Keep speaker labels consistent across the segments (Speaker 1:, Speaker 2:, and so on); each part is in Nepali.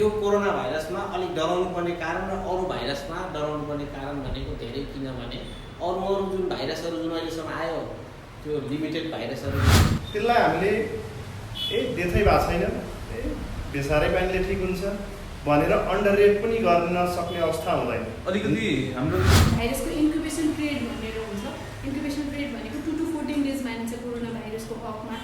Speaker 1: यो कोरोना भाइरसमा अलिक डराउनु पर्ने कारण र अरू भाइरसमा डराउनु पर्ने कारण भनेको धेरै, किनभने अरू जुन भाइरसहरू जुन अहिलेसम्म आयो त्यो लिमिटेड भाइरसहरू
Speaker 2: त्यसलाई हामीले देख्दै भएको छैन, बेसारै पानीले ठिक हुन्छ भनेर अन्डर रेट पनि गर्न सक्ने अवस्था हुँदैन।
Speaker 3: अलिकति हाम्रो
Speaker 4: भाइरसको इन्क्युबेसन पिरियड भनेर हुन्छ। इन्क्युबेसन पिरियड भनेको 2 to 14 डेज मानिन्छ कोरोना भाइरसको अफमा।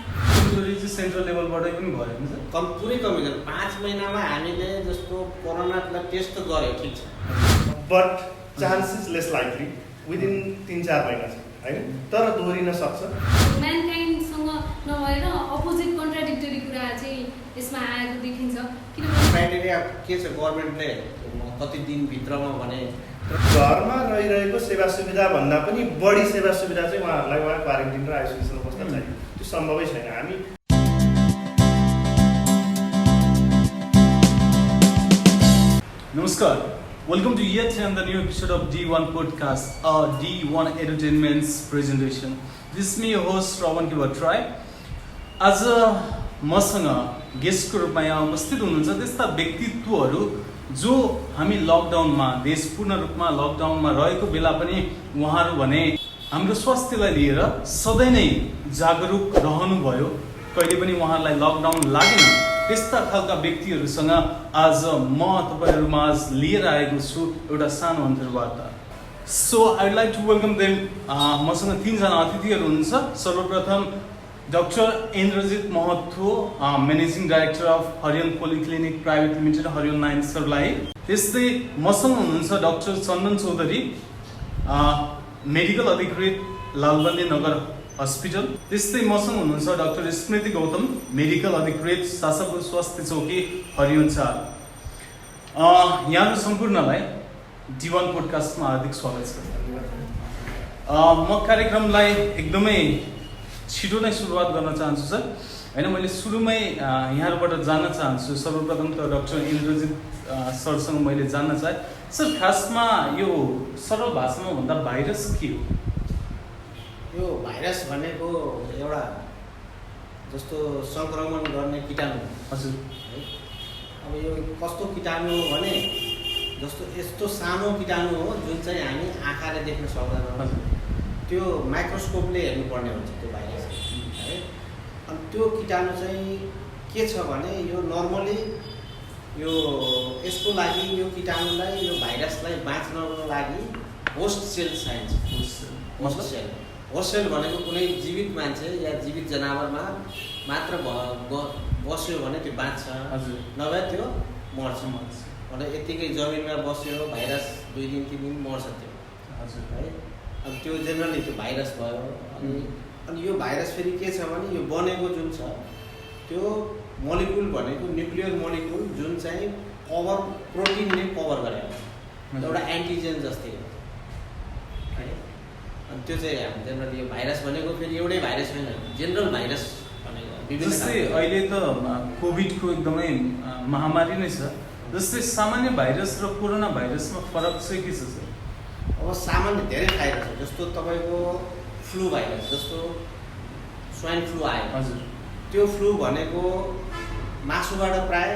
Speaker 3: सेन्ट्रल लेभलबाटै पनि भयो नि सर?
Speaker 1: पुरै कमी छ। 5 महिनामा हामीले जस्तो कोरोनालाई टेस्ट त गर्यो, ठिक छ,
Speaker 2: but chances lace likely within 3-4 महिना छ हैन, तर दोहोरिन सक्छ।
Speaker 4: म्यानकाइन्डसँग नभएर अपोजिट कन्ट्राडिक्टरी कुरा चाहिँ यसमा आएको देखिन्छ। किनभने
Speaker 1: क्राइटेरिया के छ गभर्मेन्टले कति दिनभित्रमा भने
Speaker 2: घरमा रहिरहेको सेवा सुविधा भन्दा पनि बढी सेवा सुविधा चाहिँ उहाँहरूलाई क्वारेन्टिन र आइसोलेसनमा बस्न चाहियो। त्यो सम्भवै छैन। हामी
Speaker 3: Namaskar. Welcome to yet another new episode of D1 Podcast, D1 Entertainment's presentation. This is me, your host, Ravan Kibatrai. आज मसँग गेस्टको रूपमा यहाँ उपस्थित हुनुहुन्छ त्यस्ता व्यक्तित्वहरू जो हामी लकडाउनमा, देश पूर्ण रूपमा लकडाउनमा रहेको बेला पनि उहाँहरू भने हाम्रो स्वास्थ्यलाई लिएर सधैँ नै जागरुक रहनुभयो। कहिले पनि उहाँहरूलाई लकडाउन लागेन। त्यस्ता खालका व्यक्तिहरूसँग आज म तपाईहरुमाझ लिएर आएको छु एउटा सानो अन्तर्वार्ता। So I would like to welcome them. मसँग 3 जना अतिथिहरू हुनुहुन्छ। सर्वप्रथम doctor Indrajit Mahato, managing director of Hariyan polyclinic private limited, Hariyan 9 Sarlahi. त्यस्तै मसँग हुनुहुन्छ डाक्टर चन्दन चौधरी, मेडिकल अधिकृत लालबन्दी नगर हस्पिटल। त्यस्तै मसँग हुनुहुन्छ डाक्टर स्मृति गौतम, मेडिकल अधिकृत शासकपुर स्वास्थ्य चौकी हरियन 4। यहाँहरू सम्पूर्णलाई D1 पोडकास्टमा हार्दिक स्वागत छ। म कार्यक्रमलाई एकदमै छिटो नै सुरुवात गर्न चाहन्छु सर। हैन, मैले सुरुमै यहाँहरूबाट जान्न चाहन्छु। सर्वप्रथम त डाक्टर इन्द्रजित सरसँग मैले जान्न चाहे सर, खासमा यो सरल भाषामा भन्दा भाइरस के हो?
Speaker 1: यो भाइरस भनेको एउटा जस्तो संक्रमण गर्ने कीटाणु।
Speaker 3: हजुर
Speaker 1: है, अब यो कस्तो कीटाणु हो भने जस्तो यस्तो सानो कीटाणु हो जुन चाहिँ हामी आँखाले देख्न सक्दैनौँ। त्यो माइक्रोस्कोपले हेर्नुपर्ने हुन्छ त्यो भाइरस है। अनि त्यो कीटाणु चाहिँ के छ भने यो नर्मली यो यसको लागि यो कीटाणुलाई, यो भाइरसलाई बाँच्नको लागि होस्ट सेल चाहिन्छ। होस्ट सेल, होस्ट सेल भनेको कुनै जीवित मान्छे या जीवित जनावरमा मात्र बस्यो भने त्यो बाँच्छ, नभए त्यो मर्छ। भने यत्तिकै जमिनमा बस्यो भाइरस 2 दिन 3 दिन मर्छ त्यो।
Speaker 3: हजुर
Speaker 1: है, अब त्यो जेनरली त्यो भाइरस भयो। अनि यो भाइरस फेरि के छ भने यो बनेको जुन छ त्यो मोलिकुल भनेको न्युक्लियर मोलिकुल जुन चाहिँ प्रोटिनले कभर गरेको एउटा एन्टिजेन जस्तै हो है। अनि त्यो चाहिँ हामी जेनरली यो भाइरस भनेको फेरि एउटै भाइरस होइन, जेनरल भाइरस भनेको विभिन्न।
Speaker 3: जस्तै अहिले त कोभिडको एकदमै महामारी नै छ। जस्तै सामान्य भाइरस र कोरोना भाइरसमा फरक चाहिँ के छ सर?
Speaker 1: अब सामान्य धेरै भाइरस छ। जस्तो तपाईँको फ्लू भाइरस, जस्तो स्वाइन फ्लू आयो।
Speaker 3: हजुर,
Speaker 1: त्यो फ्लू भनेको मासुबाट प्राय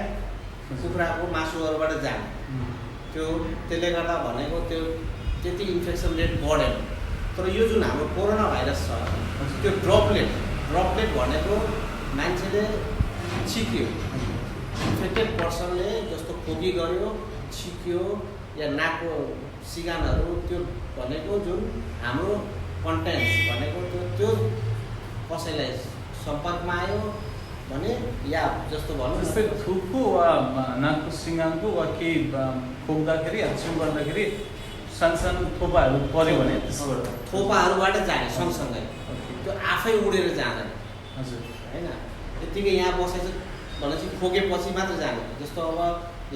Speaker 1: कुखुराको मासुहरूबाट जाने त्यो, त्यसले गर्दा भनेको त्यो त्यति इन्फेक्सन रेट बढेन। तर यो जुन हाम्रो कोरोना भाइरस छ त्यो ड्रपलेट भनेको मान्छेले छिक्यो, इन्फेक्टेड पर्सनले जस्तो खोकी गर्यो, छिक्यो या नाकको सिगानहरू, त्यो भनेको जुन हाम्रो कन्टेन्ट्स भनेको त्यो कसैलाई सम्पर्कमा आयो भने या जस्तो भनौँ
Speaker 3: जस्तै थुकको वा नाकको सिँगानको वा केही खोक्दाखेरि हाच्छिउँ गर्दाखेरि सानो थोपाहरू पऱ्यो भने त्यसबाट
Speaker 1: थोपाहरूबाट जाने सँगसँगै त्यो आफै उडेर जाँदैन।
Speaker 3: हजुर
Speaker 1: होइन, यत्तिकै यहाँ बसेछ भनेपछि खोकेपछि मात्र जाने। जस्तो अब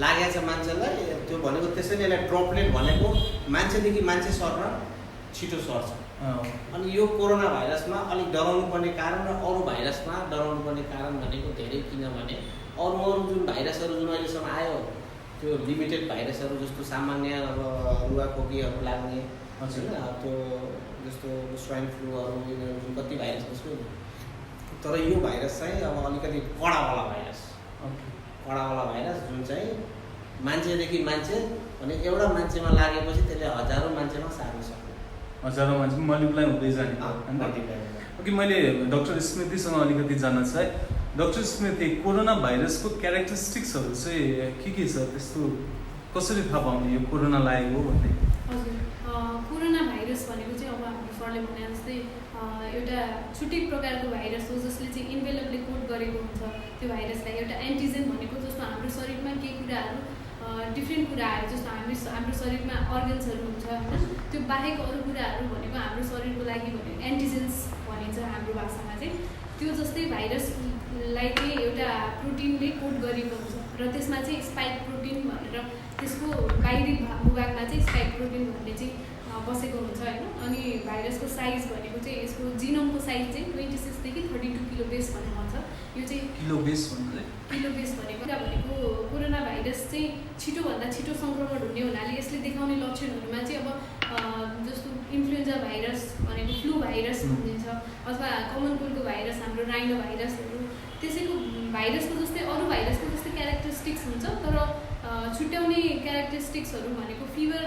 Speaker 1: लागेको छ मान्छेलाई त्यो भनेको त्यसैले यसलाई ड्रपलेट भनेको मान्छेदेखि मान्छे सर्न छिटो सर्छ। अनि यो कोरोना भाइरसमा अलिक डराउनु पर्ने कारण र अरू भाइरसमा डराउनु पर्ने कारण भनेको धेरै, किनभने अरू जुन भाइरसहरू जुन अहिलेसम्म आयो त्यो लिमिटेड भाइरसहरू जस्तो सामान्य अब रुगाखोकीहरू लाग्ने होइन, त्यो जस्तो स्वाइन फ्लूहरू जुन कति भाइरस जस्तो। तर यो भाइरस चाहिँ अब अलिकति कडावाला भाइरस। कडावाला भाइरस जुन चाहिँ मान्छेदेखि मान्छे अनि एउटा मान्छेमा लागेपछि त्यसले हजारौँ मान्छेमा सार्न सक्ने
Speaker 3: हजारौँ मान्छे मल्टिप्लाई हुँदै जाने ओके मैले डाक्टर स्मृतिसँग अलिकति जान्न चाहे डाक्टर स्मृति कोरोना भाइरसको क्यारेक्टरिस्टिक्सहरू चाहिँ के छ त्यस्तो कसरी थाहा पाउने यो कोरोना लागेको भन्ने
Speaker 4: हजुर कोरोना भाइरस भनेको चाहिँ अब हाम्रो सरले भने जस्तै एउटा छुट्टै प्रकारको भाइरस हो जसले चाहिँ इन्भेलपले कोड गरेको हुन्छ त्यो भाइरसलाई एउटा एन्टिजेन भनेको जस्तो हाम्रो शरीरमा केही कुराहरू डिफ्रेन्ट कुराहरू जस्तो हाम्रो शरीरमा अर्गन्सहरू हुन्छ होइन त्यो बाहेक अरू कुराहरू भनेको हाम्रो शरीरको लागि भनेको एन्टिजेन्स भनिन्छ हाम्रो भाषामा चाहिँ त्यो जस्तै भाइरसलाई चाहिँ एउटा प्रोटिनले कोड गरेको हुन्छ र त्यसमा चाहिँ स्पाइक प्रोटिन भनेर त्यसको बाहिरी भूभागमा चाहिँ स्पाइक प्रोटिन भन्ने चाहिँ बसेको हुन्छ होइन अनि भाइरसको साइज भनेको चाहिँ यसको जिनोमको साइज चाहिँ 26 देखि 32 किलो बेस भन्ने भन्छ यो चाहिँ
Speaker 3: किलो बेस
Speaker 4: भनेको कोरोना भाइरस चाहिँ छिटोभन्दा छिटो सङ्क्रमण हुने हुनाले यसले देखाउने लक्षणहरूमा चाहिँ अब जस्तो इन्फ्लुएन्जा भाइरस भनेको फ्लू भाइरस भनिन्छ अथवा कमन कोल्डको भाइरस हाम्रो राइनो भाइरसहरू त्यसैको भाइरसको जस्तै अरू भाइरसको जस्तै क्यारेक्टरिस्टिक्स हुन्छ तर छुट्याउने क्यारेक्टरिस्टिक्सहरू भनेको फिभर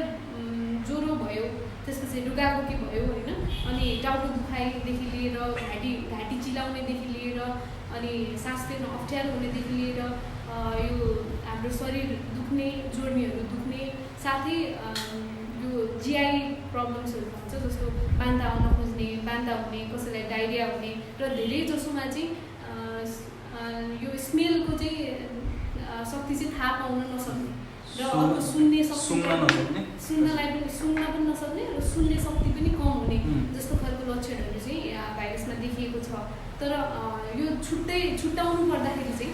Speaker 4: ज्वरो भयो त्यसपछि रुगाखोकी भयो होइन अनि टाउको दुखाइदेखि लिएर घाँटी चिलाउनेदेखि लिएर अनि सास फेर्न अप्ठ्यारो हुनेदेखि लिएर यो हाम्रो शरीर दुख्ने जोर्नीहरू दुख्ने साथै यो जिआई प्रब्लम्सहरू भन्छ जस्तो बान्ता आउन खोज्ने बान्ता हुने कसैलाई डाइरिया हुने र धेरै जसोमा चाहिँ यो स्मेलको चाहिँ शक्ति चाहिँ थाहा पाउन नसक्ने र अर्को सुन्न पनि नसक्ने र सुन्ने शक्ति पनि कम हुने जस्तो खालको लक्षणहरू चाहिँ भाइरसमा देखिएको छ तर यो छुट्याउनु पर्दाखेरि चाहिँ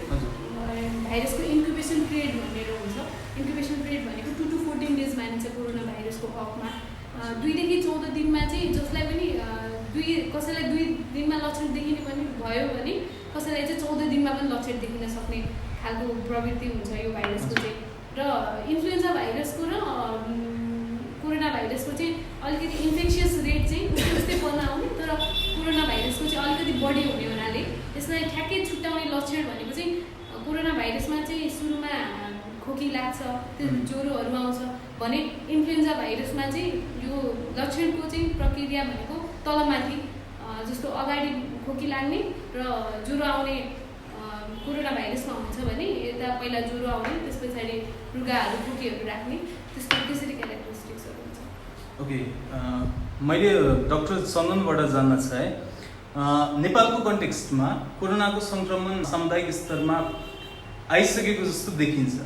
Speaker 4: भाइरसको इन्क्युबेसन पिरियड भनेर हुन्छ इन्क्युबेसन पिरियड भनेको 2 to 14 डेज मानिन्छ कोरोना भाइरसको हकमा 2 देखि 14 दिनमा चाहिँ जसलाई पनि कसैलाई 2 दिनमा लक्षण देखिने पनि भयो भने कसैलाई चाहिँ 14 दिनमा पनि लक्षण देखिन सक्ने खालको प्रवृत्ति हुन्छ यो भाइरसको चाहिँ र इन्फ्लुएन्जा भाइरसको र कोरोना भाइरसको चाहिँ अलिकति इन्फेक्सियस रेट चाहिँ उस्तै बनाउने तर कोरोना भाइरसको चाहिँ अलिकति बढी हुने हुनाले यसलाई ठ्याक्कै छुट्याउने लक्षण भनेको चाहिँ कोरोना भाइरसमा चाहिँ सुरुमा खोकी लाग्छ त्यो ज्वरोहरू आउँछ भने इन्फ्लुएन्जा भाइरसमा चाहिँ यो लक्षणको चाहिँ प्रक्रिया भनेको तलमाथि जस्तो अगाडि खोकी लाग्ने र ज्वरो आउने कोरोना भाइरसमा हुन्छ भने यता पहिला ज्वरो आउने त्यस पछाडि रुगाहरू खोकीहरू राख्ने त्यसरी क्यारेक्टरिस्टिक्सहरू हुन्छ
Speaker 3: ओके मैले डाक्टर चन्दनबाट जान्न चाहे नेपालको कन्टेक्स्टमा कोरोनाको सङ्क्रमण सामुदायिक स्तरमा आइसकेको जस्तो देखिन्छ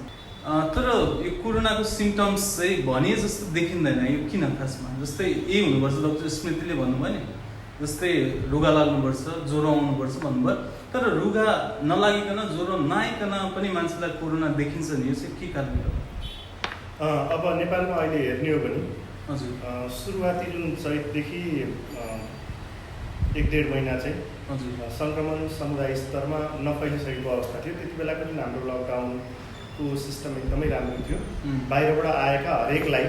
Speaker 3: तर यो कोरोनाको सिम्टम्स चाहिँ भने जस्तो देखिँदैन यो किन खासमा जस्तै यही हुनुपर्छ डाक्टर स्मृतिले भन्नुभयो नि जस्तै रुगा लाग्नुपर्छ ज्वरो आउनुपर्छ भन्नुभयो तर रुगा नलागिकन ज्वरो नआइकन पनि मान्छेलाई कोरोना देखिन्छ नि यो चाहिँ के कारणले हो
Speaker 2: अब नेपालमा अहिले हेर्ने हो भने
Speaker 3: हजुर
Speaker 2: सुरुवाती जुन चैतदेखि 1-1.5 महिना चाहिँ
Speaker 3: हजुर
Speaker 2: सङ्क्रमण समुदाय स्तरमा नफैलिसकेको अवस्था थियो त्यति बेला पनि हाम्रो लकडाउनको सिस्टम एकदमै राम्रो थियो बाहिरबाट आएका हरेकलाई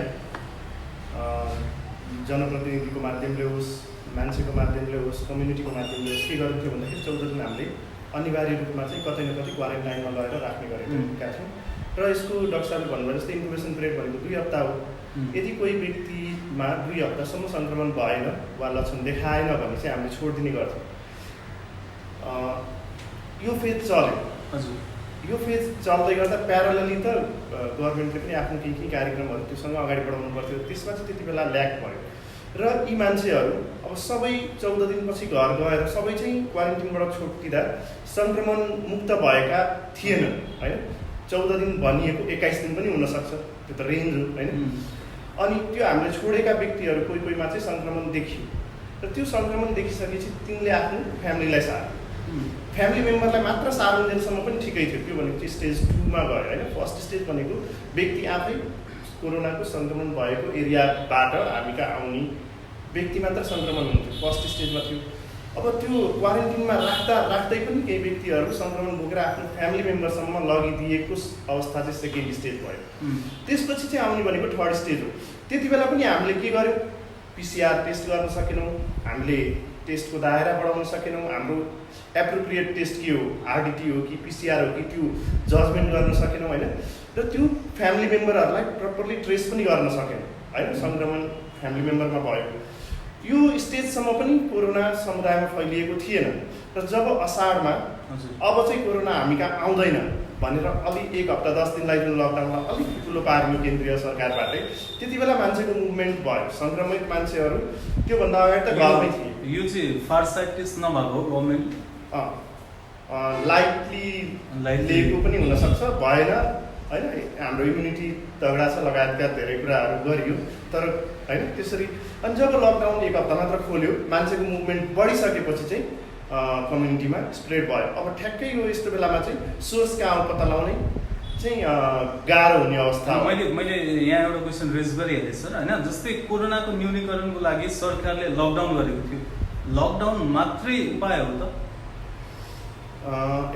Speaker 2: जनप्रतिनिधिको माध्यमले होस् मान्छेको माध्यमले होस् कम्युनिटीको माध्यमले होस् के गरिन्थ्यो भन्दाखेरि 14 दिन हामीले अनिवार्य रूपमा चाहिँ कतै न कतै क्वारेन्टाइनमा लगेर राख्ने गरेका छौँ र यसको डाक्टर साहबले भन्नुभयो जस्तै इन्क्युबेसन पिरियड भनेको 2 हप्ता हो यदि कोही व्यक्तिमा 2 हप्तासम्म सङ्क्रमण भएन वा लक्षण देखाएन भने चाहिँ हामीले छोडिदिने गर्थ्यौँ यो फेज चल्यो
Speaker 3: हजुर
Speaker 2: यो फेज चल्दै गर्दा प्यारलली त गभर्मेन्टले पनि आफ्नो केही कार्यक्रमहरू त्योसँग अगाडि बढाउनु पर्थ्यो त्यसमा चाहिँ त्यति बेला ल्याक भयो र यी मान्छेहरू अब सबै 14 दिनपछि घर गएर सबै चाहिँ क्वारेन्टिनबाट छुट्टिँदा सङ्क्रमण मुक्त भएका थिएनन् होइन 14 दिन भनिएको 21 दिन पनि हुनसक्छ त्यो त रेन्ज हो होइन अनि त्यो हामीले छोडेका व्यक्तिहरू कोहीमा चाहिँ सङ्क्रमण देखियो र त्यो सङ्क्रमण देखिसकेपछि तिनले आफ्नो फ्यामिलीलाई सार्यो फ्यामिली मेम्बरलाई मात्र सार्नुजेलसम्म पनि ठिकै थियो त्यो भनेको चाहिँ स्टेज 2मा गयो होइन फर्स्ट स्टेज भनेको व्यक्ति आफै कोरोनाको सङ्क्रमण भएको एरियाबाट हामी कहाँ आउने व्यक्ति मात्र सङ्क्रमण हुन्थ्यो फर्स्ट स्टेजमा थियो अब त्यो क्वारेन्टिनमा राख्दै पनि केही व्यक्तिहरू सङ्क्रमण बोकेर आफ्नो फ्यामिली मेम्बरसम्म लगिदिएको अवस्था चाहिँ सेकेन्ड स्टेज भयो त्यसपछि चाहिँ आउने भनेको थर्ड स्टेज हो त्यति बेला पनि हामीले के गर्यौँ पिसिआर टेस्ट गर्न सकेनौँ हामीले टेस्टको दायरा बढाउन सकेनौँ, हाम्रो एप्रोप्रिएट टेस्ट के हो, आरडिटी हो कि पिसिआर हो कि त्यो जजमेन्ट गर्न सकेनौँ होइन, र त्यो फ्यामिली मेम्बरहरूलाई प्रपरली ट्रेस पनि गर्न सकेनौँ होइन, सङ्क्रमण फ्यामिली मेम्बरमा भयो। यो स्टेजसम्म पनि कोरोना समुदायमा फैलिएको थिएन, र जब असाढमा अब चाहिँ कोरोना हामी कहाँ आउँदैन भनेर अलि 1 हप्ता 10 दिनलाई जुन लकडाउनलाई अलिक ठुलो पार्यो केन्द्रीय सरकारबाटै, त्यति बेला मान्छेको मुभमेन्ट भयो, सङ्क्रमित मान्छेहरू त्योभन्दा अगाडि त घरमै थिए।
Speaker 3: यो चाहिँ फार साइड टेस्ट नभएको गभर्मेन्ट
Speaker 2: लाइटली लिएको पनि हुनसक्छ, भएन होइन, हाम्रो इम्युनिटी तगडा छ लगायतका धेरै कुराहरू गरियो, तर होइन त्यसरी। अनि जब लकडाउन 1 हप्ता मात्र खोल्यो, मान्छेको मुभमेन्ट बढिसकेपछि चाहिँ कम्युनिटीमा स्प्रेड भयो। अब ठ्याक्कै यो यस्तो बेलामा चाहिँ सोर्स कहाँ हो पत्ता लगाउने चाहिँ गाह्रो हुने अवस्था।
Speaker 3: मैले यहाँ एउटा क्वेसन रेज गरिहालेँ सर होइन, जस्तै कोरोनाको न्यूनीकरणको लागि सरकारले लकडाउन गरेको थियो, लकडाउन मात्रै उपाय हो त?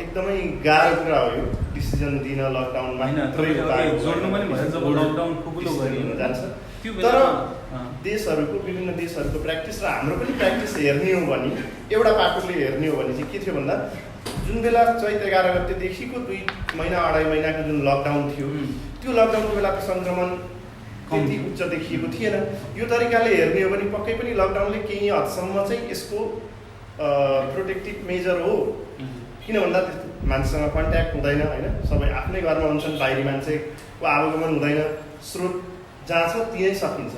Speaker 2: एकदमै गाह्रो कुरा हो यो डिसिजन दिन, लकडाउनमा
Speaker 3: जोड्नु पनि भयो जब लकडाउन खुकुलो गरिनु
Speaker 2: जान्छ। तर देशहरूको विभिन्न देशहरूको प्र्याक्टिस र हाम्रो पनि प्र्याक्टिस हेर्ने हो भने, एउटा पाटोले हेर्ने हो भने चाहिँ के थियो भन्दा, जुन बेला चैत 11 गतेदेखिको 2 महिना 2.5 महिनाको जुन लकडाउन थियो, त्यो लकडाउनको बेलाको सङ्क्रमण त्यति उच्च देखिएको थिएन। यो तरिकाले हेर्ने हो भने पक्कै पनि लकडाउनले केही हदसम्म चाहिँ यसको प्रोटेक्टिभ मेजर हो, किन भन्दा मान्छेसँग कन्ट्याक्ट हुँदैन होइन, सबै आफ्नै घरमा हुन्छन्, बाहिरी मान्छेको आवागमन हुँदैन, स्रोत जहाँ छ त्यहीँ सकिन्छ।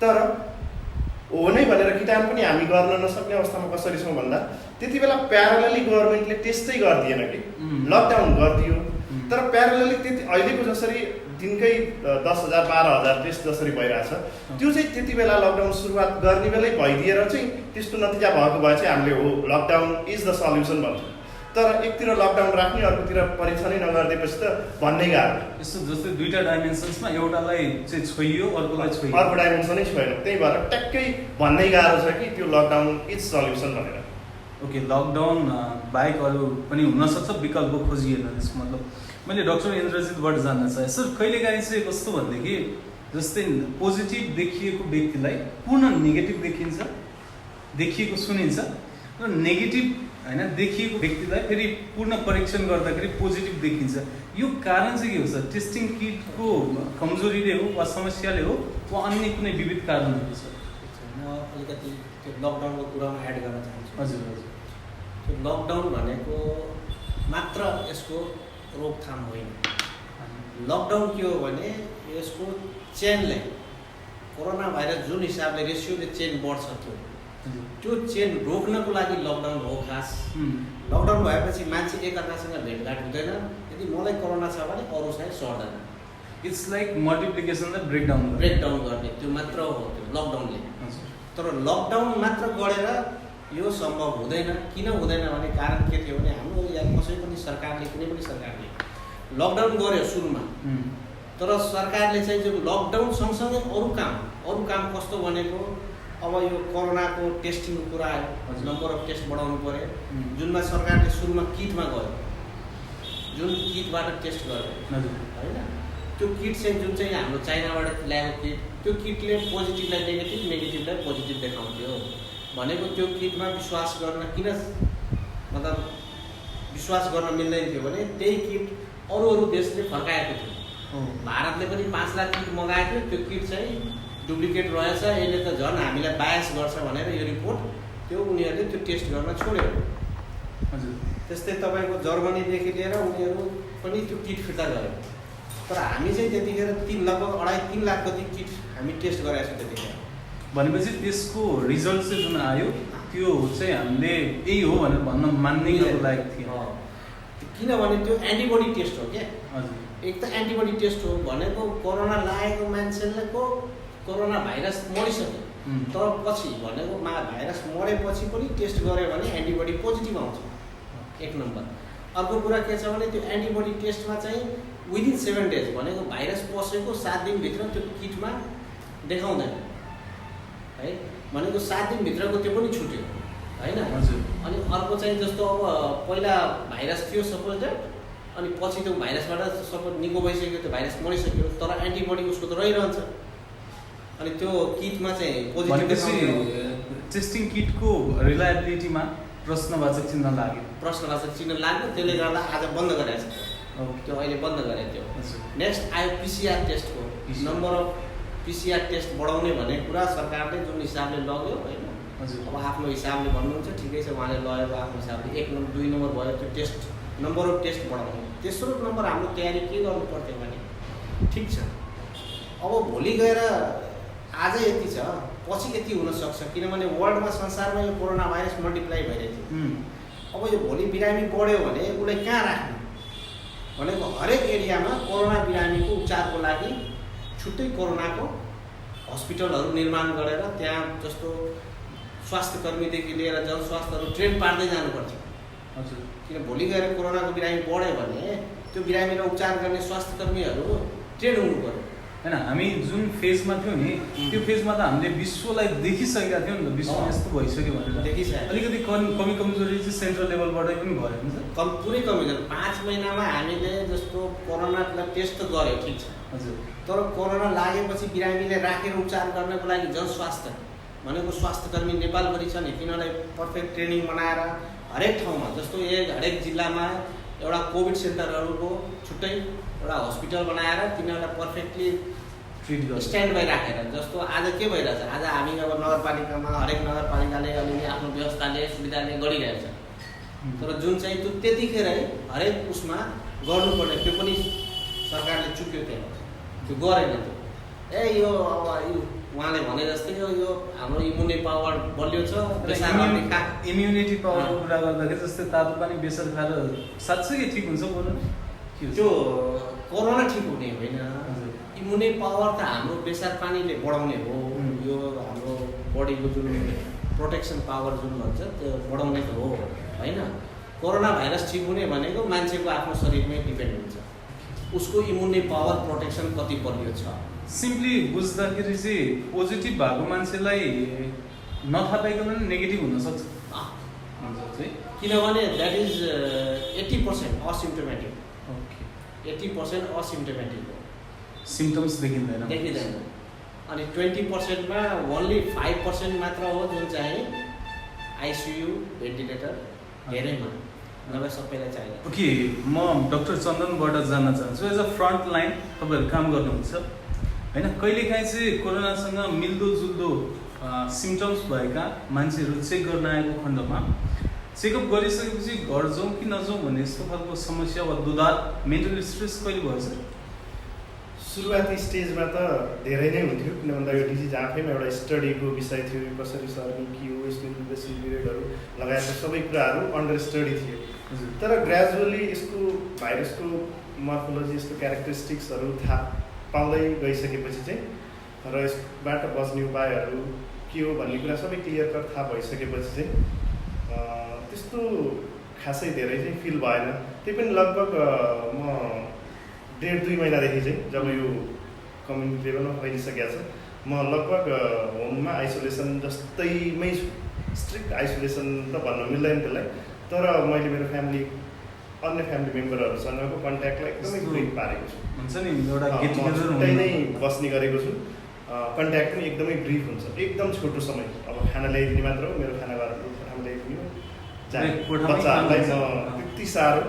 Speaker 2: तर हो नै भनेर किटान पनि हामी गर्न नसक्ने अवस्थामा कसरी छौँ भन्दा, त्यति बेला प्यारलली गभर्मेन्टले टेस्टै गरिदिएन कि, लकडाउन गरिदियो, तर प्यारलली त्यति अहिलेको जसरी दिनकै 10,000 12,000 टेस्ट जसरी भइरहेछ, त्यो चाहिँ त्यति बेला लकडाउन सुरुवात गर्ने बेलै भइदिएर चाहिँ त्यस्तो नतिजा भएको भए चाहिँ हामीले हो लकडाउन इज द सल्युसन भन्छ। तर एकतिर लकडाउन राख्ने, अर्कोतिर परीक्षणै नगरिदिएपछि त भन्नै गाह्रो।
Speaker 3: यस्तो जस्तै 2टा डाइमेन्सन्समा एउटालाई चाहिँ छोइयो, अर्कोलाई छोइयो,
Speaker 2: अर्को डाइमेन्सनै छोएन, त्यही भएर ट्याक्कै भन्नै गाह्रो छ कि त्यो लकडाउन इज सल्युसन भनेर।
Speaker 3: ओके, लकडाउन बाहेक अरू पनि हुनसक्छ विकल्प खोजिएन, त्यसको मतलब मैले डक्टर इन्द्रजितबाट जान्न चाहेँ सर, कहिलेकाहीँ चाहिँ कस्तो भनेदेखि जस्तै पोजिटिभ देखिएको व्यक्तिलाई पूर्ण नेगेटिभ देखिन्छ, देखिएको सुनिन्छ, र नेगेटिभ होइन देखिएको व्यक्तिलाई फेरि पूर्ण परीक्षण गर्दाखेरि पोजिटिभ देखिन्छ। यो कारण चाहिँ के हो सर? टेस्टिङ किटको कमजोरीले हो वा समस्याले हो वा अन्य कुनै विविध कारणहरू छ?
Speaker 1: म अलिकति त्यो लकडाउनको कुरामा एड गर्न चाहन्छु।
Speaker 3: हजुर हजुर,
Speaker 1: त्यो लकडाउन भनेको मात्र यसको रोकथाम होइन, लकडाउन के हो भने यसको चेनलाई, कोरोना भाइरस जुन हिसाबले रेसियोले चेन बढ्छ त्यो चेन रोक्नको लागि लकडाउन हो खास। लकडाउन भएपछि मान्छे एकअर्कासँग भेटघाट हुँदैन, यदि मलाई कोरोना छ भने अरूसँग सर्दैन,
Speaker 3: इट्स लाइक मल्टिप्लिकेसनलाई ब्रेकडाउन
Speaker 1: गर्ने त्यो मात्र हो त्यो लकडाउनले। तर लकडाउन मात्र गरेर यो सम्भव हुँदैन। किन हुँदैन भने कारण के थियो भने हाम्रो या कसै पनि सरकारले, कुनै पनि सरकारले लकडाउन गर्यो सुरुमा, तर सरकारले चाहिँ जो लकडाउन सँगसँगै अरू काम कस्तो भनेको, अब यो कोरोनाको टेस्टिङको कुरा आयो, नम्बर अफ टेस्ट बढाउनु पऱ्यो, जुनमा सरकारले सुरुमा किटमा गयो, जुन किटबाट टेस्ट गर्यो होइन, त्यो किट चाहिँ जुन चाहिँ हाम्रो चाइनाबाट ल्याएको किट, त्यो किटले पोजिटिभलाई नेगेटिभ, नेगेटिभलाई पोजिटिभ देखाउँथ्यो भनेको त्यो किटमा विश्वास गर्न किन मतलब विश्वास गर्न मिल्दैन थियो भने त्यही किट अरू देशले फर्काएको थियो। भारतले पनि 5 लाख किट मगाएको थियो, त्यो किट चाहिँ डुप्लिकेट रहेछ, यसले त झन् हामीलाई बायस गर्छ भनेर यो रिपोर्ट त्यो उनीहरूले त्यो टेस्ट गर्न छोड्यो।
Speaker 3: हजुर,
Speaker 1: त्यस्तै तपाईँको जर्मनीदेखि लिएर उनीहरू पनि त्यो किट फिर्ता गर्यो, तर हामी चाहिँ त्यतिखेर लगभग 2.5-3 लाख कति किट हामी टेस्ट गराएको छौँ त्यतिखेर।
Speaker 3: भनेपछि त्यसको रिजल्ट चाहिँ जुन आयो त्यो चाहिँ हामीले यही हो भनेर भन्न मान्नै लायक थियो,
Speaker 1: किनभने त्यो एन्टिबडी टेस्ट हो क्या।
Speaker 3: हजुर,
Speaker 1: एक त एन्टिबडी टेस्ट हो भनेको कोरोना लागेको मान्छेलाई कोरोना भाइरस मरिसक्यो, तर पछि भनेको भाइरस मरेपछि पनि टेस्ट गऱ्यो भने एन्टिबडी पोजिटिभ आउँछ, 1 नम्बर। अर्को कुरा के छ भने त्यो एन्टिबडी टेस्टमा चाहिँ विदिन 7 डेज भनेको भाइरस पसेको 7 दिनभित्र त्यो किटमा देखाउँदैन है, भनेको 7 दिनभित्रको त्यो पनि छुट्यो होइन। अनि अर्को चाहिँ जस्तो अब पहिला भाइरस थियो सपोज द्याट, अनि पछि त्यो भाइरसबाट सपोज निको भइसक्यो, त्यो भाइरस मरिसक्यो, तर एन्टिबडी उसको त रहिरहन्छ अनि त्यो किटमा चाहिँ
Speaker 3: भनेपछि
Speaker 1: पोजिटिभ
Speaker 3: टेस्टिङ किटको रिलायबिलिटीमा प्रश्नवाचक चिन्ह लाग्यो।
Speaker 1: प्रश्नवाचक चिन्ह लाग्यो, त्यसले गर्दा आज बन्द गरेको छ
Speaker 3: ओके।
Speaker 1: त्यो अहिले बन्द गरेको थियो।
Speaker 3: हजुर।
Speaker 1: नेक्स्ट आयो पिसिआर टेस्टको नम्बर अफ पिसिआर टेस्ट बढाउने भन्ने कुरा सरकारले जुन हिसाबले लग्यो होइन,
Speaker 3: हजुर।
Speaker 1: अब आफ्नो हिसाबले भन्नुहुन्छ ठिकै छ, उहाँले लगेको आफ्नो हिसाबले 1 नम्बर 2 नम्बर भयो त्यो टेस्ट नम्बर अफ टेस्ट बढाउने। तेस्रो नम्बर हाम्रो तयारी के गर्नु पर्थ्यो भने ठिक छ अब भोलि गएर आज यति छ पछि यति हुनसक्छ, किनभने वर्ल्डमा संसारमा यो कोरोना भाइरस मल्टिप्लाई भइरहेको थियो। अब यो भोलि बिरामी बढ्यो भने उसलाई कहाँ राख्ने भनेको हरेक एरियामा कोरोना बिरामीको उपचारको लागि छुट्टै कोरोनाको हस्पिटलहरू निर्माण गरेर त्यहाँ जस्तो स्वास्थ्य कर्मीदेखि लिएर जनस्वास्थ्यहरू ट्रेन पार्दै जानुपर्छ।
Speaker 3: हजुर।
Speaker 1: किन भोलि गएर कोरोनाको बिरामी बढ्यो भने त्यो बिरामीलाई उपचार गर्ने स्वास्थ्य कर्मीहरू ट्रेन हुनु पर्यो
Speaker 3: होइन। हामी जुन फेजमा थियौँ नि त्यो फेजमा त हामीले विश्वलाई देखिसकेका थियौँ नि त, विश्वमा यस्तो भइसक्यो भनेर
Speaker 1: देखिसक्यो।
Speaker 3: अलिकति कमी कमजोरी चाहिँ सेन्ट्रल लेभलबाटै पनि भयो हुन्छ।
Speaker 1: पुरै कमी छ। 5 महिनामा हामीले जस्तो कोरोनालाई टेस्ट त गऱ्यो ठिक छ,
Speaker 3: हजुर।
Speaker 1: तर कोरोना लागेपछि बिरामीले राखेर उपचार गर्नको लागि जनस्वास्थ्य भनेको स्वास्थ्य कर्मी नेपालभरि छ नि, तिनीहरूलाई पर्फेक्ट ट्रेनिङ बनाएर हरेक ठाउँमा जस्तो हरेक जिल्लामा एउटा कोभिड सेन्टरहरूको छुट्टै एउटा हस्पिटल बनाएर तिनीहरूलाई पर्फेक्टली
Speaker 3: ट्रिट गर्छ,
Speaker 1: स्ट्यान्ड बाई राखेर। जस्तो आज के भइरहेछ, आज हामी अब नगरपालिकामा हरेक नगरपालिकाले अलिअलि आफ्नो व्यवस्थाले सुविधाले गरिरहेछ, तर जुन चाहिँ त्यो त्यतिखेरै हरेक उसमा गर्नुपर्ने त्यो पनि सरकारले चुक्यो, त्यो गरेन। त्यो यो अब उहाँले भने जस्तै यो हाम्रो इम्युनिटी पावर बलियो छ,
Speaker 3: इम्युनिटी पावरको कुरा गर्दाखेरि जस्तै तातो पानी बेसर खाएर साँच्चै ठिक हुन्छ बोल्नु
Speaker 1: त्यो कोरोना ठिक हुने होइन। इम्युनिटी पावर त हाम्रो बेसार पानीले बढाउने हो, यो हाम्रो बडीको जुन प्रोटेक्सन पावर जुन भन्छ त्यो बढाउने त हो होइन। कोरोना भाइरस ठिक हुने भनेको मान्छेको आफ्नो शरीरमै डिपेन्ड हुन्छ, उसको इम्युनिटी पावर प्रोटेक्सन कति बलियो छ।
Speaker 3: सिम्पली बुझ्दाखेरि चाहिँ पोजिटिभ भएको मान्छेलाई नथाहा पाइकन पनि नेगेटिभ हुनसक्छ
Speaker 1: किनभने that is 80% asymptomatic.
Speaker 3: Okay.
Speaker 1: 80% asymptomatic हो,
Speaker 3: सिम्टम्स देखिँदैन।
Speaker 1: अनि 20%मा ओन्ली 5% मात्र हो जुन चाहिँ आइसियु भेन्टिलेटर धेरैमा, नभए सबैलाई चाहिन्छ।
Speaker 3: ओके, म डाक्टर चन्दनबाट जान्न चाहन्छु। एज अ फ्रन्ट लाइन तपाईँहरू काम गर्नुहुन्छ होइन, कहिलेकाहीँ चाहिँ कोरोनासँग मिल्दोजुल्दो सिम्टम्स भएका मान्छेहरू चेक गर्न आएको खण्डमा चेकअप गरिसकेपछि घर जाउँ कि नजाउँ भन्ने यस्तो खालको समस्या वा दुधार मेन्टल स्ट्रेस कहिले भयो सर?
Speaker 2: सुरुवाती स्टेजमा त धेरै नै हुन्थ्यो, किन भन्दा यो डिजिज आफैमा एउटा स्टडीको विषय थियो, कसरी सर्ने के हो, यसको इन्क्युबेसन पिरियडहरू लगायतका सबै कुराहरू अन्डर स्टडी थियो। तर ग्रेजुअली यसको भाइरसको मर्फोलोजी, यसको क्यारेक्टरिस्टिक्सहरू थाहा पाउँदै गइसकेपछि चाहिँ र यसबाट बच्ने उपायहरू के हो भन्ने कुरा सबै क्लियर कट थाहा भइसकेपछि चाहिँ त्यस्तो खासै धेरै चाहिँ फिल भएन। त्यही पनि लगभग म 1.5-2 महिनादेखि चाहिँ जब यो कम्युनिटी लेभलमा फैलिसकेको छ, म लगभग होममा आइसोलेसन जस्तैमै छु। स्ट्रिक्ट आइसोलेसन त भन्न मिल्दैन त्यसलाई, तर मैले मेरो अन्य फ्यामिली मेम्बरहरूसँगको कन्ट्याक्टलाई एकदमै ब्रिफ पारेको छु।
Speaker 3: हुन्छ नि एउटा गेट
Speaker 2: म छुट्टै नै बस्ने गरेको छु, कन्ट्याक्ट पनि एकदमै ब्रिफ हुन्छ, एकदम छोटो समय। अब खाना ल्याइदिने मात्र हो, मेरो खाना घर खाना ल्याइदिने हो, बच्चाहरूलाई म त्यति साह्रो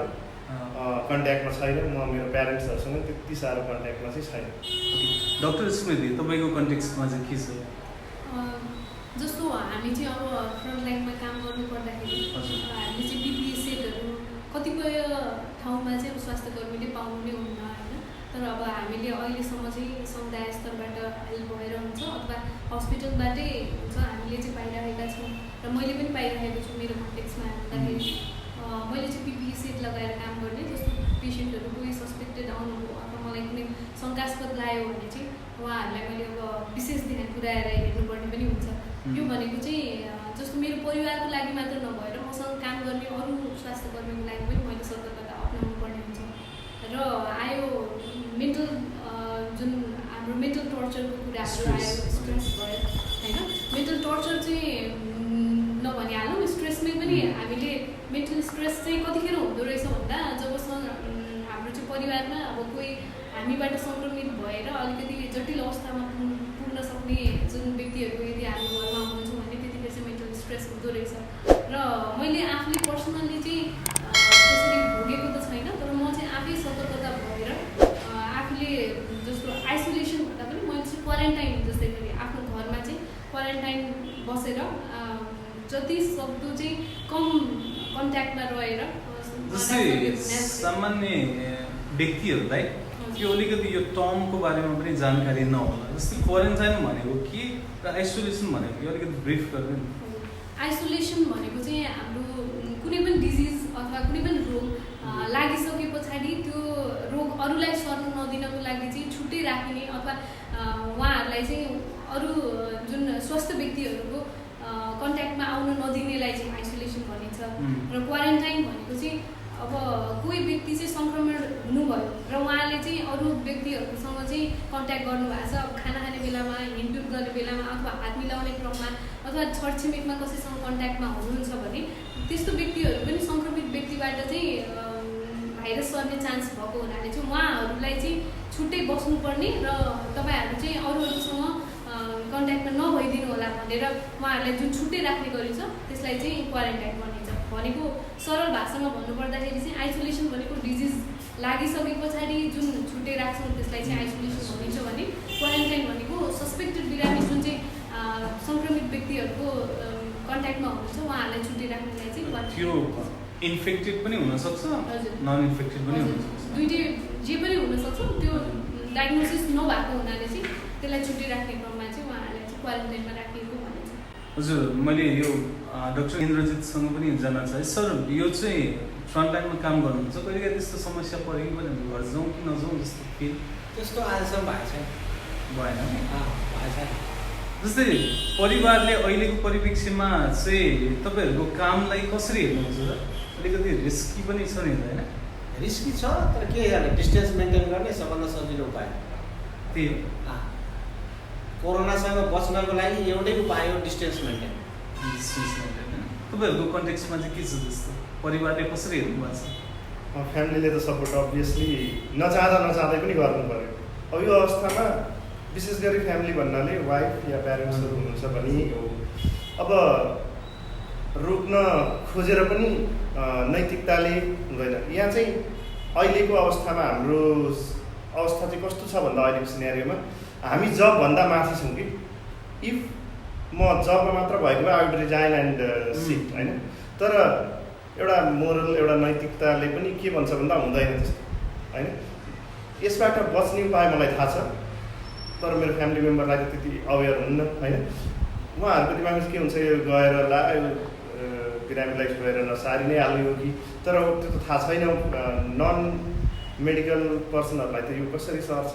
Speaker 2: कन्ट्याक्टमा छैन, म मेरो प्यारेन्ट्सहरूसँग त्यति साह्रो कन्ट्याक्टमा चाहिँ छैन।
Speaker 3: डक्टर स्मृति, तपाईँको कन्टेक्स्टमा चाहिँ के छ?
Speaker 4: जस्तो हामी चाहिँ अब फ्रन्ट लाइनमा काम गर्नु पर्दाखेरि हामीले चाहिँ पिपिई सेटहरू कतिपय ठाउँमा चाहिँ स्वास्थ्य कर्मीले पाउनु नै हुन्न होइन, तर अब हामीले अहिलेसम्म चाहिँ समुदाय स्तरबाट हेल्प भएर हुन्छ अथवा हस्पिटलबाटै हुन्छ हामीले चाहिँ पाइरहेका छौँ र मैले पनि पाइरहेको छु। मेरो कन्टेक्समा हेर्दाखेरि मैले चाहिँ पिपिई सेट लगाएर काम गर्ने, जस्तो पेसेन्टहरू कोही सस्पेक्टेड आउनुभयो अथवा मलाई कुनै शङ्कास्पद लाग्यो भने चाहिँ उहाँहरूलाई मैले अब विशेष ध्यान पुऱ्याएर हेर्नुपर्ने पनि हुन्छ। यो भनेको चाहिँ जस्तो मेरो परिवारको लागि मात्र नभएर मसँग काम गर्ने अरू स्वास्थ्य कर्मीको लागि पनि मैले सतर्कता अप्नाउनु पर्ने हुन्छ। र आयो मेन्टल जुन हाम्रो मेन्टल टर्चरको कुराहरू आयो, स्ट्रेस भयो होइन। मेन्टल टर्चर चाहिँ नभनिहालौँ, स्ट्रेसमै पनि हामीले मेन्टल स्ट्रेस चाहिँ कतिखेर हुँदो रहेछ भन्दा जबसम्म हाम्रो चाहिँ परिवारमा अब कोही हामीबाट सङ्क्रमित भएर अलिकति जटिल अवस्थामा पुग्नु राख्न नसक्ने जुन व्यक्तिहरूको यदि हामी घरमा हुन्छौँ भने त्यतिखेर चाहिँ मेन्टल स्ट्रेस हुँदो रहेछ। र मैले आफूले पर्सनल्ली चाहिँ त्यसरी भोगेको त छैन, तर म चाहिँ आफै सतर्कता भएर आफूले जस्तो आइसोलेसन भन्दा पनि मैले चाहिँ क्वारेन्टाइन जस्तै गरी आफ्नो घरमा चाहिँ क्वारेन्टाइन बसेर जति सक्दो चाहिँ कम कन्ट्याक्टमा रहेर
Speaker 3: जस्तै सामान्य व्यक्तिहरूलाई त्यो अलिकति यो टर्मको बारेमा पनि जानकारी नहोला। जस्तै क्वारेन्टाइन भनेको के र आइसोलेसन भनेको के अलिकति ब्रिफ गरिदिनु।
Speaker 4: आइसोलेसन भनेको चाहिँ हाम्रो कुनै पनि डिजिज अथवा कुनै पनि रोग लागिसके पछाडि त्यो रोग अरूलाई सर्न नदिनको लागि चाहिँ छुट्टै राखिने अथवा उहाँहरूलाई चाहिँ अरू जुन स्वस्थ व्यक्तिहरूको कन्ट्याक्टमा आउन नदिनेलाई चाहिँ आइसोलेसन भनिन्छ। र क्वारेन्टाइन भनेको चाहिँ अब कोही व्यक्ति चाहिँ सङ्क्रमण हुनुभयो र उहाँले चाहिँ अरू व्यक्तिहरूसँग चाहिँ कन्ट्याक्ट गर्नुभएको छ, अब खाना खाने बेलामा, हिँडडुल गर्ने बेलामा अथवा हात मिलाउने क्रममा अथवा छरछिमेकमा कसैसँग कन्ट्याक्टमा हुनुहुन्छ भने त्यस्तो व्यक्तिहरू पनि सङ्क्रमित व्यक्तिबाट चाहिँ भाइरस सर्ने चान्स भएको हुनाले चाहिँ उहाँहरूलाई चाहिँ छुट्टै बस्नुपर्ने र तपाईँहरू चाहिँ अरूहरूसँग कन्ट्याक्टमा नभइदिनु होला भनेर उहाँहरूलाई जुन छुट्टै राख्ने गरिन्छ त्यसलाई चाहिँ क्वारेन्टाइन भनिन्छ। भनेको सरल भाषामा भन्नुपर्दाखेरि चाहिँ आइसोलेसन भनेको डिजिज लागिसके पछाडि जुन छुट्टै राख्छौँ त्यसलाई चाहिँ आइसोलेसन भनिन्छ भने क्वारेन्टाइन भनेको सस्पेक्टेड बिरामी जुन चाहिँ सङ्क्रमित व्यक्तिहरूको कन्ट्याक्टमा हुनुहुन्छ उहाँहरूलाई छुट्टै राख्नेलाई चाहिँ
Speaker 3: त्यो इन्फेक्टेड पनि हुनसक्छ, नन इन्फेक्टेड पनि हुनसक्छ,
Speaker 4: दुइटै जे पनि हुनसक्छ। त्यो डायग्नोसिस नभएको हुनाले चाहिँ त्यसलाई छुट्टी राख्ने क्रममा चाहिँ उहाँहरूलाई चाहिँ क्वारेन्टाइनमा राखिएको भनिन्छ।
Speaker 3: हजुर, मैले यो डाक्टर इन्द्रजितसँग पनि जान्न चाहेँ। सर, यो चाहिँ फ्रन्टलाइनमा काम गर्नुहुन्छ, कहिलेकाहीँ त्यस्तो समस्या पऱ्यो कि पनि घर जाउँ कि नजाउँ जस्तो फिल
Speaker 1: त्यस्तो आजसम्म भएको छैन।
Speaker 3: भएन नि
Speaker 1: भएको छैन।
Speaker 3: जस्तै परिवारले अहिलेको परिप्रेक्ष्यमा चाहिँ तपाईँहरूको कामलाई कसरी हेर्नुहुन्छ त? अलिकति रिस्की पनि छ नि होइन?
Speaker 1: रिस्की छ, तर के गर्ने, डिस्टेन्स मेन्टेन गर्ने सबभन्दा सजिलो उपाय
Speaker 3: त्यही हो।
Speaker 1: कोरोनासँग बच्नको लागि एउटै उपाय हो डिस्टेन्स मेन्टेन।
Speaker 3: डिस्टेन्स मेन्टेन तपाईँहरूको कन्टेक्स्टमा चाहिँ के छ जस्तो परिवारले कसरी हेर्नु भएको छ?
Speaker 2: फ्यामिलीले त सपोर्ट अभियसली नचाहँदै पनि गर्नु पऱ्यो। अब यो अवस्थामा विशेष गरी फ्यामिली भन्नाले वाइफ या प्यारेन्ट्सहरू हुनुहुन्छ भने हो। अब रोक्न खोजेर पनि नैतिकताले हुँदैन। यहाँ चाहिँ अहिलेको अवस्थामा हाम्रो अवस्था चाहिँ कस्तो छ भन्दा अहिलेको सिनेरियोमा हामी जबभन्दा माथि छौँ कि इफ म जबमा मात्र भएको भए I would resign and sit होइन। तर एउटा मोरल एउटा नैतिकताले पनि के भन्छ भन्दा हुँदैन त्यस्तो होइन। यसबाट बच्ने उपाय मलाई थाहा छ, तर मेरो फ्यामिली मेम्बरलाई त त्यति अवेर हुन्न होइन। उहाँहरूको दिमागमा चाहिँ के हुन्छ, यो गएर बिरामीलाई छोडेर नसारी नै हाल्ने हो कि, तर त्यो त थाहा छैन। नन मेडिकल पर्सनहरूलाई त यो कसरी सर्छ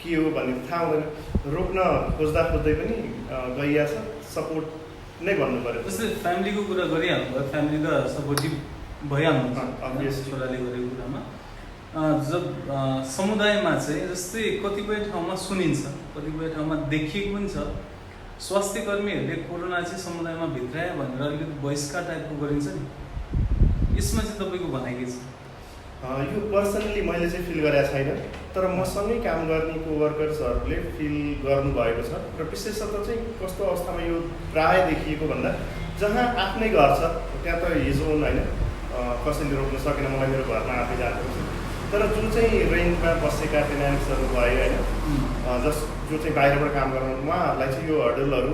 Speaker 2: के हो भन्ने थाहा हुँदैन। रोक्न खोज्दा खोज्दै पनि गइया छ, सपोर्ट नै भन्नु पऱ्यो।
Speaker 3: जस्तै फ्यामिलीको कुरा गरिहाल्नु भयो, फ्यामिली त सपोर्टिभ भइहाल्नु छोराले गरेको कुरामा। जब समुदायमा चाहिँ जस्तै कतिपय ठाउँमा सुनिन्छ, कतिपय ठाउँमा देखिएको पनि छ, स्वास्थ्य कर्मीहरूले कोरोना चाहिँ समुदायमा भित्रायो भनेर अलिकति बहिष्कार टाइपको गरिन्छ नि, यसमा चाहिँ तपाईँको भनाइ के छ?
Speaker 2: यो पर्सनली मैले चाहिँ फिल गरेको छैन, तर मसँगै काम गर्ने कोवर्कर्सहरूले फिल गर्नुभएको छ। र विशेषतः चाहिँ कस्तो अवस्थामा यो प्रायः देखिएको भन्दा जहाँ आफ्नै घर छ त्यहाँ त हिजो होइन कसैले रोक्न सकेन, मलाई मेरो घरमा आफै जाएको छ। तर जुन चाहिँ रेन्टमा बसेका टेनान्ट्सहरू भयो होइन, जो चाहिँ बाहिरबाट काम गर्न उहाँहरूलाई चाहिँ यो हर्डलहरू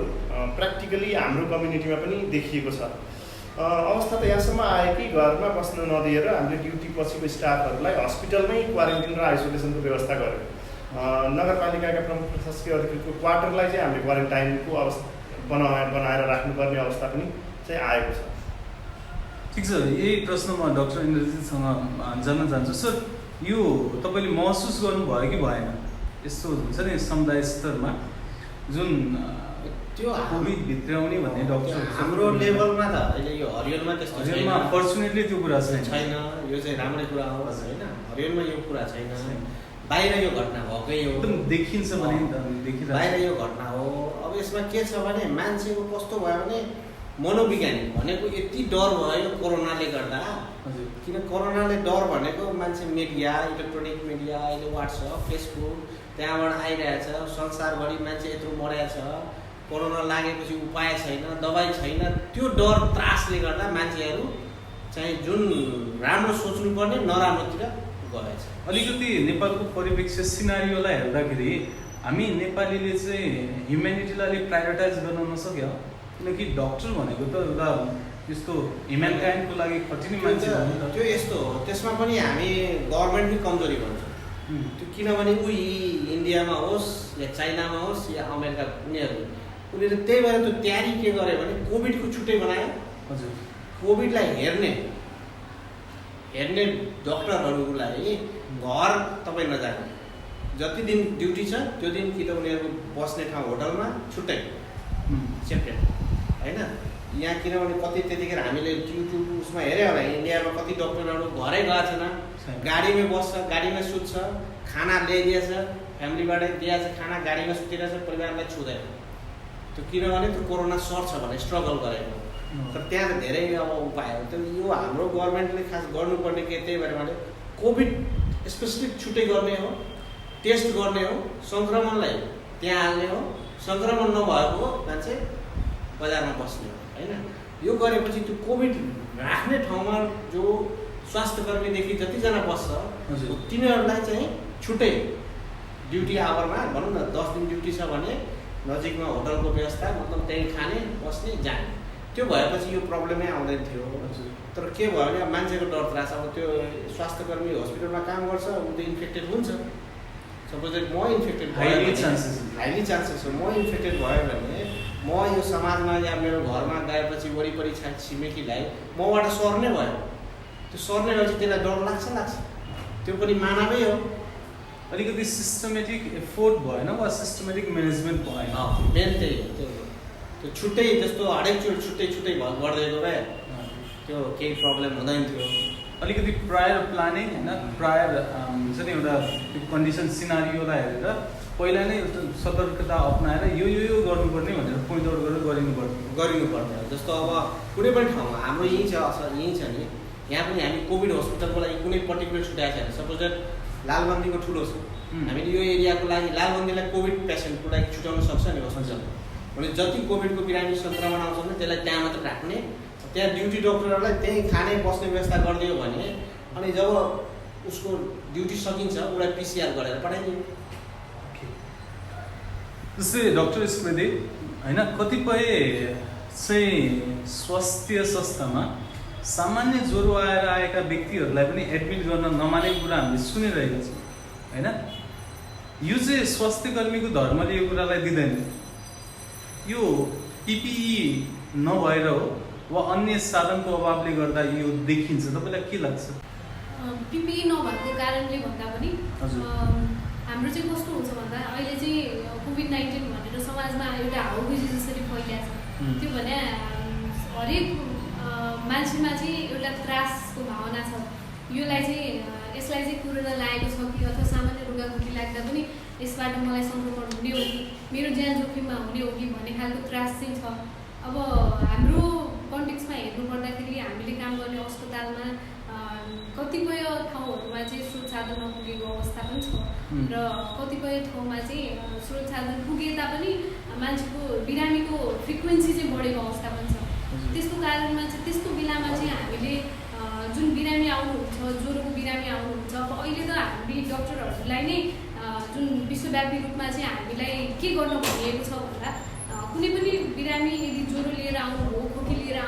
Speaker 2: प्र्याक्टिकली हाम्रो कम्युनिटीमा पनि देखिएको छ। अवस्था त यहाँसम्म आयो कि घरमा बस्न नदिएर हामीले ड्युटी पछिको स्टाफहरूलाई हस्पिटलमै क्वारेन्टिन र आइसोलेसनको व्यवस्था गर्यो। नगरपालिकाका प्रमुख प्रशासकीय अधिकारीको क्वार्टरलाई चाहिँ हामीले क्वारेन्टाइनको अवस्था बनाएर राख्नुपर्ने अवस्था पनि चाहिँ आएको छ।
Speaker 3: ठिक छ, यही प्रश्न म डाक्टर इन्द्रजितसँग जान्न चाहन्छु। सर, यो तपाईँले महसुस गर्नुभयो कि भएन यस्तो हुन्छ नि समुदाय स्तरमा जुन
Speaker 1: त्यो
Speaker 3: कोभिड भित्राउने भन्ने डक्टर
Speaker 1: हाम्रो लेभलमा त अहिले यो हरियोलमा त्यस्तो छैन।
Speaker 3: फर्चुनेटली त्यो कुरा छैन,
Speaker 1: यो चाहिँ राम्रै कुरा हो होइन। हरियोलमा यो कुरा छैन, बाहिर यो घटना भएकै हो,
Speaker 3: एकदम देखिन्छ भने
Speaker 1: बाहिर यो घटना हो। अब यसमा के छ भने मान्छेको कस्तो भयो भने मनोवैज्ञानिक भनेको यति डर भयो कोरोनाले गर्दा। किन कोरोनाले डर भनेको मान्छे मिडिया, इलेक्ट्रोनिक मिडिया, अहिले वाट्सएप, फेसबुक त्यहाँबाट आइरहेछ, संसारभरि मान्छे यत्रो मरेछ, कोरोना लागेपछि उपाय छैन, दबाई छैन, त्यो डर त्रासले गर्दा मान्छेहरू चाहिँ जुन राम्रो सोच्नुपर्ने नराम्रोतिर गएछ।
Speaker 3: अलिकति नेपालको परिप्रेक्ष्य सिनारियोलाई हेर्दाखेरि हामी नेपालीले चाहिँ ह्युम्यानिटीलाई अलिक प्रायोरिटाइज गर्न नसक्यो, किनकि डक्टर भनेको त एउटा यस्तो ह्युम्यान काइन्डको लागि खटिने मान्छे हो नि त।
Speaker 1: त्यो यस्तो हो, त्यसमा पनि हामी गभर्मेन्टकै कमजोरी भन्छौँ। त्यो किनभने इन्डियामा होस् या चाइनामा होस् या अमेरिका, उनीहरूले त्यही भएर त्यो तयारी के गर्यो भने कोभिडको छुट्टै बनायो।
Speaker 3: हजुर,
Speaker 1: कोभिडलाई हेर्ने डक्टरहरूलाई घर तपाईँ नजानु, जति दिन ड्युटी छ त्यो दिन कि त उनीहरूको बस्ने ठाउँ होटलमा छुट्टै सेपरेट होइन। यहाँ किनभने कति त्यतिखेर हामीले युट्युब उसमा हेऱ्यो होला, इन्डियामा कति डक्टरहरू घरै गएको छैन, गाडीमै बस्छ, गाडीमै सुत्छ, खाना ल्याइदिएछ, फ्यामिलीबाट दिएछ खाना, गाडीमा सुतिरहेछ, परिवारलाई छुँदैन। त्यो किनभने त्यो कोरोना सर्छ भने स्ट्रगल गरेको। तर त्यहाँ त धेरै अब उपायहरू त यो हाम्रो गभर्मेन्टले खास गर्नुपर्ने के त्यही भएर भने कोभिड स्पेसिफिक छुट्टै गर्ने हो, टेस्ट गर्ने हो, सङ्क्रमणलाई त्यहाँ हाल्ने हो, सङ्क्रमण नभएको मान्छे बजारमा बस्ने हो होइन। यो गरेपछि त्यो कोभिड राख्ने ठाउँमा जो स्वास्थ्यकर्मीदेखि जतिजना बस्छ तिनीहरूलाई चाहिँ छुट्टै ड्युटी आवरमा भनौँ न 10 दिन ड्युटी छ भने नजिकमा होटलको व्यवस्था, मतलब त्यहीँ खाने बस्ने जाने। त्यो भएपछि यो प्रब्लमै आउँदैन थियो। तर के भयो भने अब मान्छेको डर त्रास, अब त्यो स्वास्थ्यकर्मी हस्पिटलमा काम गर्छ, ऊ त इन्फेक्टेड हुन्छ। सपोज म इन्फेक्टेड
Speaker 3: हाइली चान्सेस
Speaker 1: हो, म इन्फेक्टेड भयो भने म यो समाजमा या मेरो घरमा गएपछि वरिपरि छिमेकीलाई मबाट सर्ने भयो। त्यो सर्ने भएपछि त्यसलाई डर लाग्छ, त्यो पनि मानवै हो।
Speaker 3: अलिकति सिस्टमेटिक एफोर्ट भएन वा सिस्टमेटिक म्यानेजमेन्ट भएन,
Speaker 1: मेन त्यही हो। त्यो छुट्टै जस्तो हरेकचोटि छुट्टै गर्दै गयो भए त्यो केही प्रब्लम हुँदैन थियो।
Speaker 3: अलिकति प्रायर प्लानिङ होइन, प्रायर हुन्छ नि एउटा त्यो कन्डिसन सिनारियोलाई हेरेर पहिला नै एउटा सतर्कता अप्नाएर यो गर्नुपर्ने भनेर पोइन्ट आउट गरेर गरिनुपर्ने
Speaker 1: हो। जस्तो अब कुनै पनि ठाउँमा हाम्रो यहीँ छ नि, यहाँ पनि हामी कोभिड हस्पिटलको लागि कुनै पर्टिकुलर छुट्याएको छैन। सपोज लालबन्दीको ठुलो छ, हामीले यो एरियाको लागि लालबन्दीलाई कोभिड पेसेन्टको लागि छुट्याउन सक्छ नि हस्पिटल भने जति कोभिडको बिरामी सङ्क्रमण आउँछ भने त्यसलाई त्यहाँ मात्र राख्ने, त्यहाँ ड्युटी डक्टरहरूलाई त्यहीँ खाने बस्ने व्यवस्था गरिदियो भने अनि जब उसको ड्युटी सकिन्छ उसलाई पिसिआर गरेर पठाइदियो।
Speaker 3: जस्तै डक्टर स्मृति होइन, कतिपय चाहिँ स्वास्थ्य संस्थामा सामान्य ज्वरो आएका व्यक्तिहरूलाई पनि एडमिट गर्न नमानेको कुरा हामीले सुनिरहेका छौँ होइन। यो चाहिँ स्वास्थ्य कर्मीको धर्मले यो कुरालाई दिँदैन। यो पिपिई नभएर हो वा अन्य साधनको अभावले गर्दा यो देखिन्छ, तपाईँलाई के लाग्छ?
Speaker 4: पिपिई नभएको कारणले भन्दा पनि हाम्रो चाहिँ कस्तो हुन्छ भन्दा अहिले चाहिँ कोभिड-19 भनेर समाजमा एउटा हाउगुजी जसरी फैलिएको छ, त्यो भने हरेक मान्छेमा चाहिँ एउटा त्रासको भावना छ। यसलाई चाहिँ कोरोना लागेको छ कि अथवा सामान्य रुगाखोकी लाग्दा पनि यसबाट मलाई सङ्क्रमण हुने हो कि मेरो ज्यान जोखिममा हुने हो कि भन्ने खालको त्रास चाहिँ छ। अब हाम्रो कन्टेक्समा हेर्नु पर्दाखेरि हामीले काम गर्ने अस्पतालमा कतिपय ठाउँहरूमा चाहिँ स्रोत साधन नपुगेको अवस्था पनि छ र कतिपय ठाउँमा चाहिँ स्रोत साधन पुगे तापनि मान्छेको बिरामीको फ्रिक्वेन्सी चाहिँ बढेको अवस्था पनि छ। त्यस्तो कारणमा चाहिँ त्यस्तो बेलामा चाहिँ हामीले जुन बिरामी आउनुहुन्छ, ज्वरोको बिरामी आउनुहुन्छ, अब अहिले त हामी डक्टरहरूलाई नै जुन विश्वव्यापी रूपमा चाहिँ हामीलाई के गर्न भनिएको छ भन्दा कुनै पनि बिरामी यदि ज्वरो लिएर आउनुभयो, खोकी लिएर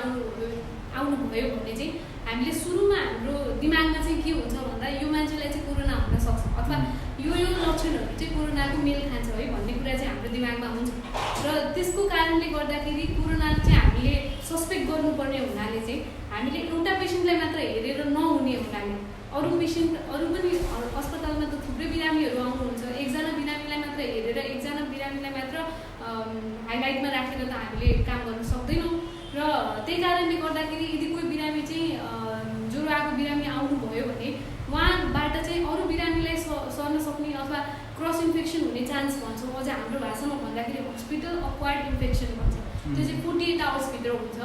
Speaker 4: आउनुभयो भने चाहिँ हामीले सुरुमा हाम्रो दिमागमा चाहिँ के हुन्छ भन्दा यो मान्छेलाई चाहिँ कोरोना हुन सक्छ अथवा यो लक्षणहरू चाहिँ कोरोनाको मेल खान्छ है भन्ने कुरा चाहिँ हाम्रो दिमागमा हुन्छ। र त्यसको कारणले गर्दाखेरि कोरोना चाहिँ हामीले सस्पेक्ट गर्नुपर्ने हुनाले चाहिँ हामीले एउटा पेसेन्टलाई मात्र हेरेर नहुने हुनाले अरू पनि अस्पतालमा त थुप्रै बिरामीहरू आउनुहुन्छ, एकजना बिरामीलाई मात्र हेरेर एकजना बिरामीलाई मात्र हाइलाइटमा राखेर त हामीले काम गर्न सक्दैनौँ। र त्यही कारणले गर्दाखेरि यदि कोही बिरामी चाहिँ ज्वरो आएको बिरामी आउनुभयो भने उहाँबाट चाहिँ अरू बिरामीलाई सर्न सक्ने अथवा क्रस इन्फेक्सन हुने चान्स भन्छौँ। अझ हाम्रो भाषामा भन्दाखेरि हस्पिटल अक्वायर्ड इन्फेक्सन भन्छ। त्यो चाहिँ 48 आवर्सभित्र हुन्छ।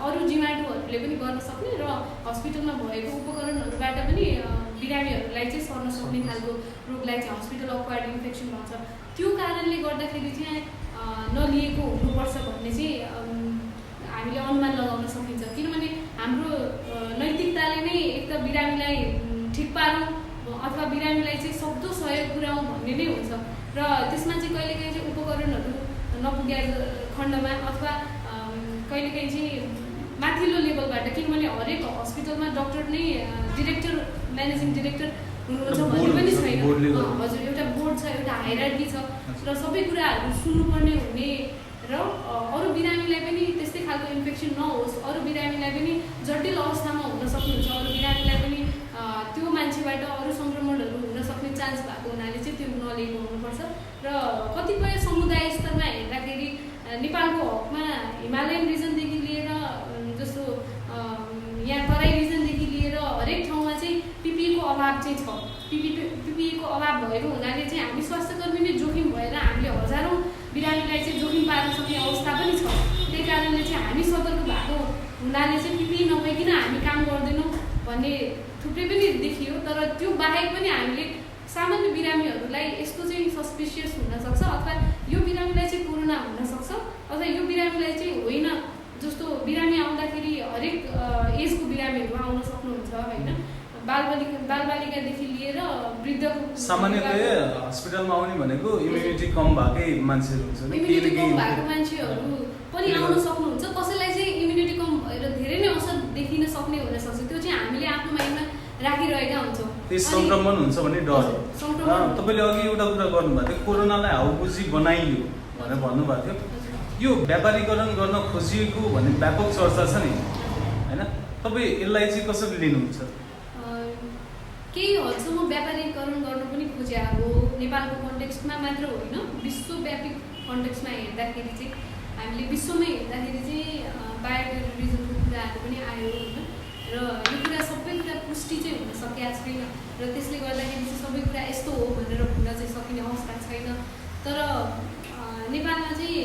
Speaker 4: अरू जिमाटोहरूले पनि गर्न सक्ने र हस्पिटलमा भएको उपकरणहरूबाट पनि बिरामीहरूलाई चाहिँ सर्न सक्ने खालको रोगलाई चाहिँ हस्पिटल अक्वायर्ड इन्फेक्सन भन्छ। त्यो कारणले गर्दाखेरि चाहिँ नलिएको हुनुपर्छ भन्ने चाहिँ हामीले अनुमान लगाउन सकिन्छ। किनभने हाम्रो नैतिकताले नै एक त बिरामीलाई ठिक पारौँ अथवा बिरामीलाई चाहिँ सक्दो सहयोग पुर्याउँ भन्ने नै हुन्छ र त्यसमा चाहिँ कहिलेकाहीँ चाहिँ उपकरणहरू नपुग्या खण्डमा अथवा कहिलेकाहीँ चाहिँ माथिल्लो लेभलबाट, किनभने हरेक हस्पिटलमा डक्टर नै डिरेक्टर म्यानेजिङ डिरेक्टर हुनुहुन्छ भन्ने पनि छैन। हजुर, एउटा बोर्ड छ, एउटा हायरार्की छ र सबै कुराहरू सुन्नुपर्ने हुने र अरू बिरामीलाई पनि त्यस्तै खालको इन्फेक्सन नहोस्, अरू बिरामीलाई पनि जटिल अवस्थामा हुन सक्नुहुन्छ, अरू बिरामीलाई पनि त्यो मान्छेबाट अरू सङ्क्रमणहरू हुन सक्ने चान्स भएको हुनाले चाहिँ त्यो नलिएको हुनुपर्छ। र कतिपय समुदाय स्तरमा हेर्दाखेरि नेपालको हकमा हिमालयन रिजनदेखि लिएर जस्तो यहाँ तराई रिजनदेखि लिएर हरेक ठाउँमा चाहिँ पिपिईको अभाव चाहिँ छ। पिपिईको अभाव भएको हुनाले चाहिँ हामी स्वास्थ्यकर्मी नै जोखिम भएर हामीले हजारौँ बिरामीलाई चाहिँ जोखिम पार्न सक्ने अवस्था पनि छ। त्यही कारणले चाहिँ हामी सतर्क भएको हुनाले चाहिँ पिपिई नभइकन हामी काम गर्दैनौँ भन्ने थुप्रै पनि देखियो। तर त्यो बाहेक पनि हामीले सामान्य बिरामीहरूलाई यस्तो चाहिँ सस्पिसियस हुनसक्छ अथवा यो बिरामीलाई चाहिँ कोरोना हुनसक्छ अथवा यो बिरामीलाई चाहिँ होइन, जस्तो बिरामी आउँदाखेरि हरेक एजको बिरामीहरू आउन सक्नुहुन्छ होइन, बालबालिकादेखि लिएर वृद्ध।
Speaker 3: सामान्यतया हस्पिटलमा आउने भनेको इम्युनिटी कम भएकै मान्छेहरू हुन्छ नि,
Speaker 4: इम्युनिटी कम भएको मान्छेहरू पनि आउन सक्नुहुन्छ। कसैलाई चाहिँ इम्युनिटी कम भएर धेरै नै असर देखिन सक्ने हुनसक्छ, त्यो चाहिँ हामीले आफ्नो माइन्डमा राखिरहेका हुन्छौँ।
Speaker 3: त्यस सङ्क्रमण हुन्छ भन्ने डर। तपाईँले अघि एउटा कुरा गर्नुभएको थियो, कोरोनालाई हाउबुजी बनाइयो भनेर भन्नुभएको थियो। यो व्यापारीकरण गर्न खोजिएको भन्ने व्यापक चर्चा छ नि होइन, तपाईँ यसलाई चाहिँ कसरी लिनुहुन्छ?
Speaker 4: केही हदसम्म व्यापारीकरण गर्न पनि खोजिएको हो, नेपालको कन्टेक्स्टमा मात्र होइन, विश्वव्यापी कन्टेक्स्टमा हेर्दाखेरि चाहिँ हामीले विश्वमै हेर्दाखेरि चाहिँ बायोटेरोरिजमको कुराहरू पनि आयो होइन, र यो कुरा सबै कुरा पुष्टि चाहिँ हुन सकेका छैन र त्यसले गर्दाखेरि चाहिँ सबै कुरा यस्तो हो भनेर भन्न चाहिँ सकिने अवस्था छैन। तर नेपालमा चाहिँ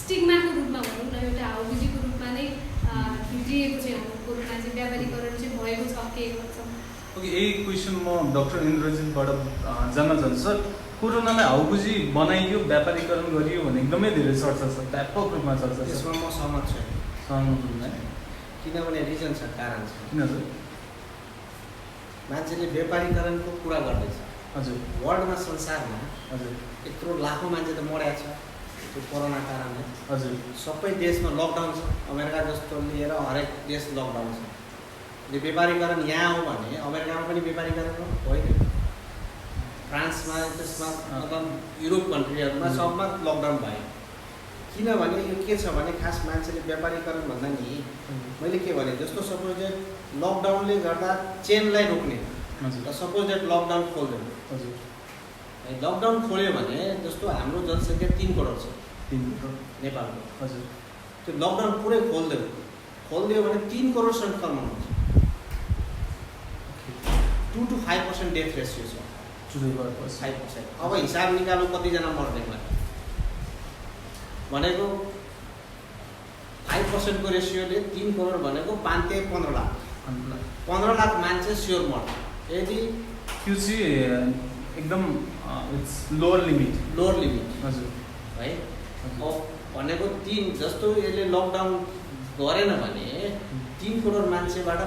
Speaker 4: स्टिग्माको रूपमा भनौँ न, एउटा हाउबुजीको रूपमा नै लिएको चाहिँ हो कोरोना चाहिँ, व्यापारीकरण चाहिँ भएको छ केही हदसम्म।
Speaker 3: ओके, यही क्वेसन म डाक्टर इन्द्रजितबाट जान्न चाहन्छु। सर, कोरोनालाई हाउबुजी बनाइयो व्यापारीकरण गरियो भने एकदमै धेरै चर्चा छ, व्यापक रूपमा चर्चा छ।
Speaker 1: त्यसमा म सहमत छु।
Speaker 3: सहमत हुँदैन?
Speaker 1: किनभने रिजन छ, कारण छ।
Speaker 3: किन सर?
Speaker 1: मान्छेले व्यापारीकरणको कुरा गर्दैछ।
Speaker 3: हजुर,
Speaker 1: वर्ल्डमा संसारमा
Speaker 3: हजुर
Speaker 1: यत्रो लाखौँ मान्छे त मरेको छ त्यो कोरोना कारणले।
Speaker 3: हजुर,
Speaker 1: सबै देशमा लकडाउन छ, अमेरिका जस्तो लिएर हरेक देश लकडाउन छ। व्यापारीकरण यहाँ हो भने अमेरिकामा पनि व्यापारीकरण होइन, फ्रान्समा त्यसमा मतलब युरोप कन्ट्रीहरूमा सबमा लकडाउन भयो। किनभने यो के छ भने खास मान्छेले व्यापारीकरण भन्दा नि मैले के भने जस्तो सपोज द्याट लकडाउनले गर्दा चेनलाई रोक्ने र सपोज द्याट लकडाउन खोल्दैन।
Speaker 3: हजुर,
Speaker 1: लकडाउन खोल्यो भने जस्तो हाम्रो जनसङ्ख्या 3 करोड छ
Speaker 3: 3 करोड
Speaker 1: नेपालको।
Speaker 3: हजुर,
Speaker 1: त्यो लकडाउन पुरै खोलिदियो भने 3 करोड सङ्क्रमण हुन्छ। 2 to 5% डेथ रेसियो छ। 5%। अब हिसाब निकाल्नु कतिजना मर्दैन भनेको 5% को रेसियोले 3 करोड भनेको 15 लाख। 15 लाख मान्छे स्योर मर्छ यदि
Speaker 3: त्यो चाहिँ एकदम इट्स लोअर लिमिट।
Speaker 1: हजुर है। भनेको 3 जस्तो यसले लकडाउन गरेन भने 3 करोड मान्छेबाट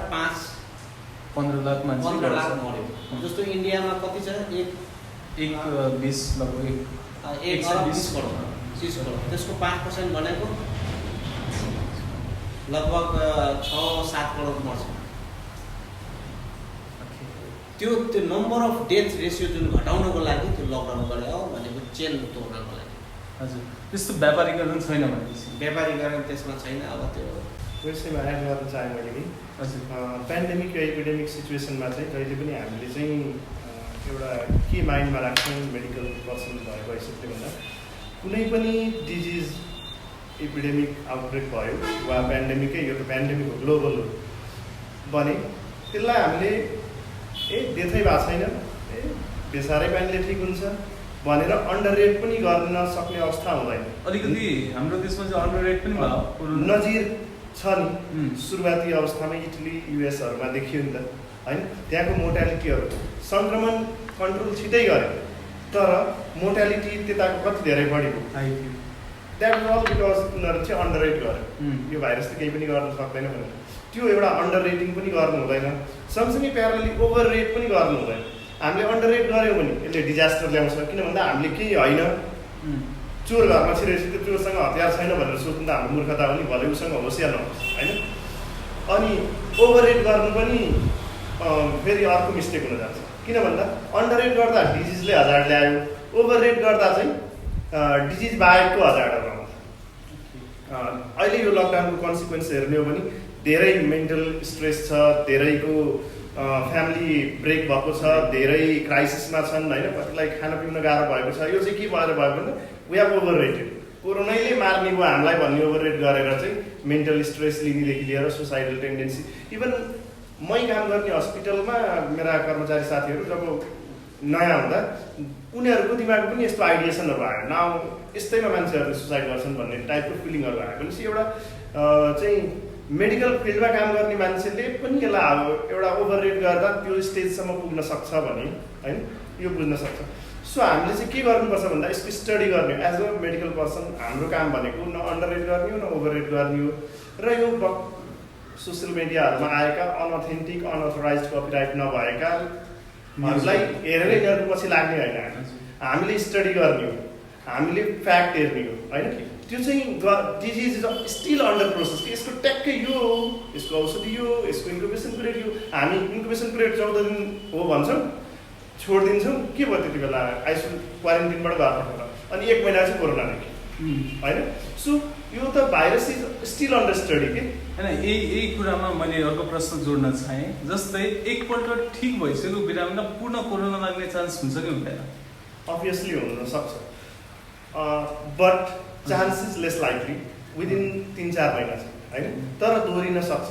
Speaker 1: 15 लाख मर्यो। जस्तो इन्डियामा कति छ?
Speaker 3: 120 लगभग
Speaker 1: 120 करोड। त्यसको 5% भनेको लगभग 6-7 करोड मर्छ। त्यो नम्बर अफ डेथ रेसियो जुन घटाउनको लागि त्यो लकडाउन गरे हो भनेको चेन तोड्नको लागि।
Speaker 3: हजुर, त्यस्तो व्यापारीकरण छैन भनेपछि
Speaker 1: व्यापारीकरण त्यसमा छैन। अब त्यो
Speaker 2: विषयमा एड गर्न चाहेँ मैले कि पेन्डेमिक र एपिडेमिक सिचुएसनमा चाहिँ कहिले पनि हामीले चाहिँ एउटा के माइन्डमा राख्छौँ मेडिकल पर्सन भएको हिसाबले भन्दा कुनै पनि डिजिज एपिडेमिक आउटब्रेक भयो वा पेन्डेमिकै, यो त पेन्डेमिक हो, ग्लोबल हो भने त्यसलाई हामीले डेथै भएको छैन, बेसारै पानीले ठिक हुन्छ भनेर अन्डर रेट पनि गर्न सक्ने अवस्था हुँदैन।
Speaker 3: अलिकति हाम्रो देशमा चाहिँ अन्डर रेट पनि भयो।
Speaker 2: नजिर छ नि सुरुवाती अवस्थामा इटली युएसहरूमा देखियो नि त होइन। त्यहाँको मोर्टालिटीहरू सङ्क्रमण कन्ट्रोल छिटै गरे तर मोर्टालिटी त्यताको कति धेरै बढी भयो। द्याट वाज अल बिकज उनीहरू चाहिँ अन्डर रेट गर्यो यो भाइरस त केही पनि गर्न सक्दैन भनेर। त्यो एउटा अन्डर रेटिङ पनि गर्नु हुँदैन, सँगसँगै प्यारली ओभर रेट पनि गर्नु हुँदैन। हामीले अन्डर रेट गऱ्यौँ भने यसले डिजास्टर ल्याउँछ। किन भन्दा हामीले केही होइन, चोर घरमा छिरेपछि त्यो चोरसँग हतियार छैन भनेर सोच्नु त हाम्रो मूर्खता हो नि, भले उसँग होस् या नहोस् होइन। अनि ओभर रेट गर्नु पनि फेरि अर्को मिस्टेक हुन जान्छ। किन भन्दा अन्डर रेट गर्दा डिजिजले हजार्ड ल्यायो, ओभर रेट गर्दा चाहिँ डिजिज बाहेकको हजार्डहरू आउँछ। अहिले यो लकडाउनको कन्सिक्वेन्स हेर्ने हो भने धेरै मेन्टल स्ट्रेस छ, धेरैको फ्यामिली ब्रेक भएको छ, धेरै क्राइसिसमा छन् होइन। कतिलाई खान पिउन गाह्रो भएको छ। यो चाहिँ के भएर भयो भने वी हेभ ओभर रेटेड। कोरोनाले मार्ने भयो हामीलाई भन्ने ओभर रेट गरेर चाहिँ मेन्टल स्ट्रेस लिनेदेखि लिएर सुसाइडल टेन्डेन्सी। इभन मै काम गर्ने हस्पिटलमा मेरा कर्मचारी साथीहरू जब नयाँ हुँदा उनीहरूको दिमागमा पनि यस्तो आइडिएसनहरू आयो न, यस्तैमा मान्छेहरूले सुसाइड गर्छन् भन्ने टाइपको फिलिङहरू आयो। भनेपछि एउटा चाहिँ मेडिकल फिल्डमा काम गर्ने मान्छेले पनि यसलाई अब एउटा ओभर रेट गर्दा त्यो स्टेजसम्म पुग्न सक्छ भने होइन, यो बुझ्न सक्छ। सो हामीले चाहिँ के गर्नुपर्छ भन्दा यसको स्टडी गर्ने एज अ मेडिकल पर्सन हाम्रो काम भनेको न अन्डर रेट गर्ने हो न ओभर रेट गर्ने हो। र यो सोसियल मिडियाहरूमा आएका अनअथेन्टिक अनअथोराइज कपिराइट नभएकाहरूलाई हेरेर यिनीहरूको पछि लाग्ने होइन। हामीले स्टडी गर्ने हो, हामीले फ्याक्ट हेर्ने हो होइन। त्यो चाहिँ disease is still under process. यसको ट्याक्कै यो हो, यसको औषधि यो, यसको इन्क्युबेसन पिरियड यो। हामी इन्क्युबेसन पिरियड 14 दिन हो भन्छौँ, छोडिदिन्छौँ। के भयो त्यति बेला क्वारेन्टिनबाट घर पठाएर अनि 1 महिना चाहिँ कोरोना देखि होइन। सो यो त virus is still under study के
Speaker 3: होइन। यही कुरामा मैले अर्को प्रश्न जोड्न चाहेँ। जस्तै एकपल्ट ठिक भइसकेको बिरामीमा पूर्ण कोरोना लाग्ने चान्स हुन्छ कि हुँदैन?
Speaker 2: अभियसली हुन सक्छ, but chance is lace likely within 3-4 महिना चाहिँ होइन। तर दोहोरिन सक्छ।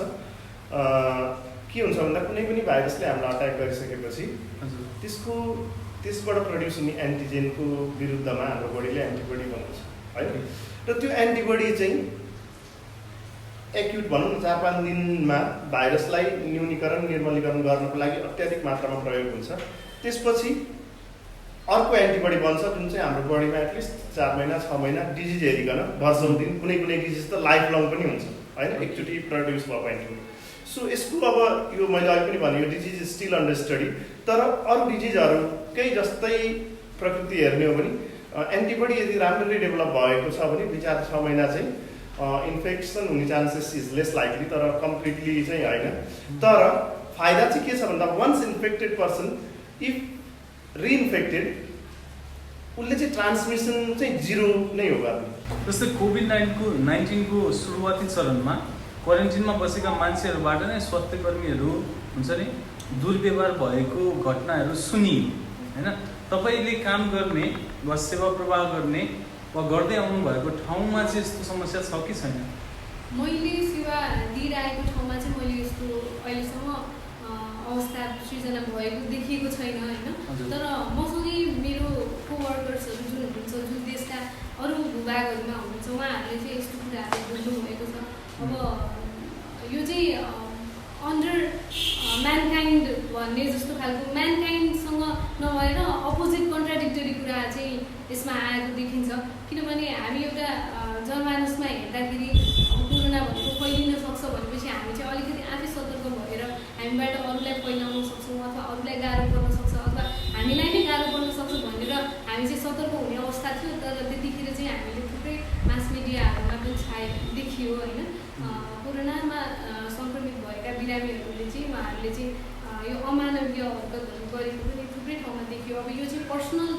Speaker 2: के हुन्छ भन्दा कुनै पनि भाइरसले हामीलाई अट्याक गरिसकेपछि त्यसबाट प्रड्युस हुने एन्टिजेनको विरुद्धमा हाम्रो बडीले एन्टिबडी बनाउँछ होइन। र त्यो एन्टिबडी चाहिँ एक्युट भनौँ न 4-5 दिनमा भाइरसलाई न्यूनीकरण निर्मलीकरण गर्नको लागि अत्याधिक मात्रामा प्रयोग हुन्छ। त्यसपछि अर्को एन्टिबडी बन्छ जुन चाहिँ हाम्रो बडीमा एटलिस्ट 4 महिना 6 महिना डिजिज हेरिकन वर्षौँ दिन, कुनै डिजिज त लाइफ लङ पनि हुन्छ होइन, एकचोटि प्रड्युस भएको एन्टिबडी। सो यसको अब यो मैले अहिले पनि भने यो disease is still under study. तर अरू डिजिजहरूकै जस्तै प्रकृति हेर्ने हो भने एन्टिबडी यदि राम्ररी डेभलप भएको छ भने 2-4-6 महिना चाहिँ इन्फेक्सन हुने चान्सेस इज लेस लाइकली, तर कम्प्लिटली चाहिँ होइन। तर फाइदा चाहिँ के छ भन्दा वन्स इन्फेक्टेड पर्सन इफ रिइन्फेक्टेड उसले चाहिँ ट्रान्समिसन चाहिँ 0 नै हो गर्ने।
Speaker 3: जस्तै कोभिड-19को सुरुवाती चरणमा क्वारेन्टिनमा बसेका मान्छेहरूबाट नै स्वास्थ्यकर्मीहरू हुन्छ नि दुर्व्यवहार भएको घटनाहरू सुनियो होइन। तपाईँले काम गर्ने वा सेवा प्रवाह गर्ने वा गर्दै आउनु भएको ठाउँमा चाहिँ यस्तो समस्या छ कि छैन?
Speaker 4: मैले सेवा दिइरहेको ठाउँमा चाहिँ मैले यस्तो अहिलेसम्म अवस्था सृजना भएको देखिएको छैन होइन। तर मसँगै मेरो कोवर्कर्सहरू जुन हुनुहुन्छ, जुन देशका अरू भूभागहरूमा हुनुहुन्छ, उहाँहरूले चाहिँ यस्तो कुराहरू बोल्नुभएको छ। अब यो चाहिँ अन्डर म्यानकाइन्ड भन्ने जस्तो खालको म्यानकाइन्डसँग नभएर अपोजिट कन्ट्राडिक्टरी कुरा चाहिँ यसमा आएको देखिन्छ। किनभने हामी एउटा जनमानसमा हेर्दाखेरि कोरोना भनेको फैलिन सक्छ भनेपछि हामी चाहिँ अलिकति आफै सतर्क भएर हामीबाट अरूलाई फैलाउन सक्छौँ अथवा अरूलाई गाह्रो पर्न सक्छ अथवा हामीलाई नै गाह्रो पर्न सक्छ भनेर हामी चाहिँ सतर्क हुने अवस्था थियो। तर त्यतिखेर चाहिँ हामीले थुप्रै मास मिडियाहरूमा पनि देखियो होइन। कोरोनामा सङ्क्रमित भएका बिरामीहरूले चाहिँ उहाँहरूले चाहिँ यो अमानवीय हरकतहरू गरेको पनि थुप्रै ठाउँमा देखियो। अब यो चाहिँ पर्सनल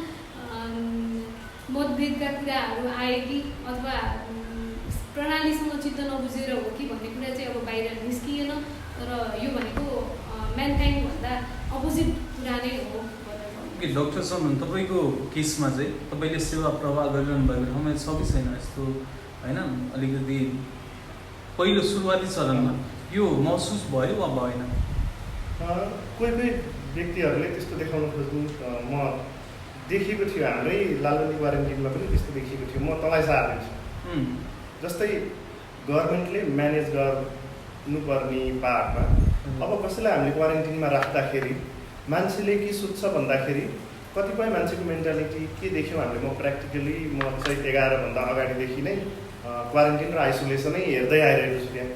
Speaker 4: मतभेदका कुराहरू आए कि अथवा प्रणालीसँग चित्त नबुझेर हो कि भन्ने कुरा चाहिँ अब बाहिर निस्किएन। तर यो भनेको म्यानकाइन्डभन्दा अपोजिट कुरा नै हो।
Speaker 3: डक्टर सर, तपाईँको केसमा चाहिँ तपाईँले सेवा प्रवाह गरिरहनु भएको ठाउँमा छ कि छैन यस्तो होइन? अलिकति पहिलो सुरुवाती चरणमा यो महसुस भयो वा भएन?
Speaker 2: कोही व्यक्तिहरूले त्यस्तो देखाउन खोज्नु म देखिएको थियो हाम्रै लालबन्दी क्वारेन्टिनमा पनि त्यस्तो देखिएको थियो। म तँलाई साथ दिन्छु। जस्तै गभर्मेन्टले म्यानेज गर्नुपर्ने पार्टमा अब कसैलाई हामीले क्वारेन्टिनमा राख्दाखेरि मान्छेले के सोध्छ भन्दाखेरि कतिपय मान्छेको मेन्टालिटी के देख्यौँ हामीले, म प्र्याक्टिकली म चाहिँ 11 भन्दा अगाडिदेखि नै क्वारेन्टिन र आइसोलेसनै हेर्दै आइरहेको छु। त्यहाँ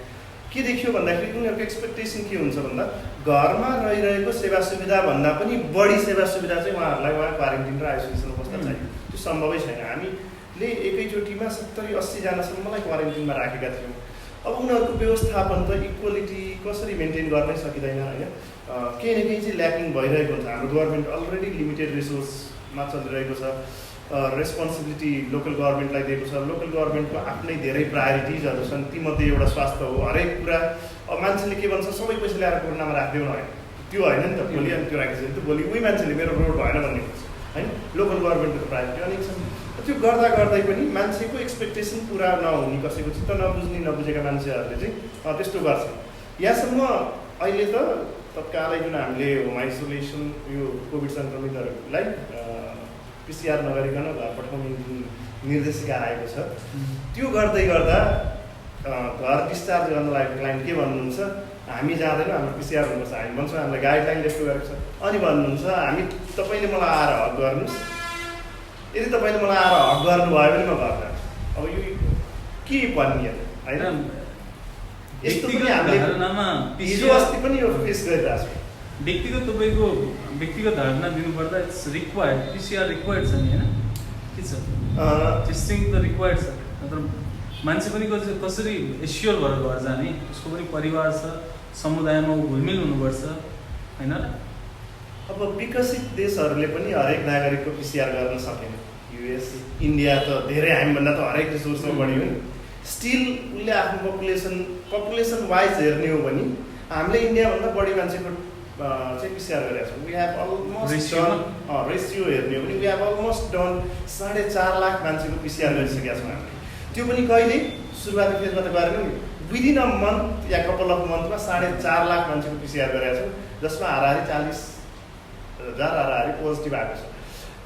Speaker 2: के देखियो भन्दाखेरि उनीहरूको एक्सपेक्टेसन के हुन्छ भन्दा घरमा रहिरहेको सेवा सुविधा भन्दा पनि बढी सेवा सुविधा चाहिँ उहाँहरूलाई उहाँ क्वारेन्टिन र आइसोलेसनमा बस्न चाहियो। त्यो सम्भवै छैन। हामीले एकैचोटिमा 70-80 जनासम्मलाई क्वारेन्टिनमा राखेका थियौँ। अब उनीहरूको व्यवस्थापन त इक्वलिटी कसरी मेन्टेन गर्नै सकिँदैन होइन। केही न केही चाहिँ ल्याकिङ भइरहेको हुन्छ। हाम्रो गभर्मेन्ट अलरेडी लिमिटेड रिसोर्समा चलिरहेको छ। रेस्पोन्सिबिलिटी लोकल गभर्मेन्टलाई दिएको छ। लोकल गभर्मेन्टको आफ्नै धेरै प्रायोरिटिजहरू छन्। तीमध्ये एउटा स्वास्थ्य हो। हरेक कुरा अब मान्छेले के भन्छ सबै पैसा ल्याएर कोरोनामा राखिदेऊ न, होइन त्यो होइन नि त। भोलि अनि त्यो राखेपछि त भोलि उही मान्छेले मेरो रोड भएन भन्ने हुन्छ होइन। लोकल गभर्मेन्टको प्रायोरिटी अनेक छन्। त्यो गर्दा गर्दै पनि मान्छेको एक्सपेक्टेसन पुरा नहुने, कसैको चित्त नबुझ्ने नबुझेका मान्छेहरूले चाहिँ त्यस्तो गर्छन्। यहाँसम्म अहिले त तत्कालै जुन हामीले होम आइसोलेसन यो कोभिड सङ्क्रमितहरूलाई PCR नगरिकन घर पठाउने जुन निर्देशिका आएको छ त्यो गर्दै गर्दा घर डिस्चार्ज गर्नलाई क्लाइन्ट के भन्नुहुन्छ, हामी जाँदैनौँ, हाम्रो PCR हुनुपर्छ। हामी भन्छौँ हामीलाई गाइडलाइन यस्तो गरेको छ। अनि भन्नुहुन्छ तपाईँले मलाई आएर हक गर्नुहोस्, यदि तपाईँले मलाई आएर हक गर्नुभयो भने म घर जान्छु। अब यो के भन्ने होइन। यस्तो पनि हामीले हिजो अस्ति पनि यो फेस गरिरहेको छौँ।
Speaker 3: तपाईँको व्यक्तिगत धारणा दिनुपर्दा इट्स रिक्वायर्ड, PCR रिक्वायर्ड छ नि होइन, के छ टेस्टिङ त रिक्वायर्ड छ। नत्र मान्छे पनि कसरी एस्योर भएर घर जाने, उसको पनि परिवार छ, समुदायमा घुलमिल हुनुपर्छ होइन र।
Speaker 2: अब विकसित देशहरूले पनि हरेक नागरिकको PCR गर्न सकेन। US इन्डिया त धेरै हामीभन्दा त हरेक रिसोर्समा बढ्यो नि। स्टिल उसले आफ्नो पपुलेसन वाइज हेर्ने हो भने हामीले इन्डियाभन्दा बढी मान्छेको चाहिँ PCR गरेका छौँ। We have almost done ratio हेर्ने हो भने we have almost done 4.5 lakh मान्छेको PCR गरिसकेका छौँ हामीले। त्यो पनि कहिले सुरुवाती फेजमा त गरेनौँ नि, within a month yeah couple of मन्थमा 4.5 lakh मान्छेको PCR गरेका छौँ, जसमा हाराहारी 40,000 हाराहारी पोजिटिभ आएको छ।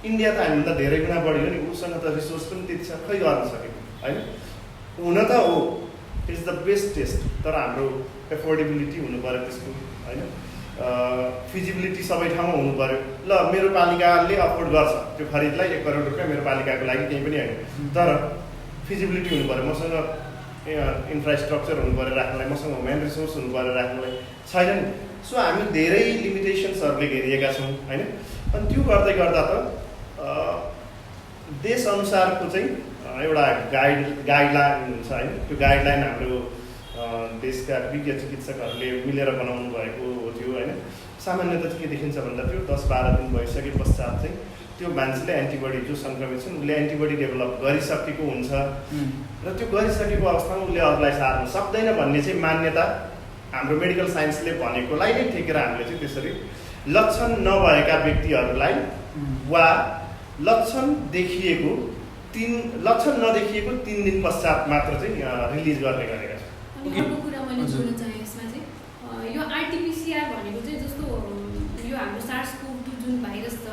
Speaker 2: इन्डिया त हामीभन्दा धेरै गुणा बढी हो नि, उसँग त रिसोर्स पनि त्यति छ, खै गर्न सकेको होइन। हुन त हो इट्स द बेस्ट टेस्ट, तर हाम्रो एफोर्डेबिलिटी हुनु पऱ्यो त्यसको होइन, फिजिबिलिटी सबै ठाउँमा हुनु पऱ्यो। ल मेरो पालिकाले अफोर्ड गर्छ त्यो खरिदलाई, 1 करोड रुपियाँ मेरो पालिकाको लागि केही पनि होइन, तर फिजिबिलिटी हुनु पऱ्यो। मसँग इन्फ्रास्ट्रक्चर हुनु पऱ्यो राख्नलाई, मसँग ह्युमन रिसोर्स हुनु पऱ्यो राख्नलाई, छैन नि। सो हामी धेरै लिमिटेसन्सहरूले घेरिएका छौँ होइन। अनि त्यो गर्दै गर्दा त देशअनुसारको चाहिँ एउटा गाइडलाइन हुन्छ होइन। त्यो गाइडलाइन हाम्रो देशका विज्ञ चिकित्सकहरूले मिलेर बनाउनु भएको थियो होइन। सामान्यतः के देखिन्छ भन्दा त्यो 10-12 दिन भइसके पश्चात चाहिँ त्यो मान्छेले एन्टिबडी जो सङ्क्रमित छन् उसले एन्टिबडी डेभलप गरिसकेको हुन्छ र त्यो गरिसकेको अवस्थामा उसले अरूलाई सार्न सक्दैन भन्ने चाहिँ मान्यता हाम्रो मेडिकल साइन्सले भनेकोलाई नै ठेकेर हामीले चाहिँ त्यसरी लक्षण नभएका व्यक्तिहरूलाई वा लक्षण नदेखिएको 3 दिन पश्चात मात्र चाहिँ रिलिज गर्ने गरेका छौँ।
Speaker 4: अनि अर्को कुरा मैले जोड्न चाहेँ यसमा चाहिँ यो RT-PCR भनेको चाहिँ जस्तो यो हाम्रो SARS-CoV-2 जुन भाइरस छ,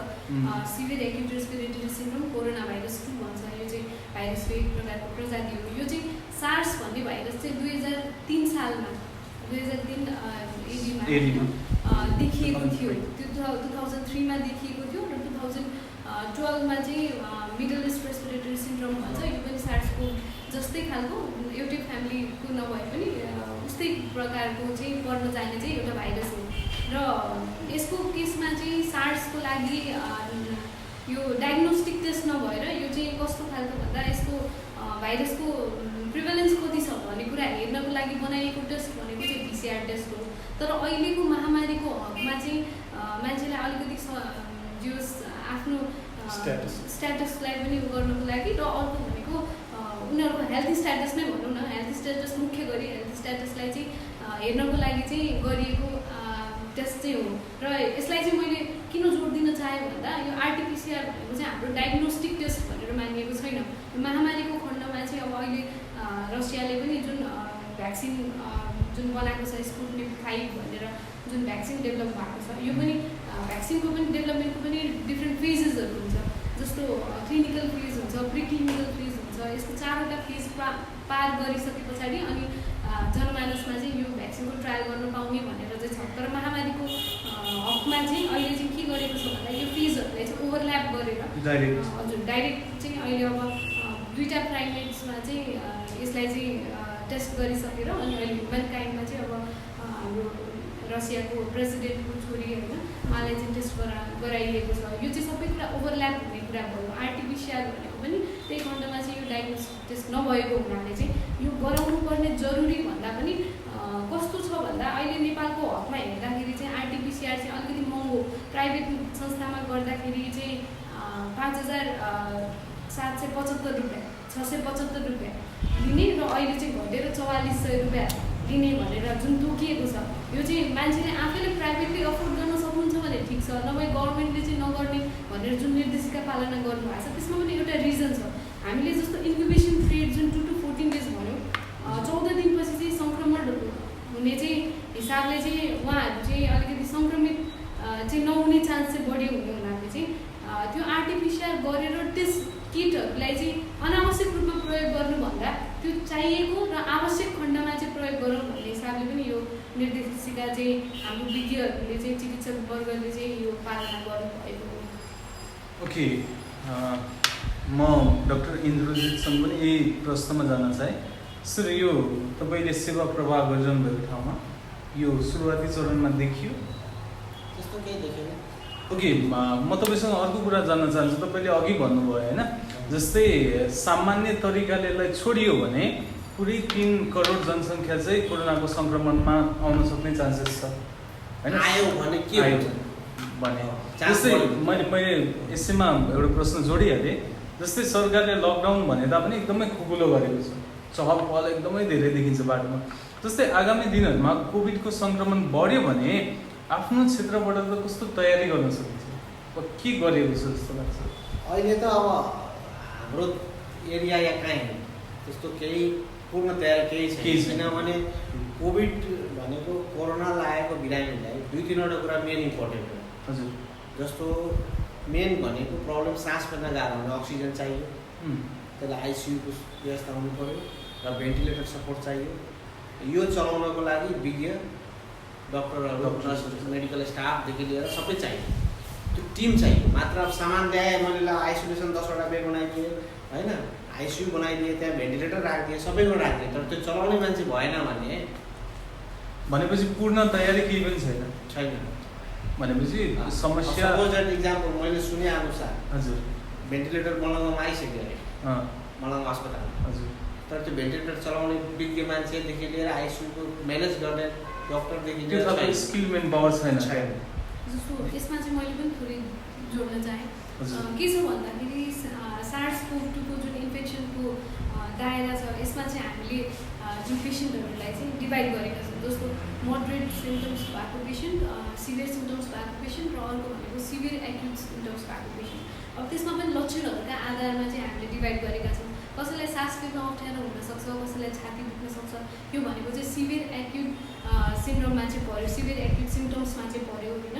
Speaker 4: severe acute respiratory syndrome corona virus 2 भन्छ। यो चाहिँ भाइरसको एक प्रकारको प्रजाति हो। यो चाहिँ SARS भन्ने भाइरस चाहिँ 2003 सालमा 2003 एडीमा देखिएको थियो। त्यो 2003 मा देखिएको थियो र 2012 मा चाहिँ मिडल इस्ट रेस्पिरेटरी सिन्ड्रोम भन्छ। यो पनि SARS-CoV जस्तै खालको एउटै फ्यामिलीको नभए पनि उस्तै प्रकारको चाहिँ पर्न जाने चाहिँ एउटा भाइरस हो र यसको केसमा चाहिँ SARS-को लागि यो डायग्नोस्टिक टेस्ट नभएर यो चाहिँ कस्तो खालको भन्दा यसको भाइरसको प्रिभलेन्स कति छ भन्ने कुरा हेर्नको लागि बनाइएको टेस्ट भनेको चाहिँ PCR टेस्ट हो। तर अहिलेको महामारीको हकमा चाहिँ मान्छेलाई अलिकति आफ्नो स्ट्याटसलाई पनि गर्नको लागि र अर्को भनेको उनीहरूको हेल्थ स्ट्याटस नै भनौँ न, हेल्थ स्ट्याटस मुख्य गरी हेल्थ स्ट्याटसलाई चाहिँ हेर्नको लागि चाहिँ गरिएको टेस्ट चाहिँ हो। र यसलाई चाहिँ मैले किन जोड दिन चाहेँ भन्दा यो RT-PCR भनेको चाहिँ हाम्रो डायग्नोस्टिक टेस्ट भनेर मानिएको छैन। महामारीको खण्डमा चाहिँ अब अहिले रसियाले पनि जुन भ्याक्सिन जुन बनाएको छ स्पुटनिक 5 भनेर जुन भ्याक्सिन डेभलप भएको छ, यो पनि भ्याक्सिनको पनि डेभलपमेन्टको पनि डिफ्रेन्ट फेजेसहरू हुन्छ। हुन्छ यसको 4वटा फेज पार गरिसके पछाडि अनि जनमानसमा चाहिँ यो भ्याक्सिनको ट्रायल गर्न पाउने भनेर चाहिँ छ। तर महामारीको हकमा चाहिँ अहिले चाहिँ के गरेको छ भन्दा यो फेजहरूलाई चाहिँ ओभरल्याप गरेर हजुर डाइरेक्ट चाहिँ अहिले अब 2टा प्राइमेट्समा चाहिँ यसलाई चाहिँ टेस्ट गरिसकेर अनि अहिले ह्युमन काइन्डमा चाहिँ अब हाम्रो रसियाको प्रेसिडेन्टको छोरी होइन उहाँलाई चाहिँ टेस्ट गराइएको छ। यो चाहिँ सबै कुरा ओभरल्याप हुने कुरा भयो। आरटिपिसिआर भनेको पनि त्यही खण्डमा चाहिँ यो डायग्नोस्टिक टेस्ट नभएको हुनाले चाहिँ यो गराउनु पर्ने जरुरी भन्दा पनि कस्तो छ भन्दा अहिले नेपालको हकमा हेर्दाखेरि चाहिँ आरटिपिसिआर चाहिँ अलिकति महँगो प्राइभेट संस्थामा गर्दाखेरि चाहिँ 5,775 रुपियाँ 675 रुपियाँ लिने र अहिले चाहिँ घटेर 4400 रुपियाँ लिने भनेर जुन तोकिएको छ। यो चाहिँ मान्छेले आफैले प्राइभेटली अफोर्ड गर्न सक्नुहुन्छ भने ठिक छ, नभए गभर्मेन्टले चाहिँ नगर्ने भनेर जुन निर्देशिका पालना गर्नुभएको छ त्यसमा पनि एउटा रिजन छ। हामीले जस्तो इन्क्युबेसन पिरियड जुन 2 to 14 डेज भन्यो 14 दिनपछि चाहिँ सङ्क्रमण हुने चाहिँ हिसाबले चाहिँ उहाँहरू चाहिँ अलिकति सङ्क्रमित चाहिँ नहुने चान्स चाहिँ बढी हुने हुनाले चाहिँ त्यो आरटिपिसिआर गरेर टेस्ट किटहरूलाई चाहिँ अनावश्यक रूपमा प्रयोग गर्नुभन्दा त्यो चाहिएको र आवश्यक खण्डमा चाहिँ प्रयोग गरौँ भन्ने हिसाबले पनि यो निर्देशिका चाहिँ हाम्रो विज्ञहरूले चाहिँ चिकित्सक वर्गले चाहिँ यो पालना गर्नुभएको हो।
Speaker 3: ओके, म डाक्टर इन्द्रजितसँग पनि यही प्रश्नमा जान चाहे। सर, यो तपाईँले सेवा प्रवाह गरिरहनु भएको ठाउँमा यो सुरुवाती चरणमा देखियो?
Speaker 1: त्यस्तो केही देखेन।
Speaker 3: ओके, म तपाईँसँग अर्को कुरा जान्न चाहन्छु। तपाईँले अघि भन्नुभयो होइन, जस्तै सामान्य तरिकाले यसलाई छोडियो भने पुरै 3 करोड जनसङ्ख्या चाहिँ कोरोनाको सङ्क्रमणमा आउन सक्ने चान्सेस छ होइन?
Speaker 1: आयो भने के हुन्छ
Speaker 3: भने जस्तै मैले यसैमा एउटा प्रश्न जोडिहालेँ। जस्तै सरकारले लकडाउन भने तापनि एकदमै खुकुलो गरेको छ, चहल पहल एकदमै धेरै देखिन्छ बाटोमा। जस्तै आगामी दिनहरूमा कोभिडको सङ्क्रमण बढ्यो भने आफ्नो क्षेत्रबाट त कस्तो तयारी गर्न सकिन्छ, के गरेको छ जस्तो लाग्छ?
Speaker 1: अहिले त अब हाम्रो एरिया या कहीँ त्यस्तो केही पूर्ण तयारी केही छैन। किनभने कोभिड भनेको कोरोना लागेको बिरामीलाई 2-3वटा कुरा मेन इम्पोर्टेन्ट हो।
Speaker 3: हजुर,
Speaker 1: जस्तो मेन भनेको प्रब्लम सास फेर्न गाह्रो हुन्छ, अक्सिजन चाहियो, त्यसलाई आइसियुको व्यवस्था हुनु पऱ्यो र भेन्टिलेटर सपोर्ट चाहियो। यो चलाउनको लागि विज्ञ डक्टरहरू, नर्सहरू, मेडिकल स्टाफदेखि लिएर सबै चाहियो। त्यो टिम चाहियो। मात्र अब सामान ल्याएँ मैले, ल आइसोलेसन 10वटा बेड बनाइदिएँ होइन, आइसियु बनाइदिएँ, त्यहाँ भेन्टिलेटर राखिदिएँ, सबैको राखिदिएँ, तर त्यो चलाउने मान्छे भएन
Speaker 3: भनेपछि पूर्ण तयारी केही पनि छैन। भनेपछि समस्या
Speaker 1: इक्जाम्पल मैले सुने अनुसार
Speaker 3: हजुर
Speaker 1: भेन्टिलेटर मलङ्गमा आइसक्यो अरे, मलङ्ग अस्पतालमा।
Speaker 3: हजुर,
Speaker 1: तर त्यो भेन्टिलेटर चलाउने विज्ञ मान्छेदेखि लिएर आइसियुको म्यानेज गर्ने डक्टरदेखि लिएर
Speaker 3: स्किल मेन पावर छैन।
Speaker 4: जस्तो यसमा चाहिँ मैले पनि थोरै जोड्न चाहेँ। के छ भन्दाखेरि SARS-CoV-2 जुन इन्फेक्सनको दायरा छ यसमा चाहिँ हामीले जुन पेसेन्टहरूलाई चाहिँ डिभाइड गरेका छौँ। जस्तो मोडरेट सिम्टम्स भएको पेसेन्ट, सिभियर सिम्टम्स भएको पेसेन्ट र अर्को भनेको सिभियर एक्युट सिम्टम्स भएको पेसेन्ट। अब त्यसमा पनि लक्षणहरूका आधारमा चाहिँ हामीले डिभाइड गरेका छौँ। कसैलाई सास फेर्न अप्ठ्यारो हुनसक्छ, कसैलाई छाती दुख्न सक्छ। यो भनेको चाहिँ सिभियर एक्युट सिन्ड्रोममा चाहिँ पऱ्यो, सिभियर एक्युट सिम्टम्समा चाहिँ पऱ्यो होइन।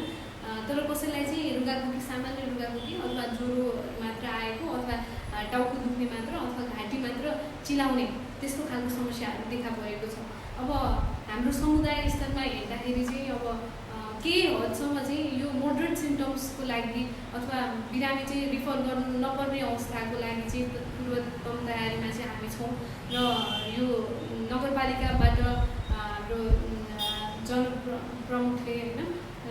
Speaker 4: तर कसैलाई चाहिँ रुगाखोकी, सामान्य रुगाखोकी अथवा ज्वरो मात्र आएको अथवा टाउको दुख्ने मात्र अथवा घाँटी मात्र चिलाउने त्यस्तो खालको समस्याहरू देखा परेको छ। अब हाम्रो समुदाय स्तरमा हेर्दाखेरि चाहिँ अब केही हदसम्म चाहिँ यो मोडरेट सिम्टम्सको लागि अथवा बिरामी चाहिँ रिफर गर्नु नपर्ने अवस्थाको लागि चाहिँ पूर्वतम तयारीमा चाहिँ हामी छौँ। र यो नगरपालिकाबाट हाम्रो जनप्रमुखले होइन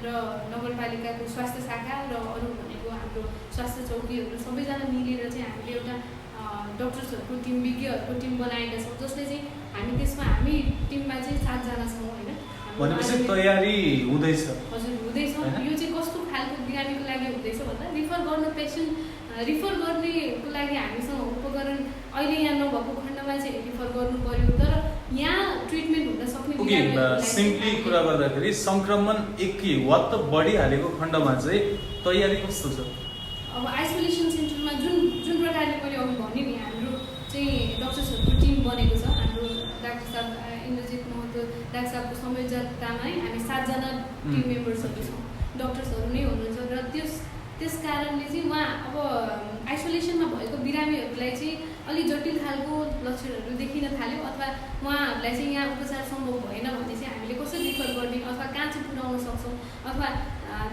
Speaker 4: र नगरपालिकाको स्वास्थ्य शाखा र अरू भनेको हाम्रो स्वास्थ्य चौकीहरू सबैजना मिलेर चाहिँ हामीले एउटा डक्टर्सहरूको टिम, विज्ञहरूको टिम बनाएका छौँ, जसले चाहिँ हामी टिममा चाहिँ 7 जना छौँ होइन।
Speaker 3: भनेपछि तयारी हुँदैछ?
Speaker 4: हजुर, हुँदैछ। यो चाहिँ कस्तो खालको बिरामीको लागि हुँदैछ भन्दा रिफर गर्नेको लागि हामीसँग उपकरण अहिले यहाँ नभएको खण्डमा चाहिँ रिफर गर्नु पर्यो। तर यहाँ ट्रिटमेन्ट हुन सक्ने
Speaker 3: सिम्पली कुरा गर्दाखेरि सङ्क्रमण 1 वा त बढिहालेको खण्डमा चाहिँ तयारी कस्तो छ?
Speaker 4: अब आइसोलेसन सेन्टरमा जुन प्रकारले मैले अघि भने नि हाम्रो चाहिँ डक्टर्सहरूको टिम बनेको छ। हाम्रो डाक्टर साहब इन्द्रजित महतो डाक्टर साहबको संयोजकतामै हामी 7 जना टिम मेम्बर्सहरू छौँ, डक्टर्सहरू नै हुनुहुन्छ। र त्यस कारणले चाहिँ उहाँ अब आइसोलेसनमा भएको बिरामी बिरामीहरूलाई चाहिँ अलिक जटिल खालको लक्षणहरू देखिन थाल्यो अथवा उहाँहरूलाई चाहिँ यहाँ उपचार सम्भव भएन भने चाहिँ हामीले कसरी रिफर गर्ने अथवा कहाँ चाहिँ पुर्याउन सक्छौँ अथवा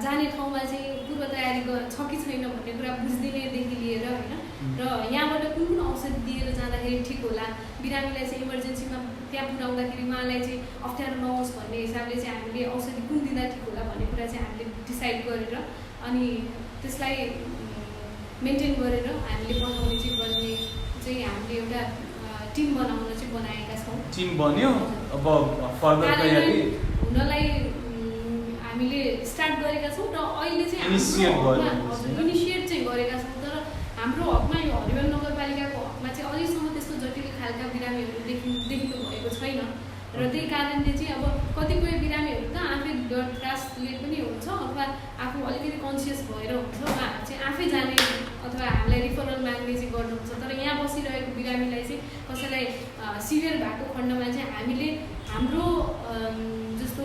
Speaker 4: जाने ठाउँमा चाहिँ पूर्व तयारी छ कि छैन भन्ने कुरा बुझिदिनेदेखि लिएर होइन र यहाँबाट कुन कुन औषधि दिएर जाँदाखेरि ठिक होला बिरामीलाई चाहिँ इमर्जेन्सीमा त्यहाँ पुर्याउँदाखेरि उहाँलाई चाहिँ अप्ठ्यारो नहोस् भन्ने हिसाबले चाहिँ हामीले औषधि कुन दिँदा ठिक होला भन्ने कुरा चाहिँ हामीले डिसाइड गरेर अनि त्यसलाई मेन्टेन गरेर हामीले पठाउने चाहिँ गर्ने चाहिँ हामीले एउटा टिम बनाउन चाहिँ बनाएका छौँ।
Speaker 3: टिम बन्यो अब फर्दर तयारी
Speaker 4: हुनलाई हामीले स्टार्ट गरेका छौँ र अहिले चाहिँ इनिसिएट चाहिँ गरेका छौँ तर हाम्रो हकमा यो हरिवन नगरपालिकाको हकमा चाहिँ अहिलेसम्म त्यस्तो जटिल खालका बिरामीहरू देखिनु भएको छैन र त्यही कारणले चाहिँ अब कतिपय बिरामीहरू त आफै ब्लड क्रासले पनि हुन्छ अथवा आफू अलिकति कन्सियस भएर हुन्छ उहाँहरू चाहिँ आफै जाने अथवा हामीलाई रिफरल माग्ने चाहिँ गर्नुहुन्छ तर यहाँ बसिरहेको बिरामीलाई चाहिँ कसैलाई सिभियर भएको खण्डमा चाहिँ हामीले हाम्रो जस्तो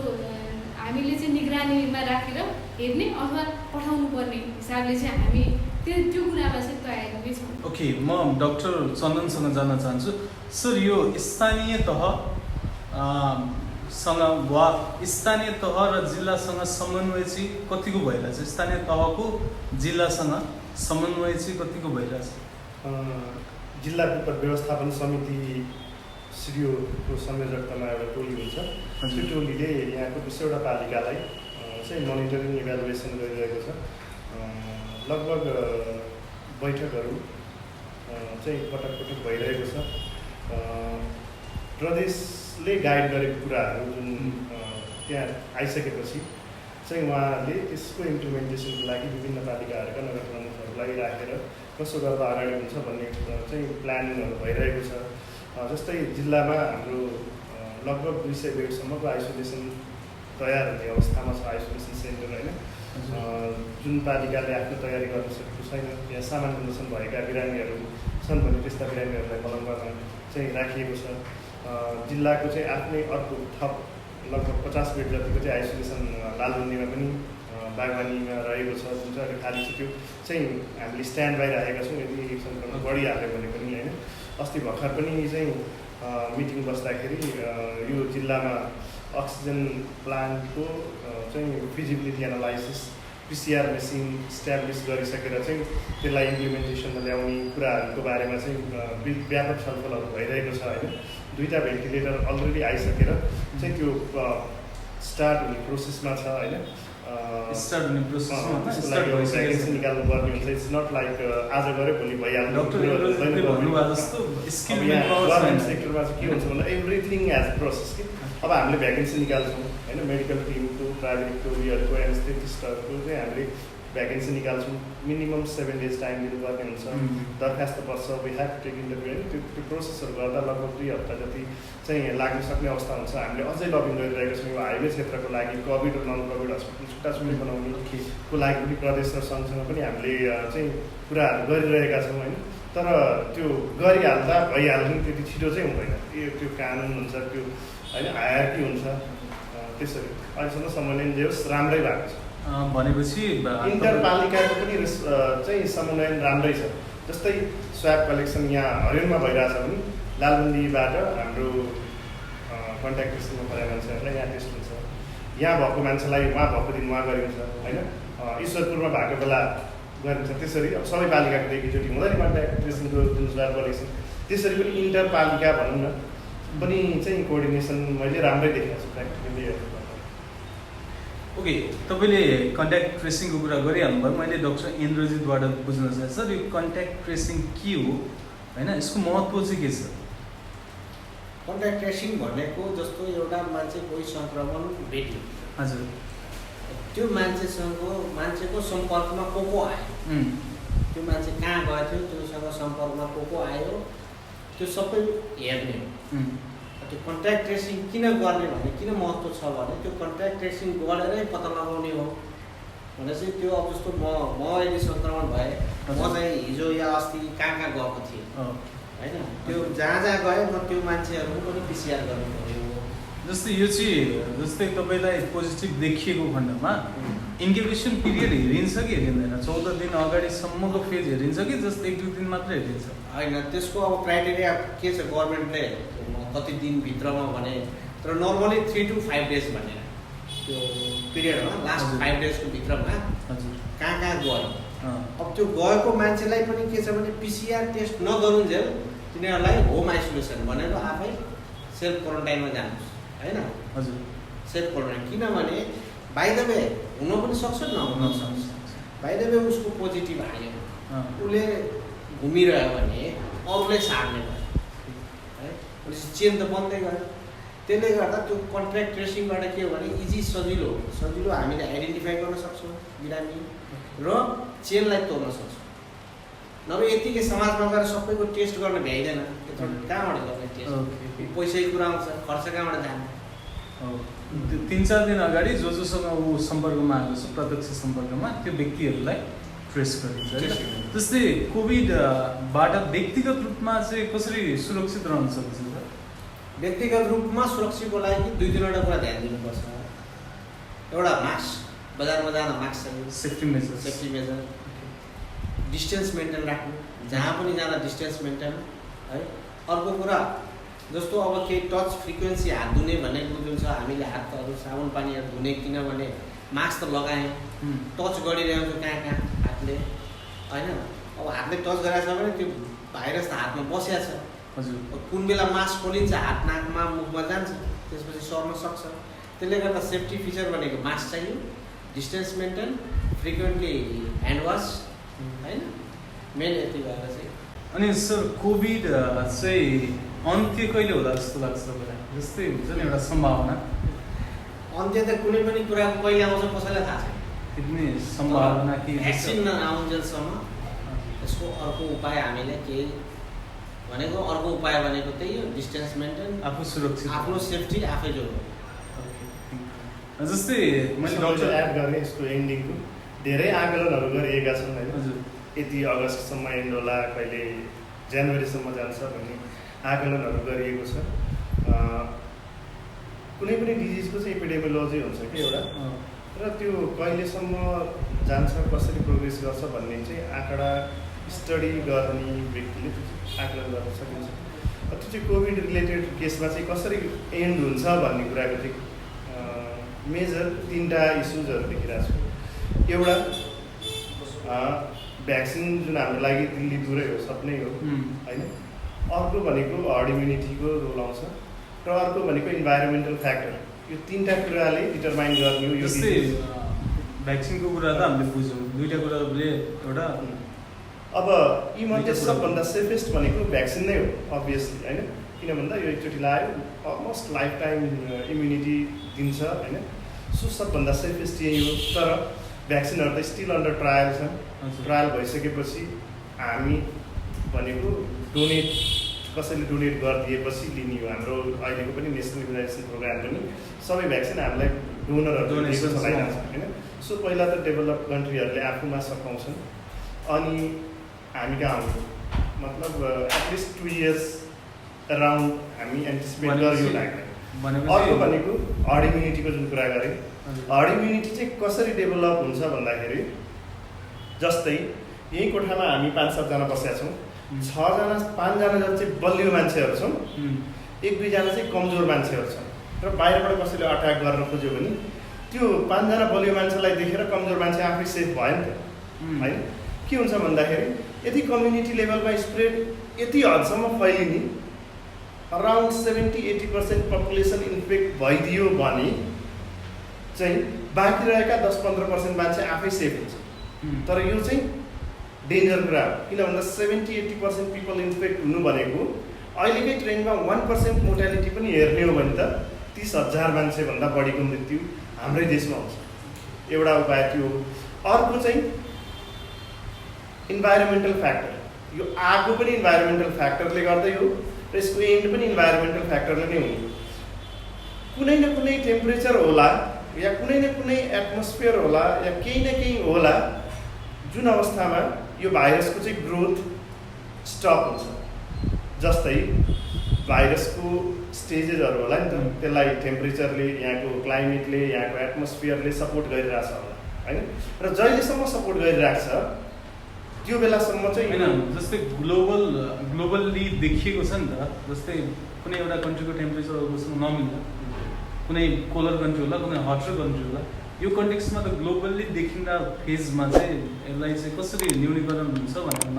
Speaker 4: हामीले चाहिँ निगरानीमा राखेर हेर्ने अथवा पठाउनु पर्ने हिसाबले चाहिँ हामी त्यो कुरामा चाहिँ तयारी नै छौँ।
Speaker 3: ओके, म डाक्टर चन्दनसँग जान्न चाहन्छु। सर, यो स्थानीय तह सँग वा स्थानीय तह र जिल्लासँग समन्वय चाहिँ कतिको भइरहेछ? स्थानीय तहको जिल्लासँग समन्वय चाहिँ कतिको भइरहेछ?
Speaker 2: जिल्ला विपद व्यवस्थापन समिति सिडिओको संयोजकतामा एउटा टोली हुन्छ। त्यो टोलीले यहाँको 20वटा पालिकालाई चाहिँ मोनिटरिङ इभ्यालुएसन गरिरहेको छ। लगभग बैठकहरू चाहिँ पटक पटक भइरहेको छ। प्रदेशले गाइड गरेको कुराहरू जुन त्यहाँ आइसकेपछि चाहिँ उहाँले त्यसको इम्प्लिमेन्टेसनको लागि विभिन्न पालिकाहरूका नगर प्रमुखहरूलाई राखेर कसो गर्दा अगाडि हुन्छ भन्ने चाहिँ प्लानिङहरू भइरहेको छ। जस्तै जिल्लामा हाम्रो लगभग 200 बेडसम्मको आइसोलेसन तयार हुने अवस्थामा छ, आइसोलेसन सेन्टर होइन। जुन पालिकाले आफ्नो तयारी गर्न सकेको छैन, यहाँ सामान्य कन्डिसन भएका बिरामीहरू छन् भने त्यस्ता बिरामीहरूलाई मलङ्गवामा चाहिँ राखिएको छ। जिल्लाको चाहिँ आफ्नै अर्को थप लगभग 50 बेड जतिको चाहिँ आइसोलेसन लालबन्दीमा पनि बागवानीमा रहेको छ, जुन चाहिँ अहिले खाली छ। त्यो चाहिँ हामीले स्ट्यान्ड बाई राखेका छौँ, यदि सङ्क्रमण बढिहाल्यो भने पनि होइन। अस्ति भर्खर पनि चाहिँ मिटिङ बस्दाखेरि यो जिल्लामा अक्सिजन प्लान्टको चाहिँ feasibility analysis PCR machine establish गरिसकेर चाहिँ त्यसलाई इम्प्लिमेन्टेसनमा ल्याउने कुराहरूको बारेमा चाहिँ व्यापक छलफलहरू भइरहेको छ होइन। 2टा भेन्टिलेटर अलरेडी आइसकेर चाहिँ त्यो स्टार्ट हुने प्रोसेसमा छ होइन। भ्याकेन्सी निकाल्नु पर्ने हुन्छ। इट्स नट लाइक आज गऱ्यो भोलि भइहाल्छ। गभर्मेन्ट सेक्टरमा चाहिँ के हुन्छ भन्दा एभ्रिथिङ एज प्रोसेस कि अब हामीले भ्याकेन्सी निकाल्छौँ होइन। मेडिकल टिमको, प्राइभेटको, उयोहरूको, एनेस्थेटिस्टहरूको चाहिँ हामीले भ्याकेन्सी निकाल्छौँ। मिनिमम 7 डेज टाइम दिनुपर्ने हुन्छ। दरखास्त पर्छ, we have to take interview होइन। त्यो प्रोसेसहरू गर्दा लगभग 2 हप्ता जति चाहिँ लाग्न सक्ने अवस्था हुन्छ। हामीले अझै लबिङ गरिरहेको छौँ। यो हाइवे क्षेत्रको लागि कोभिड र नन कोभिड हस्पिटल छुट्टा छुट्टै बनाउनेको लागि पनि प्रदेश र सङ्घसँग पनि हामीले चाहिँ कुराहरू गरिरहेका छौँ होइन। तर त्यो गरिहाल्दा भइहाल्ने त्यति छिटो चाहिँ हुँदैन। त्यो कानुन हुन्छ, त्यो होइन हायरकी हुन्छ। त्यसरी अहिलेसम्म समन्वय जे होस् राम्रै भएको छ।
Speaker 3: भनेपछि
Speaker 2: इन्टरपालिकाको पनि चाहिँ समन्वयन राम्रै छ। जस्तै स्वाब कलेक्सन यहाँ हरियोनमा भइरहेछ भने लालबन्दीबाट हाम्रो कन्ट्याक्ट ट्रेसिङमा परेका मान्छेहरूलाई यहाँ टेस्ट हुन्छ। यहाँ भएको मान्छेलाई उहाँ भएको दिन उहाँ गरिन्छ होइन। ईश्वरपुरमा भएको बेला गरिन्छ। त्यसरी अब सबै पालिकाको एकैचोटि हुँदैन कन्ट्याक्ट ट्रेसिङको जुन स्वाब कलेक्सन। त्यसरी पनि इन्टरपालिका भनौँ न पनि चाहिँ कोअर्डिनेसन मैले राम्रै देखेको छु प्र्याक्टिकली।
Speaker 3: ओके, तपाईँले कन्ट्याक्ट ट्रेसिङको कुरा गरिहाल्नुभयो। मैले डाक्टर इन्द्रजितबाट बुझ्न चाहेँ सर, यो कन्ट्याक्ट ट्रेसिङ के हो होइन, यसको महत्त्व चाहिँ के छ?
Speaker 1: कन्ट्याक्ट ट्रेसिङ भनेको जस्तो एउटा मान्छे कोही सङ्क्रमण भेट्यो,
Speaker 3: हजुर,
Speaker 1: त्यो मान्छेको सम्पर्कमा को आयो, त्यो मान्छे कहाँ गएको थियो, त्योसँग सम्पर्कमा को आयो, त्यो सबै हेर्ने हो। त्यो कन्ट्याक्ट ट्रेसिङ किन गर्ने भने किन महत्त्व छ भने त्यो कन्ट्याक्ट ट्रेसिङ गरेरै पत्ता लगाउने हो भनेपछि त्यो अब जस्तो म यदि सङ्क्रमण भएँ, म चाहिँ हिजो या अस्ति कहाँ गएको थिएँ होइन, त्यो जहाँ गएँ म त्यो मान्छेहरूको पनि पिसिआर गर्नु पऱ्यो।
Speaker 3: जस्तै यो चाहिँ जस्तै तपाईँलाई पोजिटिभ देखिएको खण्डमा इन्क्युबेसन पिरियड हेरिन्छ कि हेरिँदैन? 14 दिन अगाडिसम्मको फेज हेरिन्छ कि जस्ट 1-2 दिन मात्रै हेरिन्छ?
Speaker 1: होइन, त्यसको अब क्राइटेरिया के छ गभर्मेन्टले कति दिनभित्रमा भने, तर नर्मली 3 to 5 days भनेर त्यो पिरियडमा लास्ट 5 daysको भित्रमा
Speaker 3: हजुर
Speaker 1: कहाँ गयो। अब त्यो गएको मान्छेलाई पनि के छ भने PCR टेस्ट नगरुन्जेल तिनीहरूलाई होम आइसोलेसन भनेर आफै सेल्फ क्वारेन्टाइनमा जानुहोस् होइन।
Speaker 3: हजुर
Speaker 1: सेल्फ क्वारेन्टाइन किनभने बाइ द वे हुन पनि सक्छ नहुन सक्छ। बाइ द वे उसको पोजिटिभ आयो, उसले घुमिरह्यो भने अरूले सार्ने भयो है, चेन त बन्दै गयो। त्यसले गर्दा त्यो कन्ट्र्याक्ट ट्रेसिङबाट के हो भने सजिलो हामीले आइडेन्टिफाई गर्न सक्छौँ बिरामी र चेनलाई तोड्न सक्छौँ। नभए यतिकै समाजमा गएर सबैको टेस्ट गर्न भ्याइँदैन, कहाँबाट गर्ने टेस्ट, पैसै कुरा आउँछ, खर्च कहाँबाट जाने।
Speaker 3: 3-4 दिन अगाडि जोसँग ऊ सम्पर्कमा आएको छ, प्रत्यक्ष सम्पर्कमा त्यो व्यक्तिहरूलाई ट्रेस गरिन्छ। जस्तै कोभिडबाट व्यक्तिगत रूपमा चाहिँ कसरी सुरक्षित रहन सक्छ?
Speaker 1: व्यक्तिगत रूपमा सुरक्षाको लागि 2-3वटा कुरा ध्यान दिनुपर्छ। एउटा मास्क, बजारमा जाँदा मास्क चाहियो, सेफ्टी मेजर, डिस्टेन्स मेन्टेन राख्नु, जहाँ पनि जाँदा डिस्टेन्स मेन्टेन है। अर्को कुरा जस्तो अब केही टच फ्रिक्वेन्सी हात धुने भनेको जुन छ, हामीले हातहरू साबुन पानीहरू धुने, किनभने मास्क त लगायौँ, टच गरिरहेको कहाँ हातले होइन। अब हातले टच गरेको छ भने त्यो भाइरस त हातमा बसिया छ।
Speaker 3: हजुर
Speaker 1: कुन बेला मास्क खोलिन्छ, हात नाकमा मुखमा जान्छ, त्यसपछि सर्न सक्छ। त्यसले गर्दा सेफ्टी फिचर भनेको मास्क चाहियो, distance maintain, frequently hand wash होइन, मेन यति भएर चाहिँ।
Speaker 3: अनि सर कोभिड चाहिँ अन्त्य कहिले होला जस्तो लाग्छ तपाईँलाई? जस्तै हुन्छ नि एउटा सम्भावना।
Speaker 1: अन्त्य त कुनै पनि कुराको कहिले आउँछ कसैलाई थाहा छैन।
Speaker 3: त्यति सम्भावना कि
Speaker 1: भ्याक्सिन नआउन्जेलसम्म यसको अर्को उपाय हामीले केही भनेको, अर्को उपाय भनेको त्यही हो, डिस्टेन्स मेन्टेन,
Speaker 3: आफू सुरक्षित,
Speaker 1: आफ्नो सेफ्टी आफै जोड्नु।
Speaker 3: जस्तै मैले
Speaker 2: डक्टर एड गर्ने यसको एन्डिङको धेरै आकलनहरू गरिएका छन् होइन।
Speaker 3: हजुर
Speaker 2: यति अगस्तसम्म एन्ड होला, कहिले जनवरीसम्म जान्छ भन्ने आकलनहरू गरिएको छ। कुनै पनि डिजिजको चाहिँ एपिडेमियोलोजी हुन्छ कि एउटा, र त्यो कहिलेसम्म जान्छ, कसरी प्रोग्रेस गर्छ भन्ने चाहिँ आँकडा स्टडी गर्ने व्यक्तिले त्यो आकलन गर्न सकिन्छ। त्यो चाहिँ कोभिड रिलेटेड केसमा चाहिँ कसरी एन्ड हुन्छ भन्ने कुराको चाहिँ मेजर 3टा इस्युजहरू देखिरहेको छु। एउटा भ्याक्सिन जुन हाम्रो लागि दिल्ली दूरै हो, सपनै हो होइन। अर्को भनेको हर्ड इम्युनिटीको रोल आउँछ, र अर्को भनेको इन्भाइरोमेन्टल फ्याक्टर। यो 3टा कुराले डिटरमाइन गर्ने हो। यो
Speaker 3: भ्याक्सिनको कुरा त हामीले बुझ्यौँ, 2टा कुराले एउटा।
Speaker 2: अब यी मध्ये सबभन्दा सेफेस्ट भनेको भ्याक्सिन नै हो अभियसली होइन। किन भन्दा यो एकचोटि लगायो अलमोस्ट लाइफ टाइम इम्युनिटी दिन्छ होइन। सो सबभन्दा सेफेस्ट यही हो। तर भ्याक्सिनहरू त स्टिल अन्डर ट्रायल छन्। ट्रायल भइसकेपछि हामी भनेको डोनेट, कसैले डोनेट गरिदिएपछि लिने हो। हाम्रो अहिलेको पनि नेसनल इम्युनाइजेसन प्रोग्राम पनि सबै भ्याक्सिन हामीलाई डोनरहरू चलाइरहेको छ होइन। सो पहिला त डेभलप कन्ट्रीहरूले आफूमा सघाउँछन्, अनि हामी कहाँ आउँछौँ, मतलब एटलिस्ट 2 years अराउन्ड हामी एन्टिसिपेट गर्यो लाग्दैन। अर्को भनेको हर्ड इम्युनिटीको जुन कुरा गरेँ, हर्ड इम्युनिटी चाहिँ कसरी डेभलप हुन्छ भन्दाखेरि, जस्तै यही कोठामा हामी 5-7 जना बसेका छौँ, 5जना जति चाहिँ बलियो मान्छेहरू छौँ, 1-2 जना चाहिँ कमजोर मान्छेहरू छन्, र बाहिरबाट कसैले अट्याक गर्न खोज्यो भने त्यो 5 जना बलियो मान्छेलाई देखेर कमजोर मान्छे आफै सेफ भयो नि त होइन। के हुन्छ भन्दाखेरि यदि कम्युनिटी लेभलमा स्प्रेड यति हदसम्म फैलिने, अराउन्ड 70-80% पपुलेसन इन्फेक्ट भइदियो भने चाहिँ बाँकी रहेका 10-15% मान्छे आफै सेफ हुन्छ। तर यो चाहिँ डेन्जर कुरा हो। किन भन्दा 70-80% पिपल इन्फेक्ट हुनु भनेको अहिलेकै ट्रेन्डमा 1% मोर्टालिटी पनि हेर्ने हो भने त 30,000 मान्छेभन्दा बढीको मृत्यु हाम्रै देशमा हुन्छ। एउटा उपाय त्यो हो। अर्को चाहिँ इन्भाइरोमेन्टल फ्याक्टर। यो आगो पनि इन्भाइरोमेन्टल फ्याक्टरले गर्दै हो, र यसको एन्ड पनि इन्भाइरोमेन्टल फ्याक्टरले नै हुने। कुनै न कुनै टेम्परेचर होला, या कुनै न कुनै एटमोस्फियर होला, या केही न केही होला जुन अवस्थामा यो भाइरसको चाहिँ ग्रोथ स्टप हुन्छ। जस्तै भाइरसको स्टेजेसहरू होला नि त, त्यसलाई टेम्परेचरले, यहाँको क्लाइमेटले, यहाँको एटमोस्फियरले सपोर्ट गरिरहेछ होला होइन। र जहिलेसम्म सपोर्ट गरिरहेको छ त्यो बेलासम्म चाहिँ
Speaker 3: होइन, जस्तै ग्लोबल्ली देखिएको छ नि त, जस्तै कुनै एउटा कन्ट्रीको टेम्परेचर अरूसँग नमिल्दा, कुनै कोलर कन्ट्री होला, कुनै हटर कन्ट्री होला, यो कन्टेक्स्टमा त ग्लोबल्ली देखिँदा फेजमा चाहिँ यसलाई चाहिँ कसरी न्यूनीकरण हुन्छ भनेर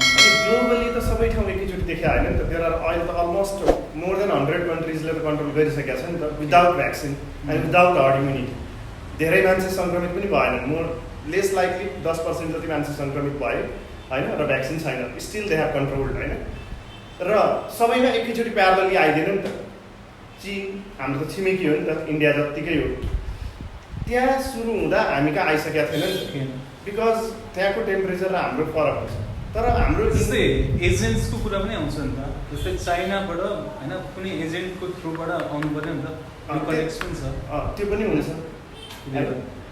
Speaker 2: ग्लोबली त सबै ठाउँ एकैचोटि देखा होइन नि त। देयर आर अहिले त अलमोस्ट मोर देन 100 कन्ट्रिजले त कन्ट्रोल गरिसकेका छ नि त without vaccine and without herd immunity. धेरै मान्छे सङ्क्रमित पनि भएनन्, मोर लेस लाइकली 10% जति मान्छे सङ्क्रमित भए होइन, र भ्याक्सिन छैन, स्टिल दे हेभ कन्ट्रोल्ड होइन। र सबैमा एकैचोटि प्यारलली आइदिएन नि त। चीन हाम्रो त छिमेकी हो नि त, इन्डिया जत्तिकै हो, त्यहाँ सुरु हुँदा हामी कहाँ आइसकेका थिएन नि त, बिकज त्यहाँको टेम्परेचर र हाम्रो फरक हुन्छ। तर हाम्रो
Speaker 3: जस्तै एजेन्ट्सको कुरा पनि आउँछ नि त, जस्तै चाइनाबाट होइन कुनै एजेन्टको थ्रुबाट आउनु पऱ्यो नि त, कनेक्सन छ
Speaker 2: त्यो पनि हुन्छ।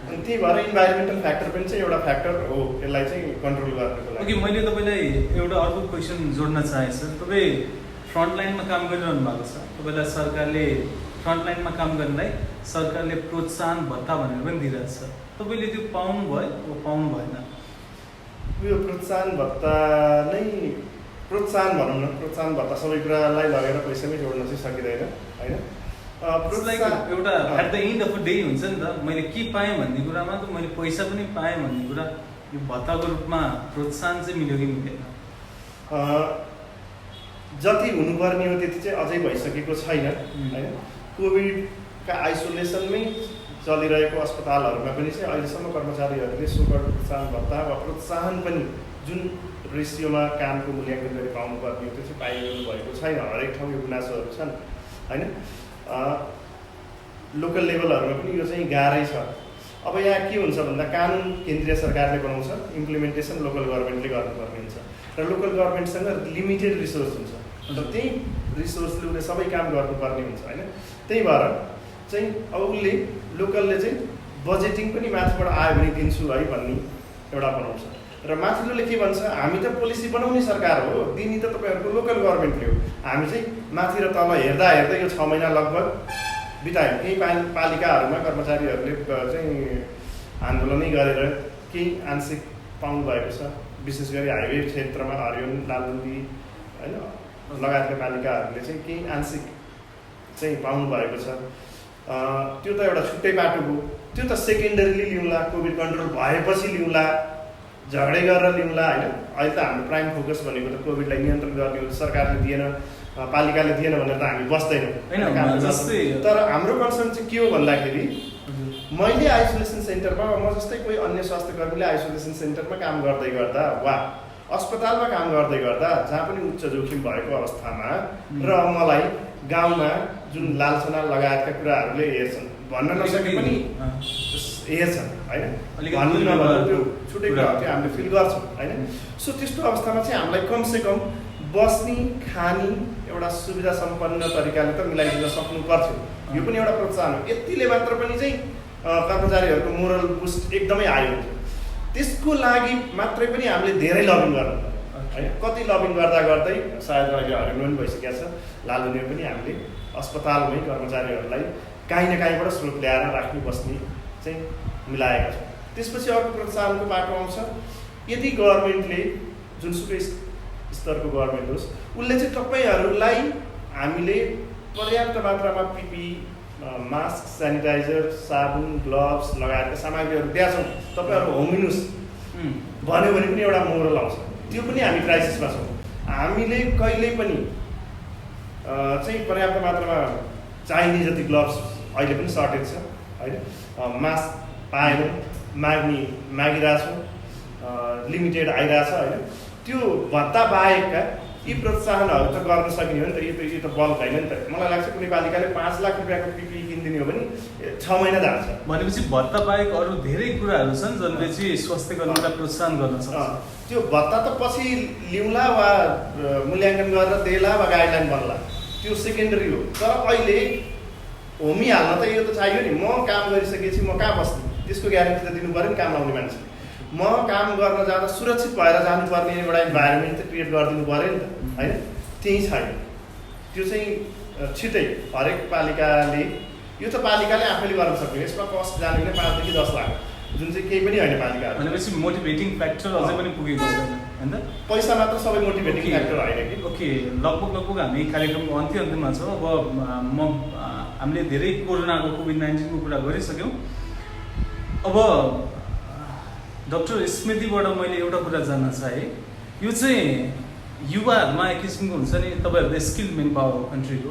Speaker 2: अनि त्यही भएर इन्भाइरोमेन्टल फ्याक्टर पनि चाहिँ एउटा फ्याक्टर हो यसलाई चाहिँ कन्ट्रोल गर्नको लागि।
Speaker 3: मैले तपाईँलाई एउटा अर्को क्वेसन जोड्न चाहेँ सर। तपाईँ फ्रन्टलाइनमा काम गरिरहनु भएको छ, तपाईँलाई सरकारले फ्रन्टलाइनमा काम गर्नलाई सरकारले प्रोत्साहन भत्ता भनेर पनि दिइरहेछ, तपाईँले त्यो पाउनुभयो पाउनु भएन?
Speaker 2: यो प्रोत्साहन भत्ता नै प्रोत्साहन भनौँ न, प्रोत्साहन भत्ता सबै कुरालाई लगेर पैसामै जोड्न चाहिँ सकिँदैन होइन।
Speaker 3: एउटा at the end of the day हुन्छ नि त, मैले के पाएँ भन्ने कुरामा त मैले पैसा पनि पाएँ भन्ने कुरा, यो भत्ताको रूपमा प्रोत्साहन चाहिँ मिल्यो कि मिलेन?
Speaker 2: जति हुनुपर्ने हो त्यति चाहिँ अझै भइसकेको छैन होइन। कोभिडका आइसोलेसनमै चलिरहेको अस्पतालहरूमा पनि चाहिँ अहिलेसम्म कर्मचारीहरूले सोकर प्रोत्साहन भत्ता वा प्रोत्साहन पनि जुन रेसियोमा कामको मूल्याङ्कन गरी पाउनुपर्ने हो त्यो चाहिँ पाइरहनु भएको छैन। हरेक ठाउँ यो गुनासोहरू छन् होइन। लोकल लेभलहरूमा पनि यो चाहिँ गाह्रै छ। अब यहाँ के हुन्छ भन्दा कानुन केन्द्रीय सरकारले बनाउँछ, इम्प्लिमेन्टेसन लोकल गभर्मेन्टले गर्नुपर्ने हुन्छ र लोकल गभर्मेन्टसँग लिमिटेड रिसोर्स हुन्छ र त्यही रिसोर्सले उसले सबै काम गर्नुपर्ने हुन्छ होइन। त्यही भएर चाहिँ अब उसले लोकलले चाहिँ बजेटिङ पनि माथिबाट आयो भने दिन्छु है भन्ने एउटा बनाउँछ र माथिल्लोले के भन्छ, हामी त पोलिसी बनाउने सरकार हो, दिने त तपाईँहरूको लोकल गभर्मेन्टले हो। हामी चाहिँ माथि र तल हेर्दा हेर्दै यो 6 महिना लगभग बितायौँ। केही पालिकाहरूमा कर्मचारीहरूले चाहिँ आन्दोलनै गरेर केही आंशिक पाउनु भएको छ, विशेष गरी हाइवे क्षेत्रमा हरियोन, लालुन्दी होइन लगायतका पालिकाहरूले चाहिँ केही आंशिक चाहिँ पाउनु भएको छ। त्यो त एउटा छुट्टै बाटो हो, त्यो त सेकेन्डरीली लिउँला, कोभिड कन्ट्रोल भएपछि लिउँला, झगडै गरेर लिउँला होइन। अहिले त हाम्रो प्राइम फोकस भनेको त कोभिडलाई नियन्त्रण गर्ने हो, सरकारले दिएन, पालिकाले दिएन भनेर त हामी बस्दैनौँ। तर हाम्रो कन्सर्न चाहिँ के हो भन्दाखेरि मैले आइसोलेसन सेन्टरमा, म जस्तै कोही अन्य स्वास्थ्य कर्मीले आइसोलेसन सेन्टरमा काम गर्दै गर्दा वा अस्पतालमा काम गर्दै गर्दा जहाँ पनि उच्च जोखिम भएको अवस्थामा र मलाई गाउँमा जुन लालसना लगायतका कुराहरूले हेर्छन्, भन्न नसके पनि हेर्छन् होइन, भन्नु नभन्नु त्यो छुट्टै कुरा हो, त्यो हामीले फिल गर्छौँ होइन। सो त्यस्तो अवस्थामा चाहिँ हामीलाई कमसेकम बस्ने खाने एउटा सुविधा सम्पन्न तरिकाले त मिलाइदिन सक्नु पर्थ्यो। यो पनि एउटा प्रोत्साहन हो। यतिले मात्र पनि चाहिँ कर्मचारीहरूको मोरल बुस्ट एकदमै आयो। त्यसको लागि मात्रै पनि हामीले धेरै लबिङ गर्नु पर्यो होइन। कति लबिङ गर्दा गर्दै सायद अहिले हरियोमा पनि भइसकेको छ, लालुनीमा पनि हामीले अस्पतालमै कर्मचारीहरूलाई काहीँ न काहीँबाट स्रोत ल्याएर राख्ने बस्ने चाहिँ मिलाएका छौँ। त्यसपछि अर्को प्रोत्साहनको बाटो आउँछ, यदि गभर्मेन्टले जुनसुकै स्तरको गभर्मेन्ट होस्, उसले चाहिँ तपाईँहरूलाई हामीले पर्याप्त मात्रामा पिपी, मास्क, सेनिटाइजर, साबुन, ग्लोभ्स लगायतका सामग्रीहरू दिएछौँ, तपाईँहरू होमिनुहोस् भन्यो भने पनि एउटा मोरल आउँछ। त्यो पनि हामी क्राइसिसमा छौँ। हामीले कहिल्यै पनि चाहिँ पर्याप्त मात्रामा चाहिने जति ग्लोभ्स अहिले पनि सर्टेज छ होइन, मास्क पाएनौँ, मागिरहेछौँ, लिमिटेड आइरहेछ होइन। त्यो भत्ता बाहेकका यी प्रोत्साहनहरू त गर्न सकिने हो नि त, यो त बल्क होइन नि त। मलाई लाग्छ कुनै पालिकाले 5 लाख रुपियाँको पिपी किनिदिने हो भने 6 महिना जान्छ।
Speaker 3: भनेपछि भत्ता बाहेक अरू धेरै कुराहरू छन् जसले चाहिँ स्वास्थ्य कर्मीलाई प्रोत्साहन गर्न सक्छ।
Speaker 2: त्यो भत्ता त पछि लिउँला वा मूल्याङ्कन गरेर देला वा गाइडलाइन बन्ला, त्यो सेकेन्डरी हो। तर अहिले होमिहाल्न त यो त चाहियो नि। म काम गरिसकेपछि म कहाँ बस्ने, त्यसको ग्यारेन्टी त दिनु पऱ्यो नि काम लाउने मान्छे। म काम गर्न जाँदा सुरक्षित भएर जानुपर्ने एउटा इन्भाइरोमेन्ट त क्रिएट गरिदिनु पऱ्यो नि त होइन। त्यही छैन। त्यो चाहिँ छिटै हरेक पालिकाले यो त पालिकाले आफैले गर्न सक्ने, यसमा कस्ट जाने भने 5 देखि 10 लाख, जुन चाहिँ केही पनि होइन पालिकाहरू।
Speaker 3: भनेपछि मोटिभेटिङ फ्याक्टर अझै पनि पुगेको छैन हैन?
Speaker 2: पैसा मात्र सबै मोटिभेटिङ फ्याक्टर होइन कि।
Speaker 3: ओके, लगभग हामी कार्यक्रमको अन्त्यमा छौँ। अब हामीले धेरै कोभिड-19 को कुरा गरिसक्यौँ। अब डक्टर स्मृतिबाट मैले एउटा कुरा जान्न चाहेँ, यो चाहिँ युवाहरूमा एक किसिमको हुन्छ नि, तपाईँहरूको स्किल मेन पावर हो कन्ट्रीको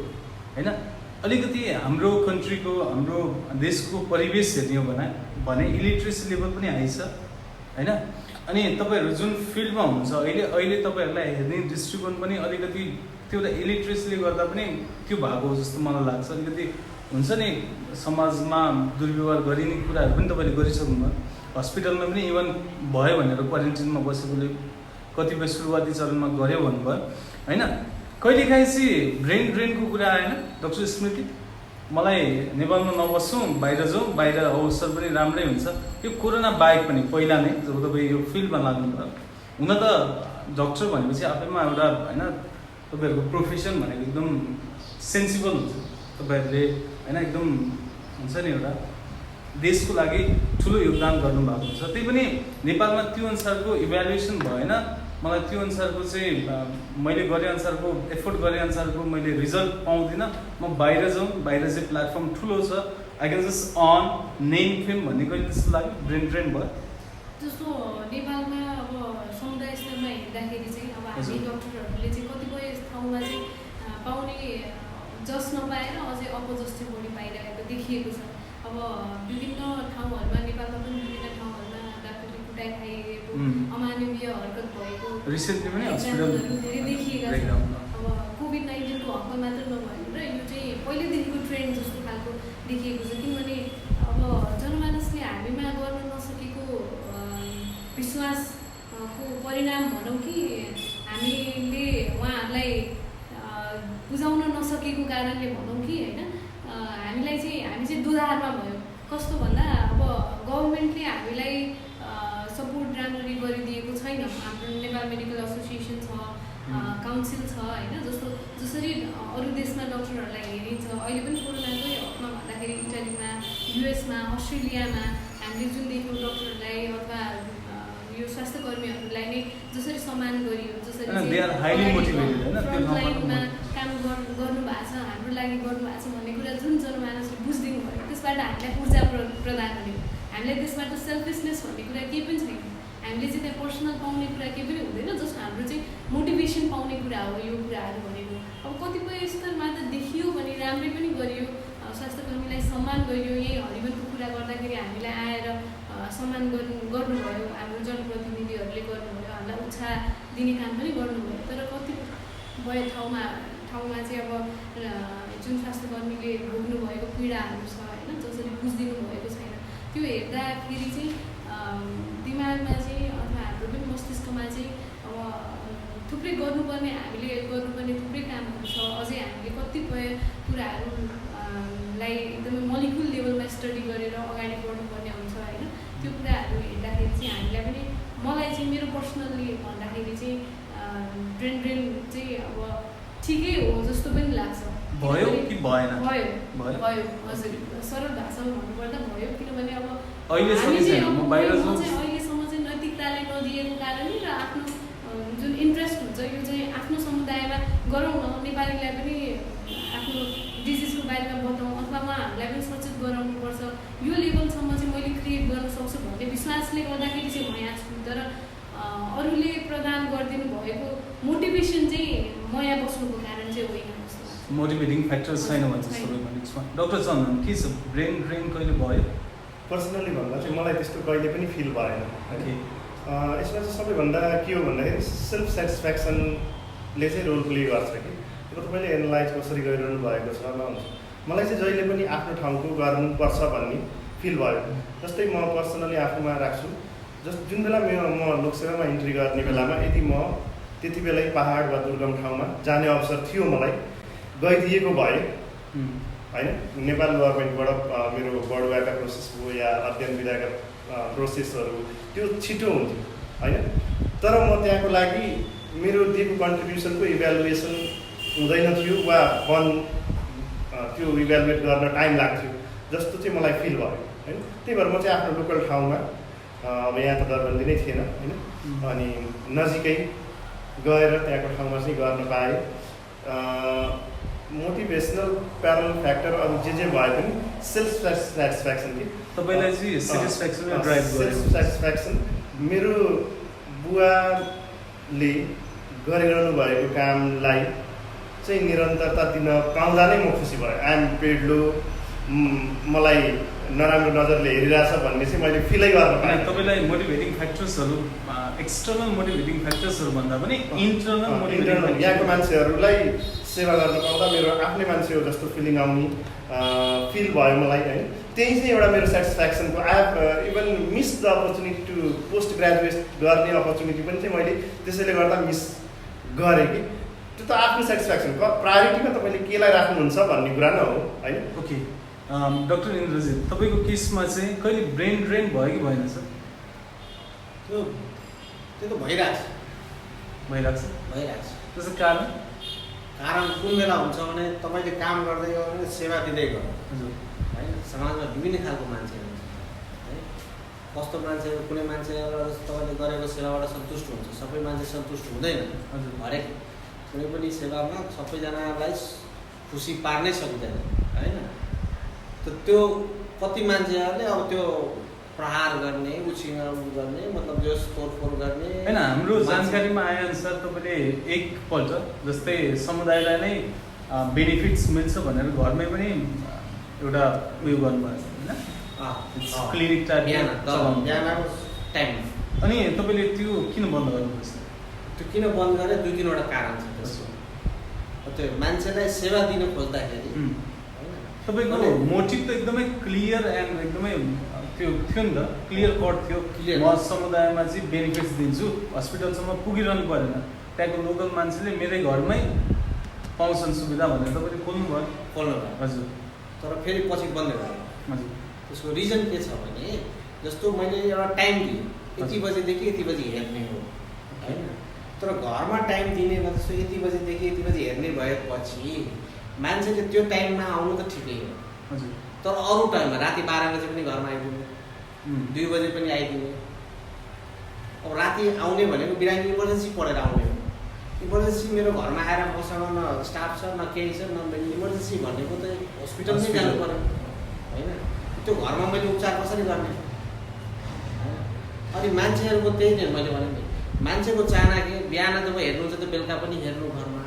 Speaker 3: होइन? अलिकति हाम्रो कन्ट्रीको, हाम्रो देशको परिवेश हेर्ने हो भने इलिट्रेसी लेभल पनि हाई छ होइन? अनि तपाईँहरू जुन फिल्डमा हुनुहुन्छ अहिले तपाईँहरूलाई हेर्ने दृष्टिकोण पनि अलिकति त्यो एउटा इलिट्रेसीले गर्दा पनि त्यो भएको हो जस्तो मलाई लाग्छ। अलिकति हुन्छ नि, समाजमा दुर्व्यवहार गरिने कुराहरू पनि तपाईँले गरिसक्नुभयो। हस्पिटलमा पनि इभन भयो भनेर क्वारेन्टिनमा बसेकोले कतिपय सुरुवाती चरणमा गऱ्यो भन्नुभयो होइन? कहिलेकाहीँ चाहिँ ब्रेन ड्रेनको कुरा आएन डक्टर स्मृति? मलाई नेपालमा नबस्छौँ, बाहिर जाउँ, बाहिर अवसर पनि राम्रै हुन्छ। यो कोरोना बाहेक पनि पहिला नै जब तपाईँ यो फिल्डमा लाग्नुभयो, हुन त डक्टर भनेपछि आफैमा एउटा होइन, तपाईँहरूको प्रोफेसन भनेको एकदम सेन्सिबल हुन्छ। तपाईँहरूले होइन एकदम हुन्छ नि, एउटा देशको लागि ठुलो योगदान गर्नुभएको हुन्छ। त्यही पनि नेपालमा त्यो अनुसारको इभ्यालुएसन भएन। मलाई त्यो अनुसारको चाहिँ मैले गरे अनुसारको एफोर्ट गरे अनुसारको मैले रिजल्ट पाउँदिनँ। म बाहिर जाउँ, बाहिर चाहिँ प्लेटफर्म ठुलो छ, I can just earn name fame भन्ने कहिले त्यस्तो लाग्यो? ब्रेन ड्रेन भयो
Speaker 4: जस्तो नेपालमा अब समुदाय स्तरमा हेर्दाखेरि चाहिँ अब हामी डक्टरहरूले चाहिँ कतिपय ठाउँमा चाहिँ पाउने जस नपाएर अझै अपजस चाहिँ बढी पाइरहेको देखिएको छ। अब विभिन्न ठाउँहरूमा, नेपालमा पनि विभिन्न ठाउँहरूमा डाक्टरले कुटाइ खाइएको, अमानवीय हरकत भएको
Speaker 3: रिसेन्टली पनि
Speaker 4: हस्पिटलहरू धेरै देखिएका छन्। अब कोभिड-19 को हकमा मात्र नभएर यो चाहिँ पहिलेदेखिको ट्रेन्ड जस्तो खालको देखिएको छ। किनभने अब जनमानसले हामीमा गर्न नसकेको विश्वासको परिणाम भनौँ कि हामीले उहाँहरूलाई बुझाउन नसकेको कारणले भनौँ कि होइन, हामी चाहिँ दुधारमा भयो। कस्तो भन्दा अब गभर्मेन्टले हामीलाई सपोर्ट राम्ररी गरिदिएको छैन। हाम्रो नेपाल मेडिकल एसोसिएसन छ, काउन्सिल छ होइन, जसरी अरू देशमा डक्टरहरूलाई हेरिन्छ। अहिले पनि कोरोनाकै हकमा भन्दाखेरि इटालीमा, युएसमा, अस्ट्रेलियामा हामीले जुन देख्यौँ डक्टरहरूलाई अथवा यो स्वास्थ्य कर्मीहरूलाई नै जसरी सम्मान गरियो, जसरी फ्रन्टलाइनमा काम गर्नु भएको छ, हाम्रो लागि गर्नुभएको छ भन्ने कुरा जुन जनमानसले बुझिदिनु भयो, त्यसबाट हामीलाई ऊर्जा प्रदान हुने। हामीलाई त्यसबाट सेल्फिसनेस भन्ने कुरा केही पनि छैन। हामीले चाहिँ त्यहाँ पर्सनल पाउने कुरा केही पनि हुँदैन, जस्ट हाम्रो चाहिँ मोटिभेसन पाउने कुरा हो यो कुराहरू भनेको। अब कतिपय स्तरमा त देखियो भने राम्रै पनि गरियो, स्वास्थ्य कर्मीलाई सम्मान गरियो। यही हरिवनको कुरा गर्दाखेरि हामीलाई आएर सम्मान गर्नुभयो, हाम्रो जनप्रतिनिधिहरूले गर्नुभयो, हामीलाई उत्साह दिने काम पनि गर्नुभयो। तर कतिपय ठाउँमा चाहिँ अब जुन स्वास्थ्य कर्मीले भोग्नुभएको पीडाहरू छ होइन, जसरी बुझिदिनु भएको छैन, त्यो हेर्दाखेरि चाहिँ दिमागमा चाहिँ अथवा हाम्रो पनि मस्तिष्कमा चाहिँ अब थुप्रै गर्नुपर्ने, हामीले गर्नुपर्ने थुप्रै कामहरू छ। अझै हामीले कतिपय कुराहरूलाई एकदमै मोलिकुल लेभलमा स्टडी गरेर अगाडि बढ्नुपर्ने हुन्छ होइन। त्यो कुराहरू हेर्दाखेरि चाहिँ हामीलाई पनि, मलाई चाहिँ मेरो पर्सनल्ली भन्दाखेरि चाहिँ ब्रेन चाहिँ अब ठिकै हो जस्तो पनि लाग्छ।
Speaker 3: भयो कि भएन?
Speaker 4: भयो हजुर, सरल भाषामा भन्नुपर्दा भयो। किनभने अब
Speaker 3: अहिलेसम्म
Speaker 4: चाहिँ नैतिकताले नदिएको कारणले र आफ्नो जुन इन्ट्रेस्ट हुन्छ यो चाहिँ आफ्नो समुदायमा गरौँ न, नेपालीलाई पनि आफ्नो डिजिजको बारेमा बताउँ अथवा उहाँहरूलाई पनि सचेत गराउनुपर्छ, यो लेभलसम्म चाहिँ मैले क्रिएट गर्न सक्छु भन्ने विश्वासले गर्दाखेरि चाहिँ म यहाँ छु। तर अरूले प्रदान गरिदिनु भएको मोटिभेसन चाहिँ म यहाँ बस्नुको कारण चाहिँ होइन जस्तो लाग्छ।
Speaker 3: मोटिभेटिङ फ्याक्टर छैन भन्छ सबैमा। डक्टर चन्दन के छ, ब्रेन ड्रेन कहिले भयो?
Speaker 2: पर्सनली भन्दा चाहिँ मलाई त्यस्तो कहिले पनि फिल भएन। यसमा चाहिँ सबैभन्दा के हो भन्दाखेरि सेल्फ सेटिस्फ्याक्सनले चाहिँ रोल प्ले गर्छ कि अब तपाईँले एनालाइज कसरी गरिरहनु भएको छ नहुन्छ। मलाई चाहिँ जहिले पनि आफ्नो ठाउँको गर्नुपर्छ भन्ने फिल भयो। जस्तै म पर्सनली आफूमा राख्छु, जुन बेला म लोकसेवामा इन्ट्री गर्ने बेलामा यदि म त्यति बेलै पहाड वा दुर्गम ठाउँमा जाने अवसर थियो, मलाई गइदिएको भए होइन, नेपाल गभर्मेन्टबाट मेरो बढुवाका प्रोसेस भयो या अध्ययन विधाका प्रोसेसहरू त्यो छिटो हुन्थ्यो होइन। तर म त्यहाँको लागि मेरो दिएको कन्ट्रिब्युसनको इभ्यालुएसन हुँदैन थियो वा त्यो इभ्यालुएट गर्न टाइम लाग्थ्यो जस्तो चाहिँ मलाई फिल भयो होइन। त्यही भएर म चाहिँ आफ्नो लोकल ठाउँमा अब यहाँ त दरबन्दी नै थिएन होइन, अनि नजिकै गएर त्यहाँको ठाउँमा चाहिँ गर्न पाएँ। मोटिभेसनल प्यारल फ्याक्टर अरू जे भए पनि सेल्फ सेटिस्फ्याक्सन कि
Speaker 3: तपाईँलाई चाहिँ सेटिस्फ्याक्सन ड्राइभ गर्यो।
Speaker 2: सेल्फ सेटिस्फ्याक्सन मेरो बुवाले गरिरहनु भएको कामलाई चाहिँ निरन्तरता दिन पाउँदा नै म खुसी भएँ। आइएम पेड लो, मलाई नराम्रो नजरले हेरिरहेछ भन्ने चाहिँ मैले फिलै गर्न पाएँ।
Speaker 3: तपाईँलाई मोटिभेटिङ फ्याक्टर्सहरू एक्सटर्नल मोटिभेटिङ फ्याक्टर्सहरू भन्दा पनि इन्टरनल मोटिभेटिङ
Speaker 2: यहाँको मान्छेहरूलाई सेवा गर्न पाउँदा मेरो आफ्नै मान्छे हो जस्तो फिलिङ आउने फिल भयो मलाई होइन। त्यही चाहिँ एउटा मेरो सेटिस्फ्याक्सनको I have even miss the opportunity to post graduate गर्ने अपर्च्युनिटी पनि चाहिँ मैले त्यसैले गर्दा मिस गरेँ कि त्यो त आफ्नो सेटिस्फ्याक्सन प्रायोरिटीमा तपाईँले केलाई राख्नुहुन्छ भन्ने कुरा नै हो होइन।
Speaker 3: ओके डाक्टर इन्द्रजित, तपाईँको केसमा चाहिँ कहिले ब्रेन ड्रेन भयो कि भएन सर?
Speaker 1: त्यो त भइरहेछ
Speaker 3: त्यसको कारण
Speaker 1: कुन बेला हुन्छ भने तपाईँले काम गर्दै गयो भने सेवा दिँदै गयो होइन। समाजमा विभिन्न खालको मान्छेहरू हुन्छ है। कस्तो मान्छेहरू, कुनै मान्छेहरू तपाईँले गरेको सेवाबाट सन्तुष्ट हुन्छ, सबै मान्छे सन्तुष्ट हुँदैन। हरेक कुनै पनि सेवामा सबैजनालाई खुसी पार्नै सकिँदैन होइन। त्यो कति मान्छेहरूले अब त्यो प्रहार गर्ने, उछिङ्गल गर्ने, मतलब जो तोडफोड गर्ने
Speaker 3: होइन। हाम्रो जानकारीमा आएअनुसार तपाईँले एकपल्ट जस्तै समुदायलाई नै बेनिफिट्स मिल्छ भनेर घरमै पनि एउटा उयो गर्नुभएको होइन, क्लिनिक टाइप
Speaker 1: बिहानको टाइम।
Speaker 3: अनि तपाईँले त्यो किन बन्द गर्नुभएछ?
Speaker 1: त्यो किन बन्द गरे? 2-3वटा कारण छ त्यसको। त्यो मान्छेलाई सेवा दिन खोज्दाखेरि
Speaker 3: तपाईँको मोटिभ त एकदमै क्लियर एन्ड एकदमै त्यो थियो नि त, क्लियर कट थियो। म समुदायमा चाहिँ बेनिफिट्स दिन्छु, हस्पिटलसम्म पुगिरहनु परेन, त्यहाँको लोकल मान्छेले मेरै घरमै पाउँछन् सुविधा भनेर तपाईँले खोल्नु भयो। हजुर।
Speaker 1: तर फेरि पछि बन्द भयो।
Speaker 3: हजुर।
Speaker 1: त्यसको रिजन के छ भने जस्तो मैले एउटा टाइम दिएँ, यति बजेदेखि यति बजी हेर्ने हो होइन। तर घरमा टाइम दिने जस्तो यति बजेदेखि यति बजी हेर्ने भएपछि मान्छेले त्यो टाइममा आउनु त ठिकै हो।
Speaker 3: हजुर।
Speaker 1: तर अरू टाइममा राति 12 बजे पनि घरमा आइदिने, 2 बजे पनि आइदिने। अब राति आउने भनेको बिरामी इमर्जेन्सी पढेर आउने हो। इमर्जेन्सी मेरो घरमा आएर मसँग न स्टाफ छ न केही छ, न इमर्जेन्सी भनेको त हस्पिटल नै जानु पऱ्यो होइन। त्यो घरमा मैले उपचार कसरी गर्ने? अनि मान्छेहरूको त्यही नै मैले भने नि, मान्छेको चाहना के बिहान जब हेर्नुहुन्छ त बेलुका पनि हेर्नु घरमा।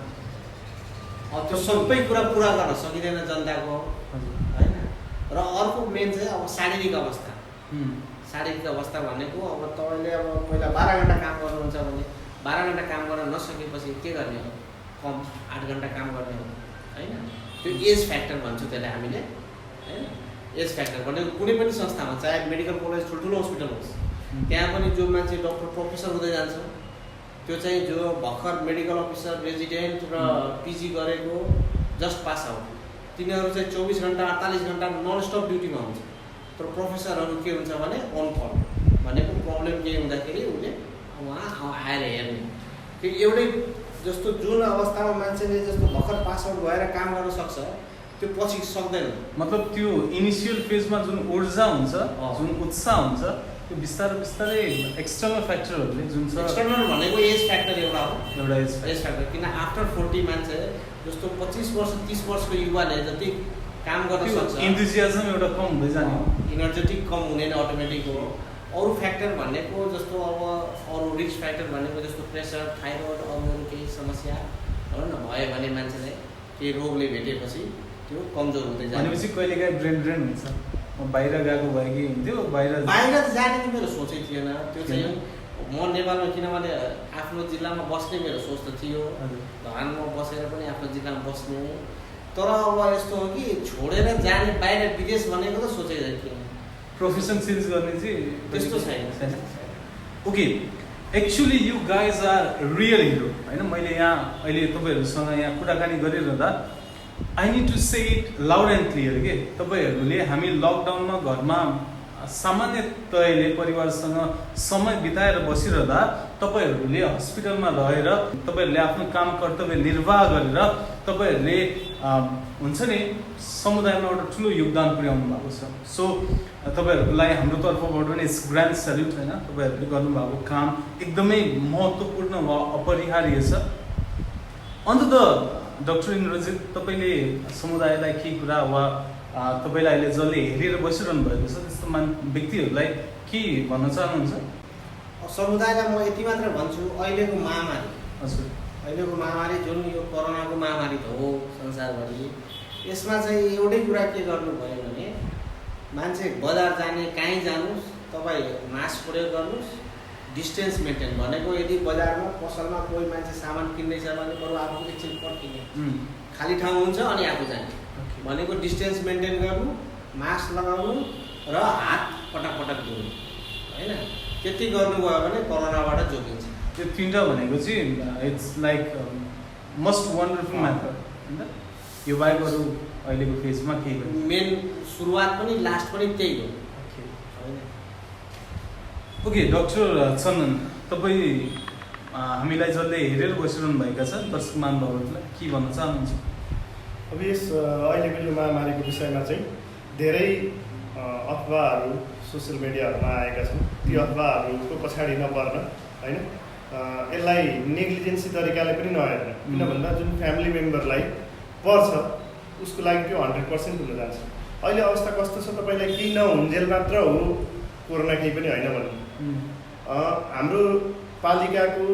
Speaker 1: अब त्यो सबै कुरा पुरा गर्न सकिँदैन जनताको होइन। र अर्को मेन चाहिँ अब शारीरिक अवस्था। शारीरिक अवस्था भनेको अब तपाईँले अब पहिला 12 घन्टा काम गर्नुहुन्छ भने 12 घन्टा काम गर्न नसकेपछि के गर्ने हो? कम 8 घन्टा काम गर्ने हो होइन। त्यो एज फ्याक्टर भन्छौँ त्यसलाई हामीले होइन। एज फ्याक्टर भनेको कुनै पनि संस्थामा, चाहे मेडिकल कलेज ठुल्ठुलो हस्पिटल होस्, त्यहाँ पनि जो मान्छे डक्टर प्रोफेसर हुँदै जान्छ, त्यो चाहिँ जो भर्खर मेडिकल अफिसर, रेजिडेन्ट र पिजी गरेको जस्ट पास आउट, तिनीहरू चाहिँ 24 घन्टा 48 घन्टा ननस्टप ड्युटीमा हुन्छ। तर प्रोफेसरहरू के हुन्छ भने अन कल भनेको प्रब्लम के हुँदाखेरि उसले उहाँ आएर हेर्ने। त्यो एउटै जस्तो जुन अवस्थामा मान्छेले जस्तो भर्खर पास आउट भएर काम गर्न सक्छ त्यो पछि सक्दैन।
Speaker 3: मतलब त्यो इनिसियल फेजमा जुन ऊर्जा हुन्छ, जुन उत्साह हुन्छ, त्यो बिस्तारै बिस्तारै एक्सटर्नल फ्याक्टरहरूले जुन छ,
Speaker 1: एक्सटर्नल भनेको एज फ्याक्टर एउटा हो,
Speaker 3: एउटा एज
Speaker 1: फ्याक्टर। किन आफ्टर 40 मान्छे जस्तो 25 वर्ष 30 वर्षको युवाले जति काम गर्न सक्छ,
Speaker 3: इन्थुजियाजम एउटा कम हुँदै जाने,
Speaker 1: इनर्जेटिक कम हुने नै अटोमेटिक हो। अरू फ्याक्टर भनेको जस्तो अब अरू रिस्क फ्याक्टर भनेको जस्तो प्रेसर, थाइरोइड, अरू केही समस्या न भयो भने मान्छेलाई केही रोगले भेटेपछि त्यो कमजोर हुँदै जान्छ।
Speaker 3: भनेपछि कहिलेकाहीँ ब्रेन ड्रेन हुन्छ। बाहिर गएको भए कि हुन्थ्यो, बाहिर
Speaker 1: जाने त मेरो सोचै थिएन त्यो चाहिँ। म नेपालमा किनभने आफ्नो जिल्लामा बस्ने मेरो सोच त थियो, धरानमा बसेर पनि आफ्नो जिल्लामा बस्ने। तर अब यस्तो हो कि छोडेर जाने बाहिर विदेश भनेको त सोचेको थिएन।
Speaker 3: प्रोफेसन चेन्ज गर्ने चाहिँ
Speaker 1: त्यस्तो छैन।
Speaker 3: Okay, actually you guys are real hero होइन। मैले यहाँ अहिले तपाईँहरूसँग यहाँ कुराकानी गरिरहँदा I need to say it loud and clear के तपाईँहरूले हामी लकडाउनमा घरमा सामान्यतयाले परिवारसँग समय बिताएर बसिरहँदा तपाईँहरूले हस्पिटलमा रहेर तपाईँहरूले आफ्नो काम कर्तव्य निर्वाह गरेर तपाईँहरूले हुन्छ नि समुदायमा एउटा ठुलो योगदान पुर्याउनु भएको छ। सो तपाईँहरूलाई हाम्रो तर्फबाट पनि इट्स ग्रान्ड सल्युट होइन, तपाईँहरूले गर्नुभएको काम एकदमै महत्त्वपूर्ण वा अपरिहार्य छ। अन्त त डाक्टर इन्द्रजित, तपाईँले समुदायलाई के कुरा वा तपाईँलाई अहिले जसले हेरेर बसिरहनु भएको छ त्यस्तो व्यक्तिहरूलाई के भन्न चाहनुहुन्छ?
Speaker 1: समुदायलाई म यति मात्र भन्छु, अहिलेको महामारी,
Speaker 3: हजुर,
Speaker 1: अहिलेको महामारी जुन यो कोरोनाको महामारी त हो संसारभरि, यसमा चाहिँ एउटै कुरा के गर्नु भयो भने मान्छे बजार जाने कहीँ जानुहोस् तपाईँ मास्क प्रयोग गर्नुहोस्, डिस्टेन्स मेन्टेन। भनेको यदि बजारमा पसलमा कोही मान्छे सामान किन्दैछ भने बरु आफू एकछिन पर्खिने, खाली ठाउँ हुन्छ अनि आफू जाने। भनेको डिस्टेन्स मेन्टेन गर्नु, मास्क लगाउनु र हात पटक धुनु होइन, त्यति गर्नुभयो भने कोरोनाबाट जोगिन्छ।
Speaker 3: त्यो तिनवटा भनेको चाहिँ it's like must wonderful method होइन। यो बाहेक अरू अहिलेको फेजमा केही गर्नु
Speaker 1: मेन सुरुवात पनि लास्ट पनि त्यही हो।
Speaker 3: ओके डाक्टर चन्दन, तपाईँ हामीलाई जसले हेरेर बसिरहनु भएका छ दर्शक महानुभावहरूलाई के भन्न चाहनुहुन्छ?
Speaker 2: अब यस अहिलेको यो महामारीको विषयमा चाहिँ धेरै अफवाहहरू सोसियल मिडियाहरूमा आएका छन्। ती अफवाहहरूको पछाडि नपर्न होइन, यसलाई नेग्लिजेन्सी तरिकाले पनि नहेर्न। किन भन्दा जुन फ्यामिली मेम्बरलाई पर्छ उसको लागि त्यो 100% हुन जान्छ। अहिले अवस्था कस्तो छ, तपाईँलाई केही नहुन्जेल मात्र हो कोरोना केही पनि होइन भन्नु। हाम्रो पालिकाको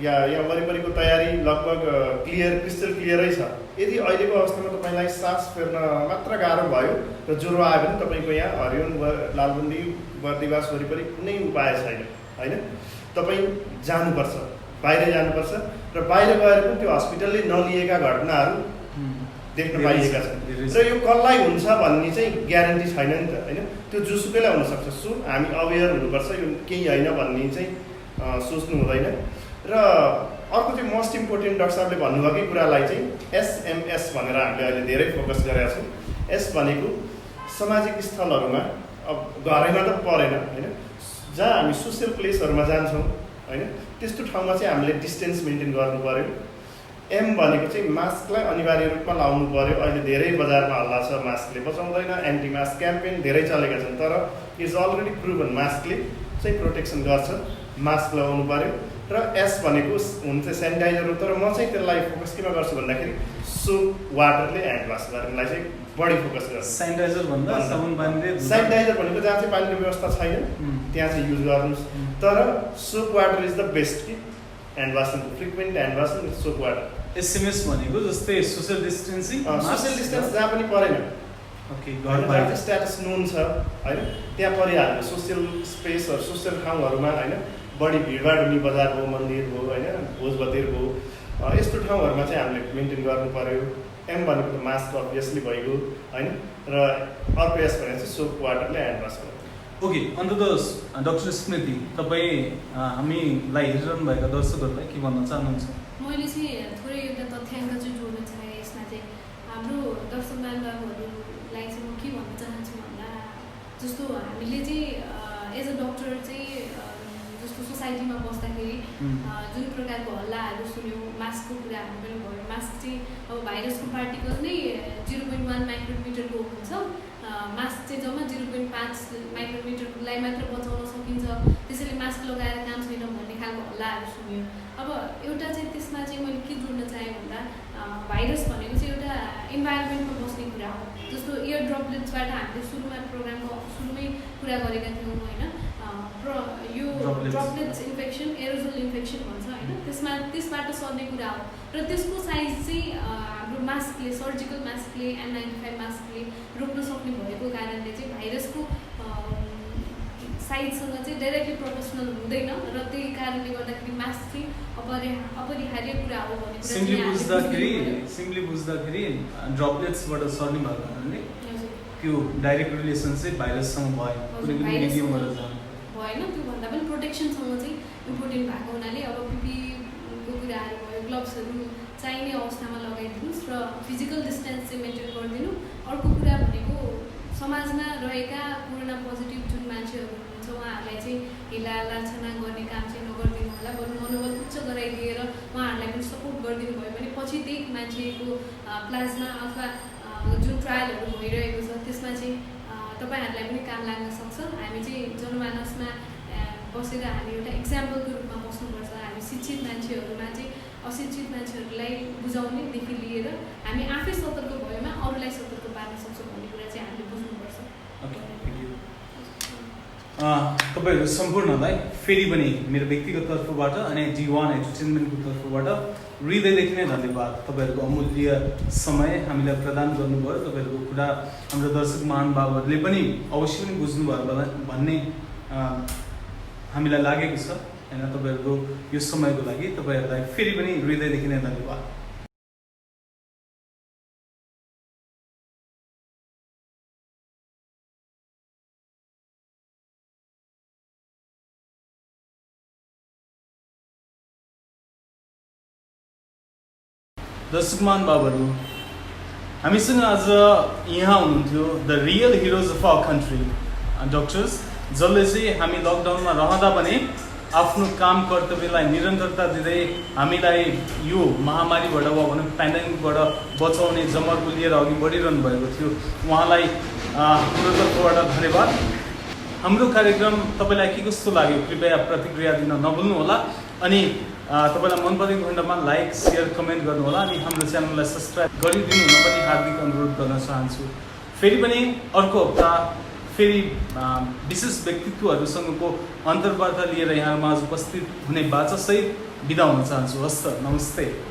Speaker 2: या यहाँ वरिपरिको तयारी लगभग क्रिस्टल क्लियरै छ। यदि अहिलेको अवस्थामा तपाईँलाई सास फेर्न मात्र गाह्रो भयो र ज्वरो आयो भने तपाईँको यहाँ हरियोन लालबन्दी बर्दिवास वरिपरि कुनै उपाय छैन होइन। तपाईँ जानुपर्छ, बाहिर जानुपर्छ र बाहिर गएर पनि त्यो हस्पिटलले नलिएका घटनाहरू देख्न पाइएका छन्। र यो कसलाई हुन्छ भन्ने चाहिँ ग्यारेन्टी छैन नि त होइन। त्यो जुसुकैलाई हुनसक्छ। हामी अवेर हुनुपर्छ, यो केही होइन भन्ने चाहिँ सोच्नु हुँदैन। र अर्को चाहिँ मोस्ट इम्पोर्टेन्ट डाक्टर साहबले भन्नुभएकै कुरालाई चाहिँ SMS भनेर हामीले अहिले धेरै फोकस गरेका छौँ। एस भनेको सामाजिक स्थलहरूमा, अब घरैमा त परेन होइन, जहाँ हामी सोसियल प्लेसहरूमा जान्छौँ होइन, त्यस्तो ठाउँमा चाहिँ हामीले डिस्टेन्स मेन्टेन गर्नु पऱ्यो। एम भनेको चाहिँ मास्कलाई अनिवार्य रूपमा लाउनु पऱ्यो। अहिले धेरै बजारमा हल्ला छ मास्कले बचाउँदैन, एन्टी मास्क क्याम्पेन धेरै चलेका छन्, तर इज अलरेडी प्रुभन मास्कले चाहिँ प्रोटेक्सन गर्छ, मास्क लगाउनु पऱ्यो। र एस भनेको हुन्छ सेनिटाइजर हो, तर म चाहिँ त्यसलाई फोकस केमा गर्छु भन्दाखेरि सोप वाटरले ह्यान्ड वास गर्नलाई चाहिँ बढी फोकस गर्छु।
Speaker 3: सेनिटाइजर भन्दा साबुन पानीले,
Speaker 2: सेनिटाइजर भनेको जहाँ चाहिँ पानीको व्यवस्था छैन त्यहाँ चाहिँ युज गर्नुहोस्, तर soap water is the best कि hand washing, frequent hand washing soap water.
Speaker 3: SMS भनेको जस्तै सोसियल डिस्टेन्सिङ,
Speaker 2: सोसियल डिस्टेन्स जहाँ पनि परेन,
Speaker 3: ओके,
Speaker 2: घर स्ट्याटस नोन छ होइन, त्यहाँ परिहाल्यो। सोसियल स्पेसहरू, सोसियल ठाउँहरूमा होइन, बढी भिडभाड हुने बजार हो, मन्दिर हो होइन, भोजभतेर हो, यस्तो ठाउँहरूमा चाहिँ हामीले मेन्टेन गर्नु पऱ्यो। एम भनेको त मास्क अभियसली भइगयो होइन, र अर्को एस भनेको चाहिँ सोप वाटरले ह्यान्ड वास गर्नु।
Speaker 3: ओके, अन्त त डाक्टर स्मृति, तपाईँ हामीलाई हेरिरहनु भएका दर्शकहरूलाई के भन्न चाहनुहुन्छ?
Speaker 4: मैले चाहिँ थोरै एउटा तथ्याङ्क चाहिँ जोड्न चाहेँ यसमा चाहिँ। हाम्रो दर्शक महानुभावहरूलाई चाहिँ म के भन्न चाहन्छु भन्दा, जस्तो हामीले चाहिँ एज अ डक्टर चाहिँ जस्तो सोसाइटीमा बस्दाखेरि जुन प्रकारको हल्लाहरू सुन्यौँ, मास्कको कुराहरू पनि भयो। मास्क चाहिँ अब भाइरसको पार्टिकल नै 0.1 माइक्रोमिटरको हुन्छ, मास्क चाहिँ जम्मा 0.5 माइक्रोमिटरलाई मात्र बचाउन सकिन्छ, त्यसैले मास्क लगाएर काम छैन भन्ने खालको हल्लाहरू सुन्यो। अब एउटा चाहिँ त्यसमा चाहिँ मैले के जोड्न चाहेँ भन्दा, भाइरस भनेको चाहिँ एउटा इन्भाइरोमेन्टमा बस्ने कुरा हो। जस्तो एयर ड्रपलेट्सबाट हामीले प्रोग्रामको सुरुमै कुरा गरेका थियौँ होइन, यो ड्रपलेट्स इन्फेक्सन, एरोजोल इन्फेक्सन भन्छ होइन, त्यसबाट सर्ने कुरा हो। र त्यसको साइज चाहिँ हाम्रो मास्कले, सर्जिकल मास्कले, N95 मास्कले रोक्न सक्ने भएको कारणले चाहिँ भाइरसको साइजसँग चाहिँ डाइरेक्टली प्रोपोर्सनल हुँदैन, र त्यही कारणले गर्दाखेरि मास्क चाहिँ अपरिहार्य कुरा हो भन्ने कुरा।
Speaker 3: सिम्पली बुझ्दाखेरि ड्रपलेट्सबाट सर्ने भएको कारणले त्यो डाइरेक्ट रिलेसन चाहिँ भाइरससँग भएन, कुनै पनि मिडियमबाट जानु
Speaker 4: भएन। त्योभन्दा पनि प्रोटेक्सनसँग चाहिँ इम्पोर्टेन्ट भएको हुनाले अब PPE को कुराहरू भयो, ग्लोभ्सहरू चाहिने अवस्थामा लगाइदिनुहोस् र फिजिकल डिस्टेन्स चाहिँ मेन्टेन गरिदिनु। अर्को कुरा भनेको समाजमा रहेका कोरोना पोजिटिभ जुन मान्छेहरू हुनुहुन्छ उहाँहरूलाई चाहिँ हिला लान्छना गर्ने काम चाहिँ नगरिदिनु होला, बरु मनोबल उच्च गराइदिएर उहाँहरूलाई पनि सपोर्ट गरिदिनु भयो भने पछि त्यसपछि त्यही मान्छेको प्लाज्मा अथवा जुन ट्रायलहरू भइरहेको छ त्यसमा चाहिँ तपाईँहरूलाई पनि काम लाग्न सक्छ। हामी चाहिँ जनमानसमा बसेर हामी एउटा इक्जाम्पलको रूपमा बस्नुपर्छ। हामी शिक्षित मान्छेहरूमा चाहिँ अशिक्षित मान्छेहरूलाई बुझाउनेदेखि लिएर हामी आफै सतर्क भएमा अरूलाई सतर्क पार्न सक्छौँ भन्ने कुरा चाहिँ हामीले बुझ्नुपर्छ।
Speaker 3: तपाईँहरू सम्पूर्णलाई फेरि पनि मेरो व्यक्तिगत तर्फबाट अनि D1 एन्टरटेनमेन्टको तर्फबाट हृदयदेखि नै धन्यवाद। तपाईँहरूको अमूल्य समय हामीलाई प्रदान गर्नुभयो। तपाईँहरूको कुरा हाम्रो दर्शक महानुभावहरूले पनि अवश्य पनि बुझ्नुभयो भन्ने हामीलाई लागेको छ होइन। तपाईँहरूको यो समयको लागि तपाईँहरूलाई फेरि पनि हृदयदेखि नै धन्यवाद। दर्शक महानुभावहरू, हामीसँग आज यहाँ हुनुहुन्थ्यो the real heroes of our country doctors, जसले चाहिँ हामी लकडाउनमा रहँदा पनि आफ्नो काम कर्तव्यलाई निरन्तरता दिँदै हामीलाई यो महामारीबाट वा भनौँ पेन्डेमिकबाट बचाउने जमर्को लिएर अघि बढिरहनु भएको थियो। उहाँलाई हाम्रो तर्फबाट धन्यवाद। हाम्रो कार्यक्रम तपाईँलाई के कस्तो लाग्यो कृपया प्रतिक्रिया दिन नभुल्नुहोला अनि तपाईँलाई मन परेको खण्डमा लाइक सेयर कमेन्ट गर्नुहोला अनि हाम्रो च्यानललाई सब्सक्राइब गरिदिनु हुन पनि हार्दिक अनुरोध गर्न चाहन्छु। फेरि पनि अर्को हप्ता फेरि विशेष व्यक्तित्वहरूसँगको अन्तर्वार्ता लिएर यहाँमा उपस्थित हुने बाचासहित बिदा हुन चाहन्छु। हस्त नमस्ते।